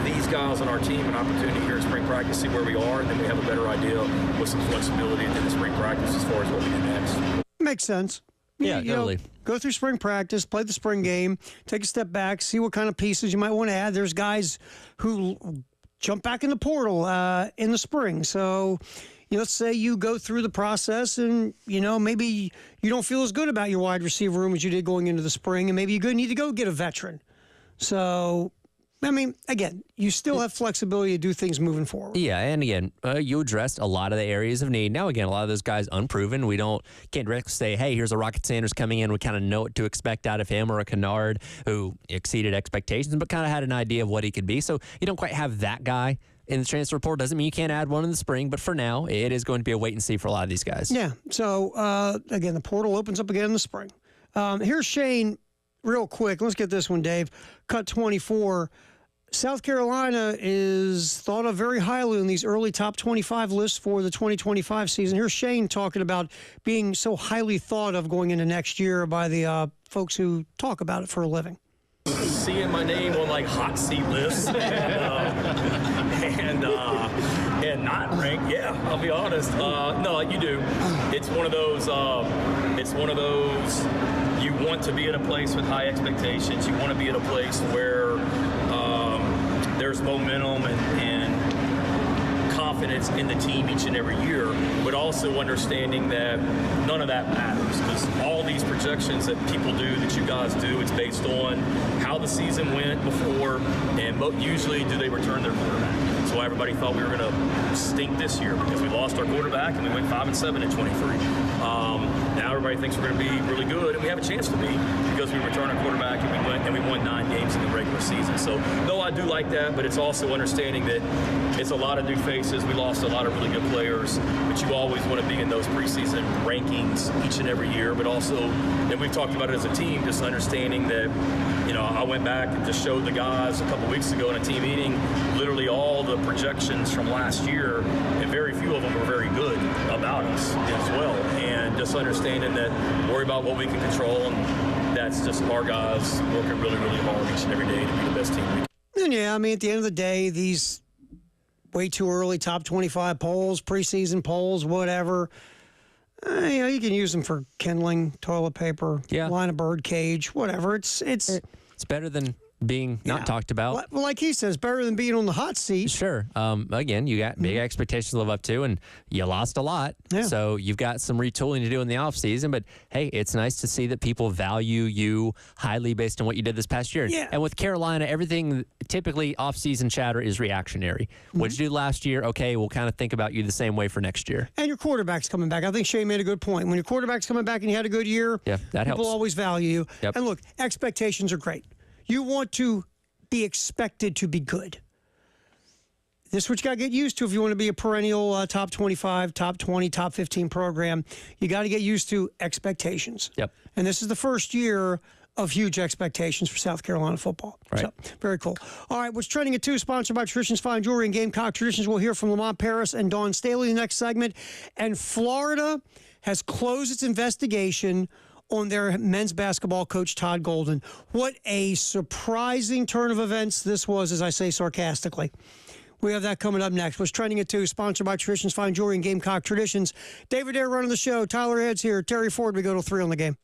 these guys on our team an opportunity here in spring practice, see where we are, and then we have a better idea with some flexibility in the spring practice as far as what we do next. Makes sense. Yeah, totally. Go through spring practice, play the spring game, take a step back, see what kind of pieces you might want to add. There's guys who jump back in the portal in the spring. So, let's say you go through the process and, maybe you don't feel as good about your wide receiver room as you did going into the spring, and maybe you need to go get a veteran. So, again, you still have flexibility to do things moving forward. Yeah, and again, you addressed a lot of the areas of need. Now, again, a lot of those guys unproven. We can't directly say, hey, here's a Rocket Sanders coming in. We kind of know what to expect out of him, or a Kennard who exceeded expectations, but kind of had an idea of what he could be. So you don't quite have that guy in the transfer report. Doesn't mean you can't add one in the spring, but for now, it is going to be a wait and see for a lot of these guys. Yeah. So, again, the portal opens up again in the spring. Here's Shane, real quick. Let's get this one, Dave. Cut 24. South Carolina is thought of very highly in these early top 25 lists for the 2025 season. Here's Shane talking about being so highly thought of going into next year by the folks who talk about it for a living. Seeing my name on hot seat lists and not ranked, yeah, I'll be honest. No, you do. It's one of those. You want to be at a place with high expectations. You want to be at a place where there's momentum and confidence in the team each and every year, but also understanding that none of that matters, because all these projections that people do, that you guys do, it's based on how the season went before, and usually do they return their quarterback. So everybody thought we were going to stink this year because we lost our quarterback and we went 5-7 in 23. Now everybody thinks we're going to be really good, and we have a chance to be because we returned our quarterback and we won 9 games in the regular season. So no, I do like that, but it's also understanding that it's a lot of new faces. We lost a lot of really good players, but you always want to be in those preseason rankings each and every year. But also, and we've talked about it as a team, just understanding that, I went back and just showed the guys a couple weeks ago in a team meeting literally all the projections from last year, and very few of them were very good about us as well. And just understanding that, worry about what we can control, and that's just our guys working really, really hard each and every day to be the best team we can. And yeah, at the end of the day, these way too early top 25 polls, preseason polls, whatever, you can use them for kindling, toilet paper, line a bird cage, whatever. It's better than being not talked about. Well, like he says, better than being on the hot seat. Sure. Again, you got big expectations to live up to, and you lost a lot. Yeah. So you've got some retooling to do in the offseason. But, hey, it's nice to see that people value you highly based on what you did this past year. Yeah. And with Carolina, everything, typically offseason chatter is reactionary. What'd you do last year? Okay, we'll kind of think about you the same way for next year. And your quarterback's coming back. I think Shane made a good point. When your quarterback's coming back and you had a good year, that people helps. always value you. Yep. And look, expectations are great. You want to be expected to be good. This is what you got to get used to if you want to be a perennial top 25, top 20, top 15 program. You got to get used to expectations. Yep. And this is the first year of huge expectations for South Carolina football. Right. So, very cool. All right, what's trending at 2, sponsored by Traditions Fine Jewelry and Gamecock Traditions. We'll hear from Lamont Paris and Dawn Staley in the next segment. And Florida has closed its investigation on their men's basketball coach, Todd Golden. What a surprising turn of events this was, as I say sarcastically. We have that coming up next. What's trending at 2, sponsored by Traditions Fine Jewelry and Gamecock Traditions. David Dare running the show. Tyler Heads here. Terry Ford, we go to 3 on the game.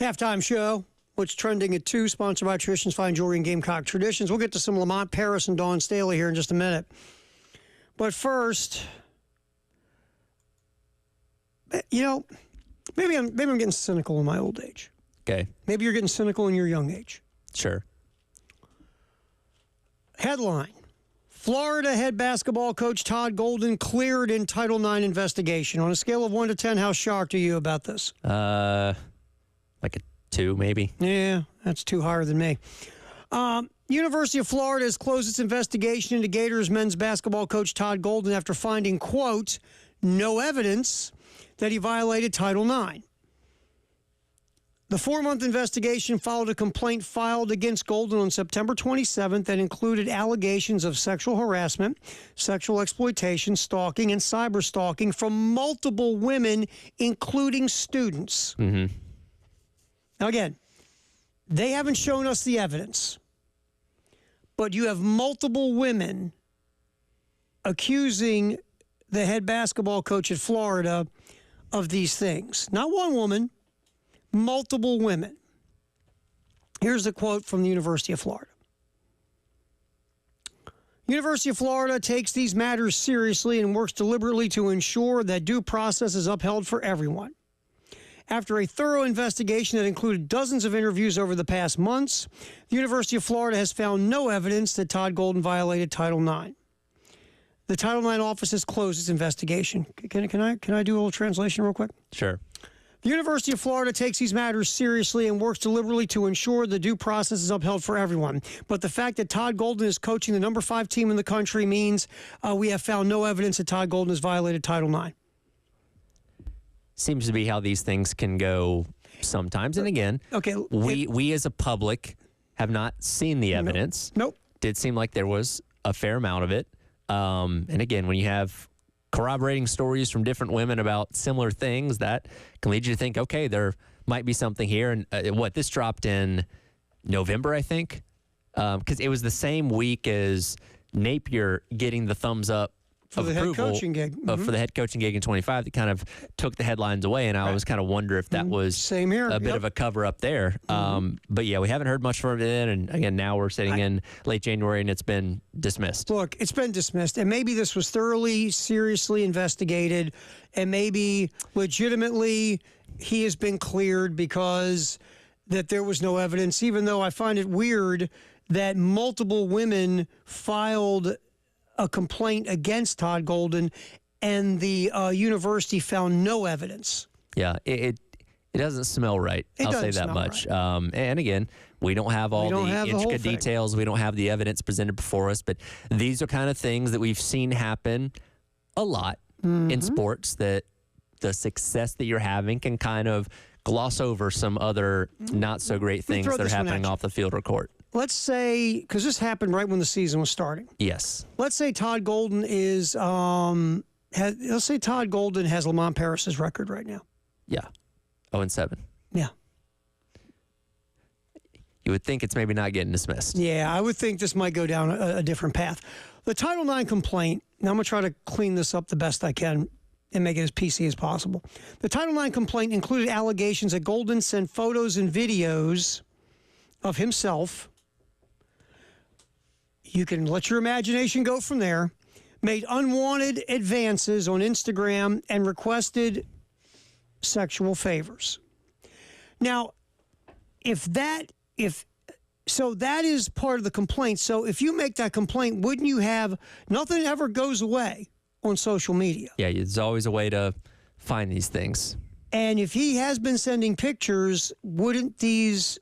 Halftime show. What's trending at 2, sponsored by Traditions Fine Jewelry and Gamecock Traditions. We'll get to some Lamont Paris and Dawn Staley here in just a minute. But first, maybe I'm getting cynical in my old age. Okay. Maybe you're getting cynical in your young age. Sure. Headline: Florida head basketball coach Todd Golden cleared in Title IX investigation. On a scale of 1 to 10, how shocked are you about this? Like a 2, maybe. Yeah, that's 2 higher than me. University of Florida has closed its investigation into Gators men's basketball coach Todd Golden after finding, quote, no evidence that he violated Title IX. The 4-month investigation followed a complaint filed against Golden on September 27th that included allegations of sexual harassment, sexual exploitation, stalking, and cyber stalking from multiple women, including students. Mm-hmm. Now, again, they haven't shown us the evidence, but you have multiple women accusing the head basketball coach at Florida of these things. Not one woman, multiple women. Here's a quote from the University of Florida. University of Florida takes these matters seriously and works deliberately to ensure that due process is upheld for everyone. After a thorough investigation that included dozens of interviews over the past months, the University of Florida has found no evidence that Todd Golden violated Title IX. The Title IX office has closed its investigation. Can I do a little translation real quick? Sure. The University of Florida takes these matters seriously and works deliberately to ensure the due process is upheld for everyone. But the fact that Todd Golden is coaching the number 5 team in the country means we have found no evidence that Todd Golden has violated Title IX. Seems to be how these things can go sometimes. And again, okay, we as a public have not seen the evidence. Nope. Did seem like there was a fair amount of it. And again, when you have corroborating stories from different women about similar things, that can lead you to think, okay, there might be something here. And this dropped in November, I think, because it was the same week as Napier getting the thumbs up for the head coaching gig. For the head coaching gig in 25 that kind of took the headlines away, and I always kind of wonder if that was same here. a bit of a cover-up there. But yeah, we haven't heard much from it then, and again, now we're sitting in late January, and it's been dismissed. Look, it's been dismissed, and maybe this was thoroughly, seriously investigated, and maybe legitimately he has been cleared because that there was no evidence, even though I find it weird that multiple women filed a complaint against Todd Golden, and the university found no evidence. Yeah, it doesn't smell right. I'll say that much. Right. And again, we don't have all the intricate details. We don't have the evidence presented before us, but these are kind of things that we've seen happen a lot in sports, that the success that you're having can kind of gloss over some other not so great things that are happening off the field or court. Let's say, because this happened right when the season was starting. Yes. Let's say Todd Golden is, let's say Todd Golden has Lamont Paris's record right now. Yeah. 0-7. Yeah. You would think it's maybe not getting dismissed. Yeah, I would think this might go down a different path. The Title IX complaint, now I'm going to try to clean this up the best I can and make it as PC as possible. The Title IX complaint included allegations that Golden sent photos and videos of himself. You can let your imagination go from there. Made unwanted advances on Instagram and requested sexual favors. Now, that is part of the complaint. So if you make that complaint, wouldn't you have nothing ever goes away on social media? Yeah, there's always a way to find these things. And if he has been sending pictures, wouldn't these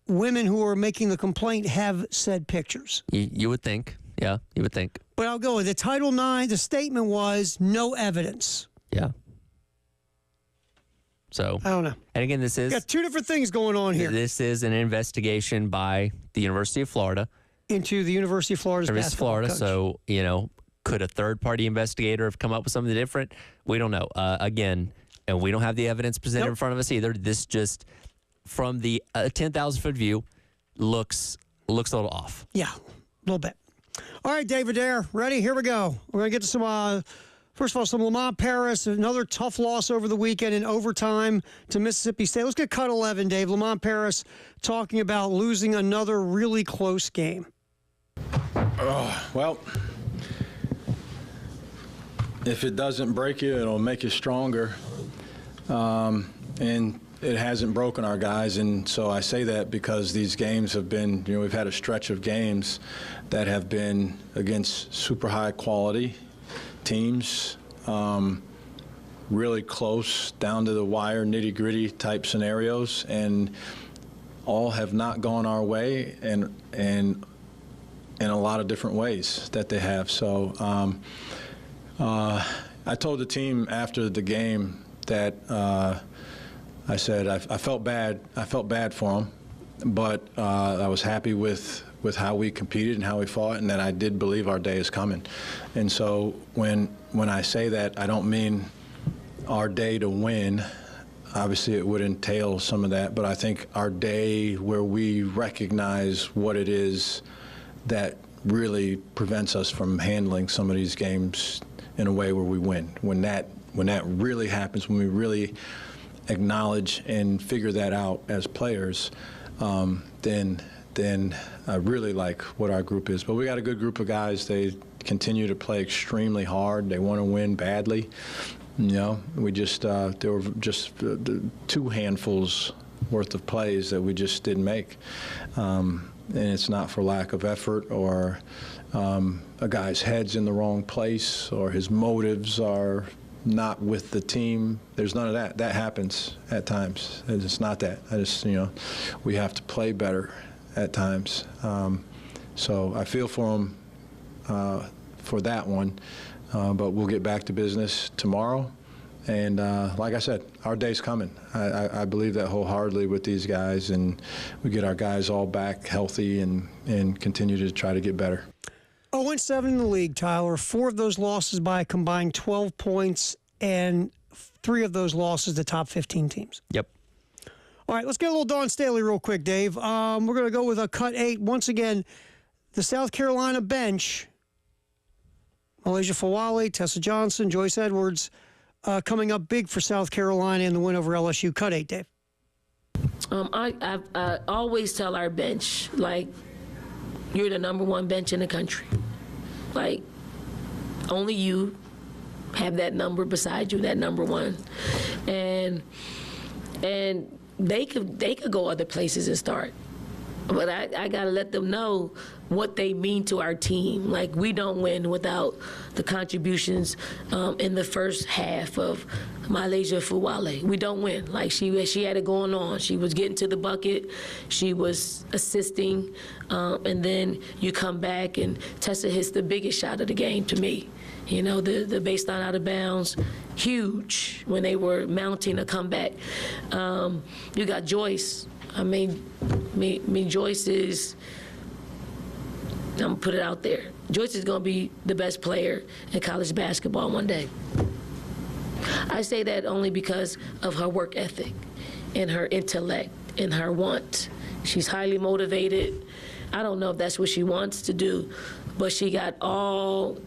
women who are making the complaint have said pictures? You would think. Yeah, you would think. But I'll go with the Title IX. The statement was no evidence. Yeah. So I don't know. And again, this is got 2 different things going on here. This is an investigation by the University of Florida into the University of Florida's basketball coach. So could a third-party investigator have come up with something different? We don't know. Again, and we don't have the evidence presented in front of us either. This just, from the 10,000-foot view, looks a little off. Yeah, a little bit. All right, David Dare, ready? Here we go. We're going to get to some First of all, some Lamont Paris, another tough loss over the weekend in overtime to Mississippi State. Let's get cut 11, Dave. Lamont Paris talking about losing another really close game. Well, if it doesn't break you, it'll make you stronger. And it hasn't broken our guys, and so I say that because these games have been, we've had a stretch of games that have been against super high quality teams, really close, down to the wire, nitty-gritty type scenarios, and all have not gone our way, and in a lot of different ways that they have. So I told the team after the game that I said I felt bad. I felt bad for them, but I was happy with how we competed and how we fought, and that I did believe our day is coming. And so when I say that, I don't mean our day to win. Obviously, it would entail some of that, but I think our day where we recognize what it is that really prevents us from handling some of these games in a way where we win. When that really happens, when we really acknowledge and figure that out as players, then I really like what our group is. But we got a good group of guys. They continue to play extremely hard. They want to win badly. We just there were just two handfuls worth of plays that we just didn't make, and it's not for lack of effort or a guy's head's in the wrong place or his motives are not with the team. There's none of that. That happens at times. And it's not that. We have to play better at times. So I feel for him for that one. But we'll get back to business tomorrow. And like I said, our day's coming. I believe that wholeheartedly with these guys. And we get our guys all back healthy and continue to try to get better. 0-7 in the league, Tyler. 4 of those losses by a combined 12 points, and 3 of those losses to top 15 teams. Yep. All right, let's get a little Dawn Staley real quick, Dave. We're going to go with a cut 8. Once again, the South Carolina bench, Malaysia Fawali, Tessa Johnson, Joyce Edwards, coming up big for South Carolina in the win over LSU. Cut 8, Dave. I always tell our bench, you're the number 1 bench in the country. Only you have that number beside you, that number 1. And they could go other places and start. But I got to let them know what they mean to our team. We don't win without the contributions in the first half of Malaysia Fawali. We don't win. She had it going on. She was getting to the bucket. She was assisting. And then you come back and Tessa hits the biggest shot of the game to me. The baseline out of bounds, huge when they were mounting a comeback. You got Joyce. Joyce is, I'm going to put it out there. Joyce is going to be the best player in college basketball one day. I say that only because of her work ethic and her intellect and her want. She's highly motivated. I don't know if that's what she wants to do, but she got all,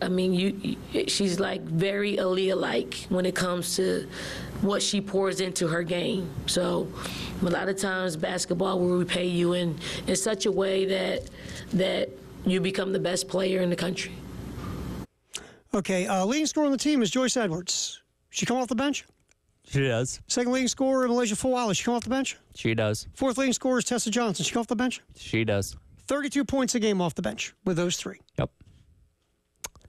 she's very Aaliyah-like when it comes to what she pours into her game. So a lot of times basketball will repay you in such a way that you become the best player in the country. Okay, leading scorer on the team is Joyce Edwards. She come off the bench? She does. Second leading scorer, Malaysia Fawali. She come off the bench? She does. Fourth leading scorer is Tessa Johnson. She come off the bench? She does. 32 points a game off the bench with those 3. Yep.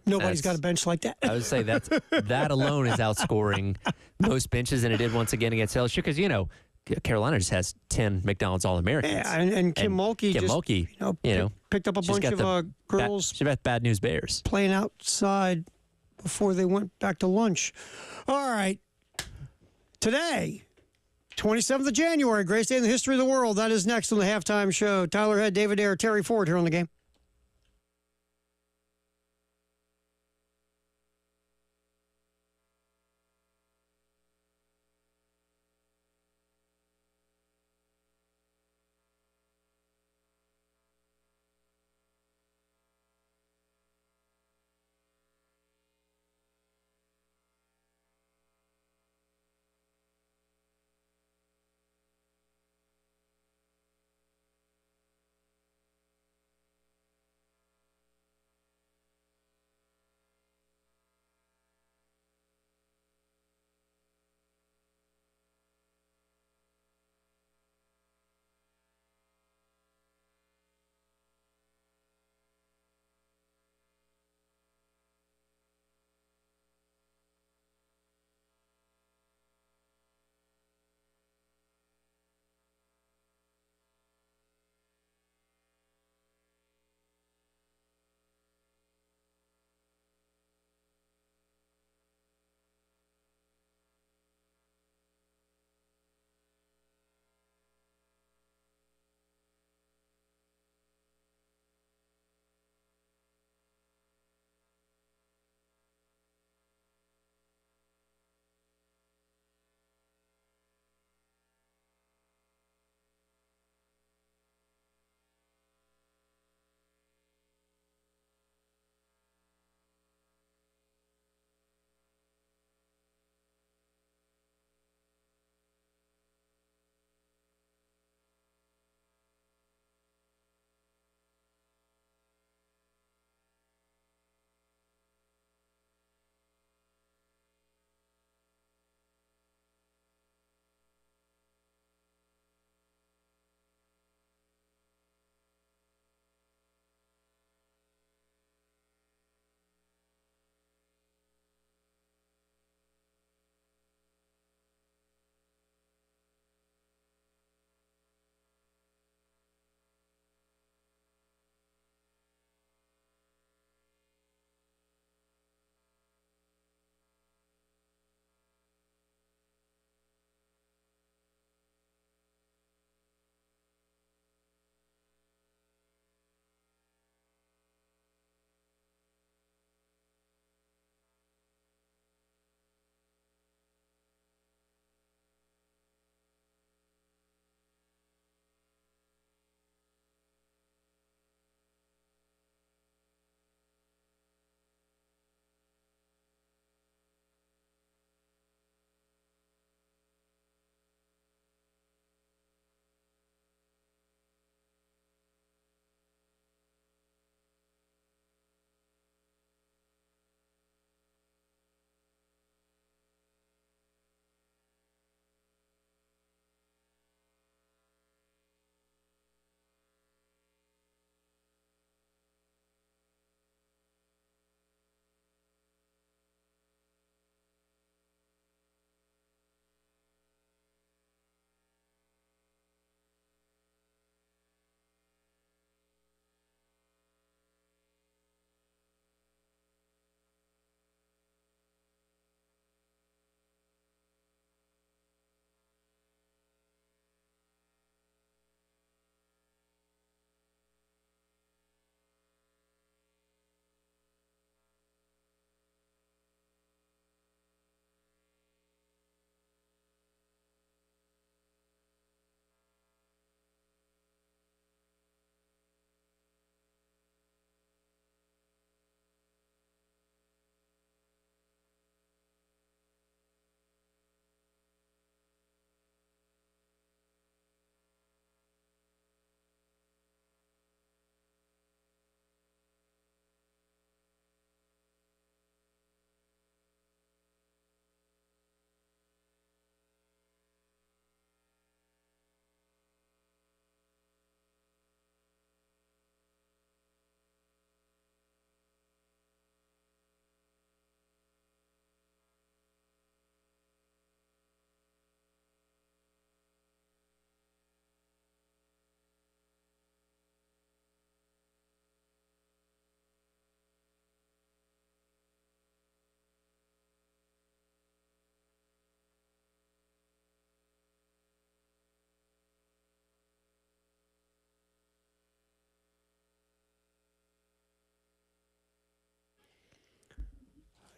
Nobody's got a bench like that. I would say that alone is outscoring most benches, and it did once again against LSU because, Carolina just has 10 McDonald's All-Americans. Yeah, and Kim Mulkey picked up a bunch of girls. She's got bad news bears. Playing outside before they went back to lunch. All right. Today, 27th of January, greatest day in the history of the world. That is next on the halftime show. Tyler Head, David Ayer, Terry Ford here on the game.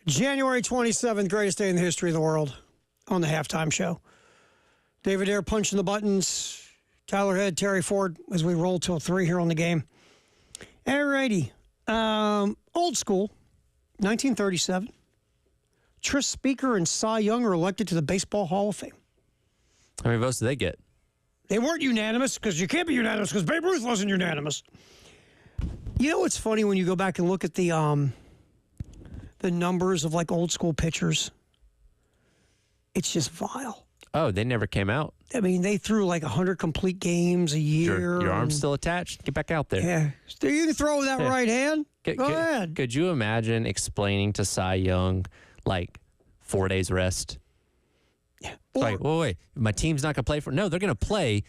January 27th, greatest day in the history of the world on the halftime show. David Ayer punching the buttons. Tyler Head, Terry Ford as we roll till 3 here on the game. All righty. Old school, 1937. Tris Speaker and Cy Young are elected to the Baseball Hall of Fame. How many votes did they get? They weren't unanimous because you can't be unanimous because Babe Ruth wasn't unanimous. You know what's funny when you go back and look at the numbers of like old school pitchers? It's just vile. Oh, they never came out. I mean, they threw like 100 complete games a year. Your arm's still attached? Get back out there. Yeah. You can throw with that right hand. Go ahead. Could you imagine explaining to Cy Young, like, 4 days rest? Yeah. Like, wait, my team's not going to play for... No, they're going to play